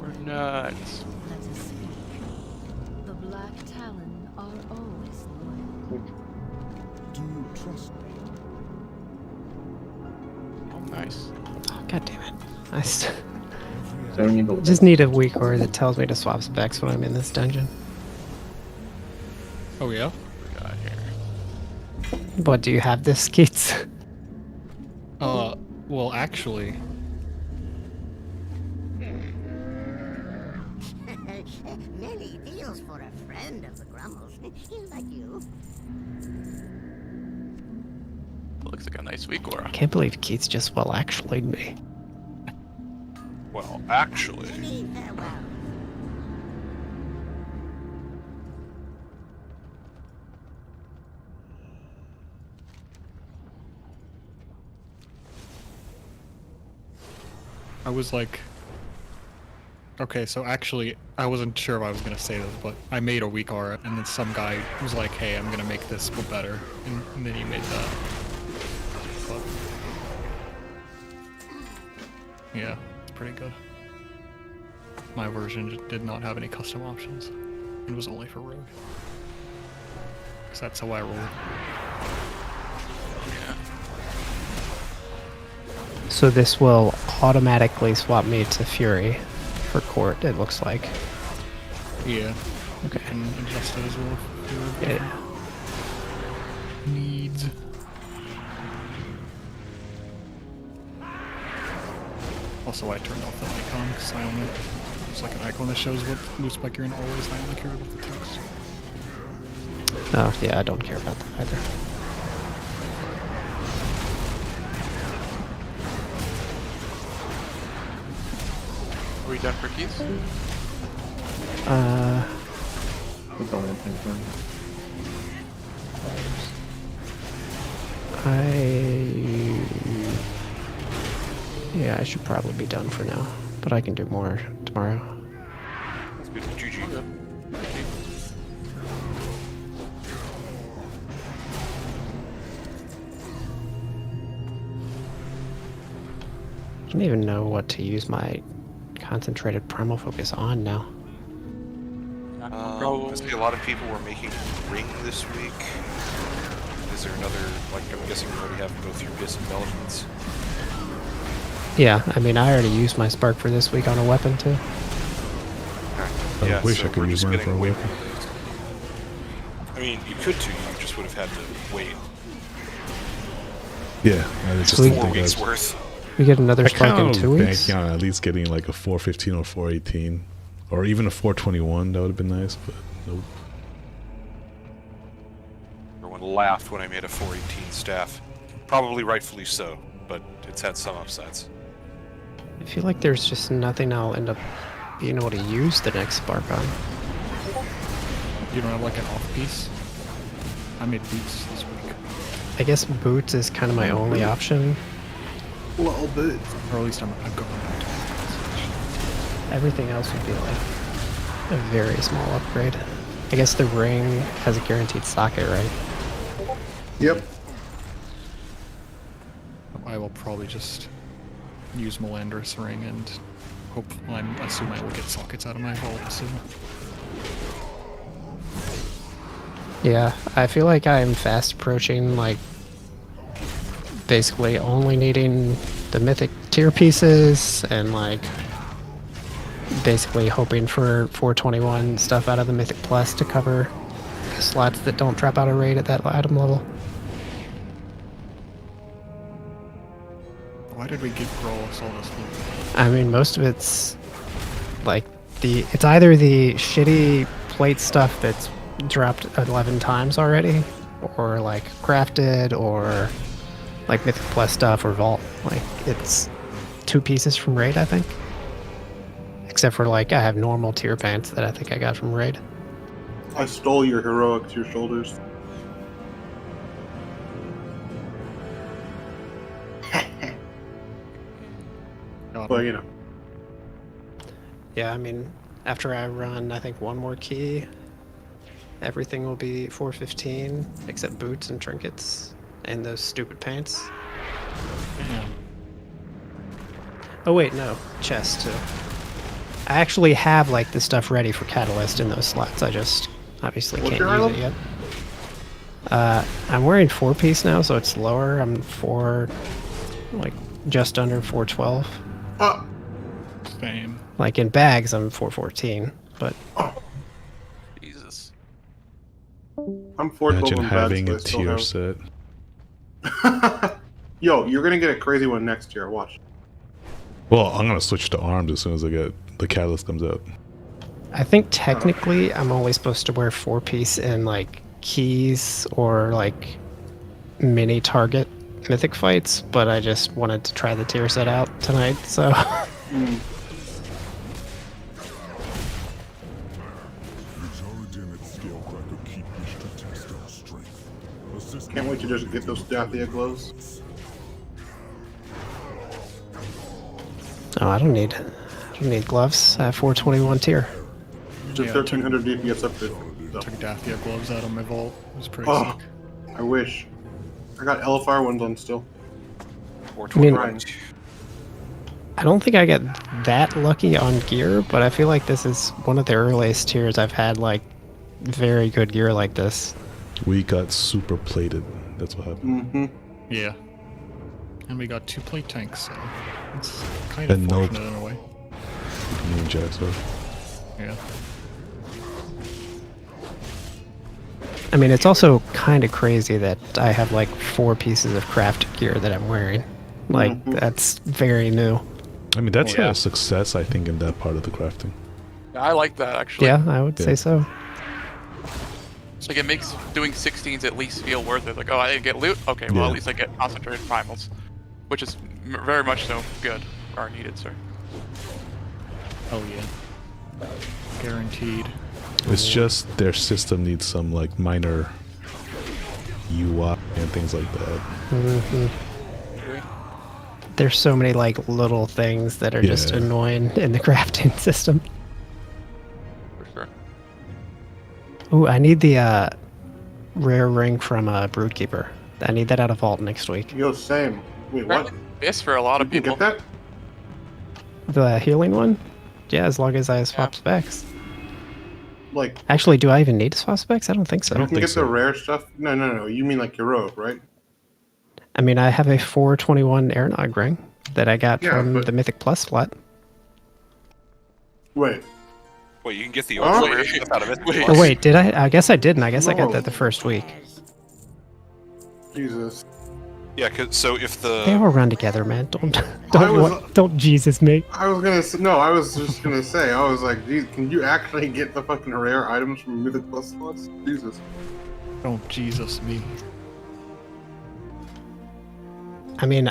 We're nuts. Let us speak. The Black Talon are always loyal. Do you trust me? Oh, nice. Oh, God damn it. I So just need a weak aura that tells me to swap specs when I'm in this dungeon. Oh yeah? We got here. What, do you have this, Keats? Well, actually, Many deals for a friend of the Grummles. Like you. Looks like a nice weak aura. I can't believe Keats just well actually'd me. Well, actually. Farewell. I was like, okay, so actually, I wasn't sure if I was gonna say this, but I made a weak aura, and then some guy was like, hey, I'm gonna make this better, and then he made that. But, yeah, it's pretty good. My version just did not have any custom options. It was only for rogue. Because that's how I roll. Yeah. So this will automatically swap me to Fury. for court, it looks like. Yeah. Okay. You can adjust it as well. If Yeah. Needs. Also, I turned off the icon because I only there's like an icon that shows what loot spike you're in always. I only care about the text. Oh yeah, I don't care about that either. Are we done for keys? That's all I think then. Yeah, I should probably be done for now, but I can do more tomorrow. That's good. GG. I don't even know what to use my concentrated primal focus on now. I see a lot of people were making ring this week. Is there another, like, I'm guessing you already have both your disenvelopments? Yeah, I mean, I already used my spark for this week on a weapon too. I wish I could use mine for a weapon. I mean, you could too, you just would have had to wait. Yeah, I just So we- think 4 weeks that's- worth. We get another I spark in kinda 2 weeks. banking on at least getting like a 415 or 418, or even a 421. That would have been nice, but nope. Everyone laughed when I made a 418 staff. Probably rightfully so, but it's had some upsides. I feel like there's just nothing I'll end up being able to use the next spark on. You don't have like an off piece? I made boots this week. I guess boots is kind of my only option. Little boots. Or at least I'm going back to Everything else would be like a very small upgrade. I guess the ring has a guaranteed socket, right? Yep. I will probably just use Melandris ring and hope I assume I will get sockets out of my vault soon. Yeah, I feel like I'm fast approaching, like, basically only needing the mythic tier pieces and, like, basically hoping for 421 stuff out of the mythic plus to cover the slots that don't drop out of raid at that item level. Why did we give Grolus all this loot? I mean, most of it's like it's either the shitty plate stuff that's dropped 11 times already, or like crafted, or like mythic plus stuff, or vault. Like it's 2 pieces from raid, I think. Except for like I have normal tier pants that I think I got from raid. I stole your heroic to your shoulders. But you know. Yeah, I mean, after I run, I think 1 more key, everything will be 415, except boots and trinkets, and those stupid pants. Yeah. Oh wait, no, chest too. I actually have like the stuff ready for Catalyst in those slots. I just obviously What's can't your use item? it yet. I'm wearing 4-piece now, so it's lower. I'm like just under 412. Same. Like in bags, I'm 414, but Jesus. I'm 412 Imagine in having bed, a so I tier still set. Yo, you're gonna get a crazy one next year. Watch. Well, I'm gonna switch to arms as soon as I get the catalyst comes out. I think technically I'm only supposed to wear 4-piece in like keys or like mini target mythic fights, but I just wanted to try the tier set out tonight, so. Can't wait to just get those Dathia gloves. Oh, I don't need gloves. I have 421 tier. It's a 1300 DPS upgrade. So. Took Dathia gloves out of my vault. It was pretty Oh, sick. I wish. I got LFR ones on still. I mean, I don't think I get that lucky on gear, but I feel like this is one of the earliest tiers I've had like very good gear like this. We got super plated. That's what happened. Mm-hmm. Yeah. And we got 2 plate tanks, so it's kind of And no- fortunate in a way. Me and Jax are. Yeah. I mean, it's also kind of crazy that I have like 4 pieces of craft gear that I'm wearing. Like, that's very new. I mean, that's a success, I think, in that part of the crafting. Yeah, I like that actually. Yeah, I would say so. It's like it makes doing 16s at least feel worth it. Like, oh, I didn't get loot? Okay, well, at least I get concentrated primals. Which is very much so good. Or needed, sir. Oh yeah. Guaranteed. It's just their system needs some like minor UI and things like that. There's so many like little things that are just annoying in the crafting system. For sure. Ooh, I need the rare ring from Broodkeeper. I need that out of Vault next week. Yo, same. Wait, what? Yes, for a lot of people. Get that? The healing one? Yeah, as long as I swap specs. Like, actually, do I even need to swap specs? I don't think so. You can get the rare stuff. No. You mean like heroic, right? I mean, I have a 421 Airnog ring that I got from the Mythic Plus slot. Wait. Wait, you can get the ultra rare stuff out of it. Oh wait, did I? I guess I didn't. I guess I got that the first week. Jesus. Yeah, so if the They all run together, man. Don't Jesus me. I was gonna say, no, I was just gonna say, I was like, geez, can you actually get the fucking rare items from Mythic Plus slots? Jesus. Don't Jesus me. I mean,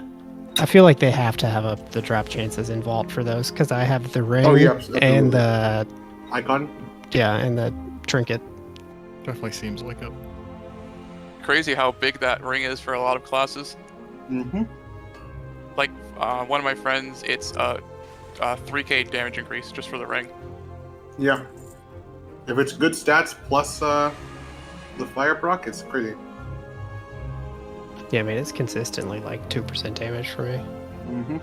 I feel like they have to have the drop chances in Vault for those, because I have the ring and the icon. Yeah, and the trinket. Definitely seems like it. Crazy how big that ring is for a lot of classes. Mm-hmm. Like one of my friends, it's a 3k damage increase just for the ring. Yeah. If it's good stats plus the fire proc, it's crazy. Yeah, I mean, it's consistently like 2% damage for me. Mm-hmm.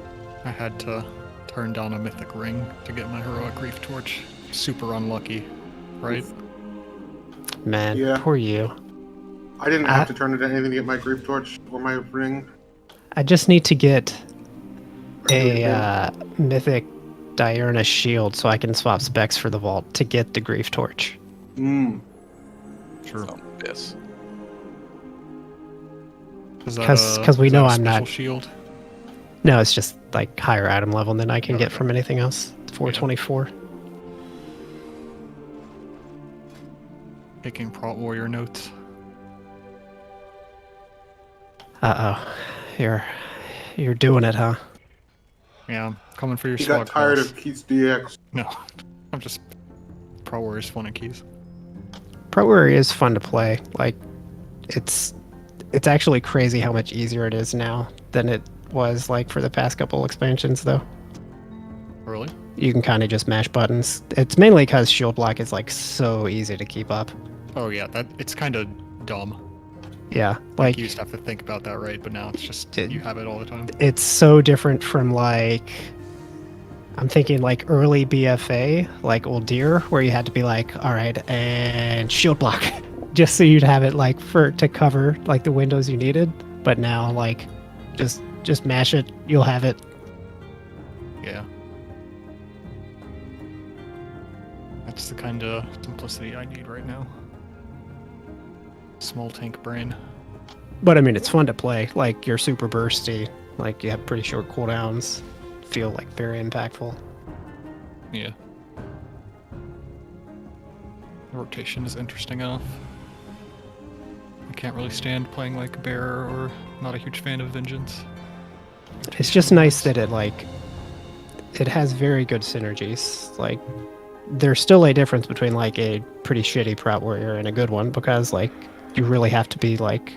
I had to turn down a mythic ring to get my heroic grief torch. Super unlucky, right? Man, poor you. I didn't have to turn it to anything to get my grief torch or my ring. I just need to get a mythic Diurna shield so I can swap specs for the vault to get the grief torch. Mm. True. Yes. Because we know I'm not. Shield? No, it's just like higher item level than I can get from anything else. 424. Taking Prot Warrior notes. You're doing it, huh? Yeah, I'm coming for your You slug got tired balls. of Keith's DX. No, I'm just Pro Warrior's fun at keys. Pro Warrior is fun to play. Like, it's actually crazy how much easier it is now than it was like for the past couple expansions, though. Really? You can kind of just mash buttons. It's mainly because shield block is like so easy to keep up. Oh yeah, it's kind of dumb. Yeah, like you used to have to think about that, right? But now it's just you have it all the time. It's so different from like, I'm thinking like early BFA, like Old Deer, where you had to be like, all right, and shield block, just so you'd have it like to cover like the windows you needed. But now like, just mash it, you'll have it. Yeah. That's the kind of simplicity I need right now. Small tank brain. But I mean, it's fun to play. Like, you're super bursty. Like, you have pretty short cooldowns. Feel like very impactful. Yeah. The rotation is interesting enough. I can't really stand playing like Bearer, or not a huge fan of Vengeance. It's just nice that it has very good synergies. Like, there's still a difference between like a pretty shitty Prot Warrior and a good one, because like you really have to be like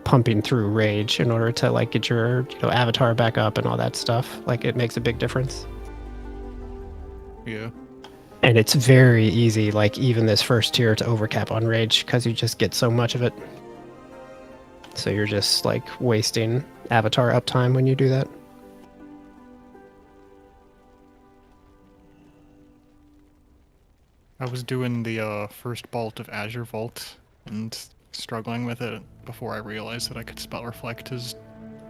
pumping through rage in order to like get your avatar back up and all that stuff. Like, it makes a big difference. Yeah. And it's very easy, like even this first tier, to overcap on rage because you just get so much of it. So you're just like wasting avatar uptime when you do that. I was doing the first bolt of Azure Vault and struggling with it before I realized that I could spell reflect as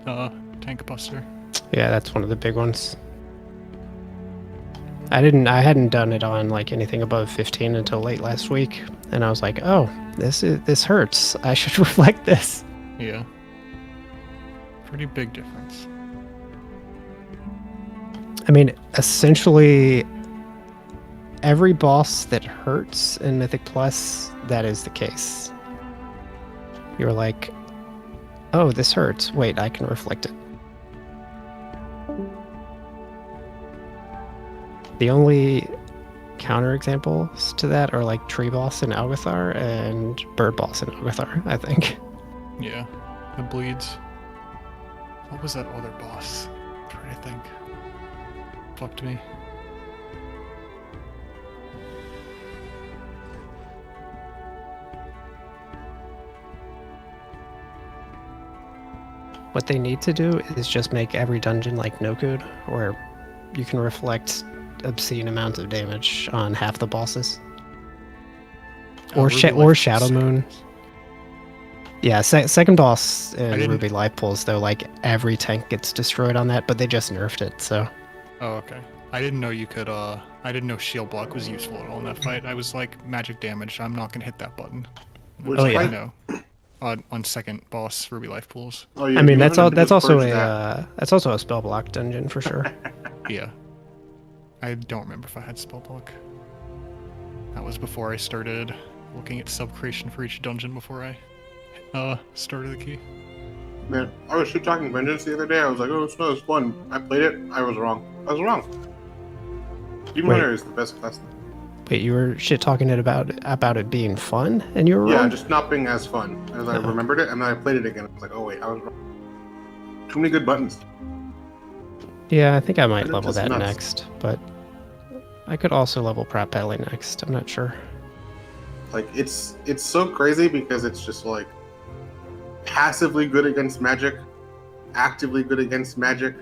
Tank Buster. Yeah, that's one of the big ones. I hadn't done it on like anything above 15 until late last week, and I was like, oh, this hurts. I should reflect this. Yeah. Pretty big difference. I mean, essentially, every boss that hurts in Mythic Plus, that is the case. You're like, oh, this hurts. Wait, I can reflect it. The only counterexamples to that are like Tree Boss in Algathar and Bird Boss in Algathar, I think. Yeah. It bleeds. What was that other boss? I'm trying to think. Fucked me. What they need to do is just make every dungeon like no-code, where you can reflect obscene amounts of damage on half the bosses. Or Shadow Moon. Yeah, second boss in Ruby Life Pools, though, like every tank gets destroyed on that, but they just nerfed it, so. Oh, okay. I didn't know you could, I didn't know shield block was useful at all in that fight. I was like, magic damage, I'm not gonna hit that button. Oh, yeah. No. On second boss Ruby Life Pools. Oh, yeah, I mean, that's also a spell block dungeon for sure. Yeah. I don't remember if I had spell block. That was before I started looking at sub creation for each dungeon before I started the key. Man, I was shit talking Vengeance the other day. I was like, oh, this was fun. I played it. I was wrong. Demon Hunter is the best class. Wait, you were shit talking it about it being fun, and you were wrong? Yeah, just not being as fun as I remembered it, and then I played it again. I was like, oh wait, I was wrong. Too many good buttons. Yeah, I think I might level just that nuts. next, but I could also level Prop Alley next. I'm not sure. Like, it's so crazy because it's just like passively good against magic, actively good against magic,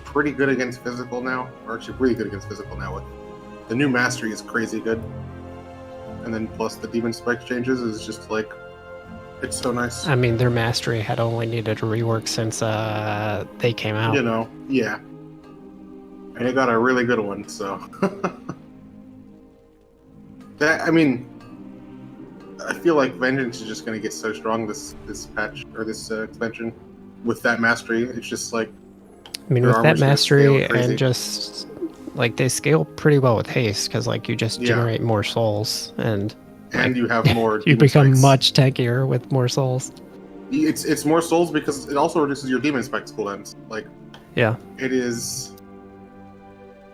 pretty good against physical now, or actually really good against physical now. With the new mastery is crazy good, and then plus the demon spike changes is just like, it's so nice. I mean, their mastery had only needed a rework since they came out. You know, yeah, and they got a really good one. So that, I mean, I feel like Vengeance is just going to get so strong this patch or this expansion with that mastery. It's just like, I mean, with that mastery and just like they scale pretty well with haste because like you just generate more souls and you have more. You become much tankier with more souls. It's more souls because it also reduces your demon spikes cooldowns. Like, yeah, it is.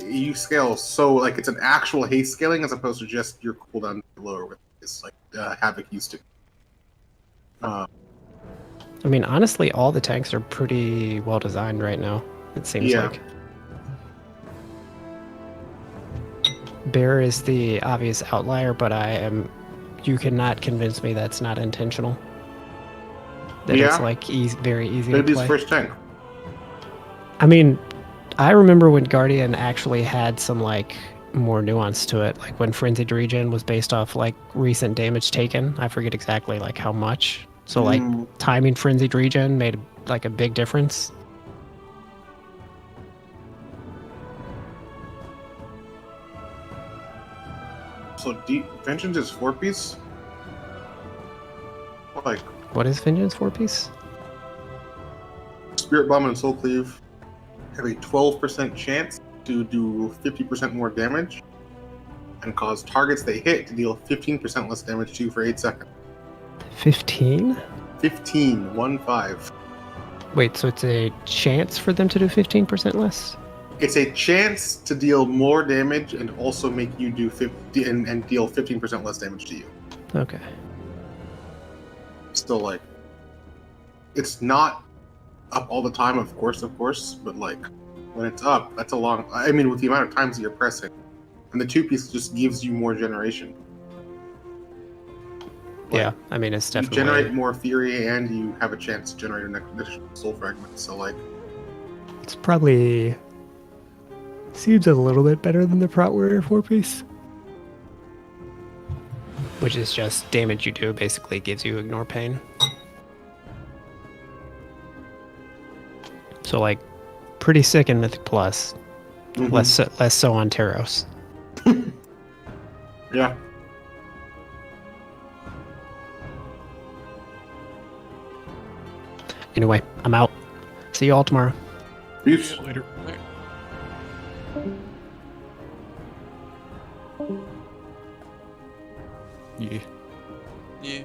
You scale so like it's an actual haste scaling as opposed to just your cooldown lower with this like Havoc used to. I mean, honestly, all the tanks are pretty well designed right now. It seems like. Bear is the obvious outlier, but you cannot convince me that's not intentional. That it's like very easy to play. Maybe his first tank. I mean, I remember when Guardian actually had some like more nuance to it, like when Frenzied Regen was based off like recent damage taken. I forget exactly like how much. So like timing Frenzied Regen made like a big difference. So Vengeance is 4-piece? Like, what is Vengeance 4-piece? Spirit Bomb and Soul Cleave have a 12% chance to do 50% more damage and cause targets they hit to deal 15% less damage to you for 8 seconds. 15? 15. Wait, so it's a chance for them to do 15% less? It's a chance to deal more damage and also make you do 50 and deal 15% less damage to you. Okay. Still, like, it's not up all the time, of course, but like when it's up, that's a long. I mean, with the amount of times that you're pressing, and the 2-piece just gives you more generation. Yeah, I mean, it's definitely. You generate more Fury, and you have a chance to generate an additional Soul Fragment. So, like, it's probably seems a little bit better than the Prot Warrior 4-piece, which is just damage you do basically gives you Ignore Pain. So, like, pretty sick in Mythic Plus. Less so on Taros. Yeah. Anyway, I'm out. See you all tomorrow. Peace. Later. Yeah. Yeah.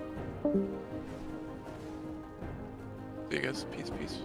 See you guys. Peace, peace.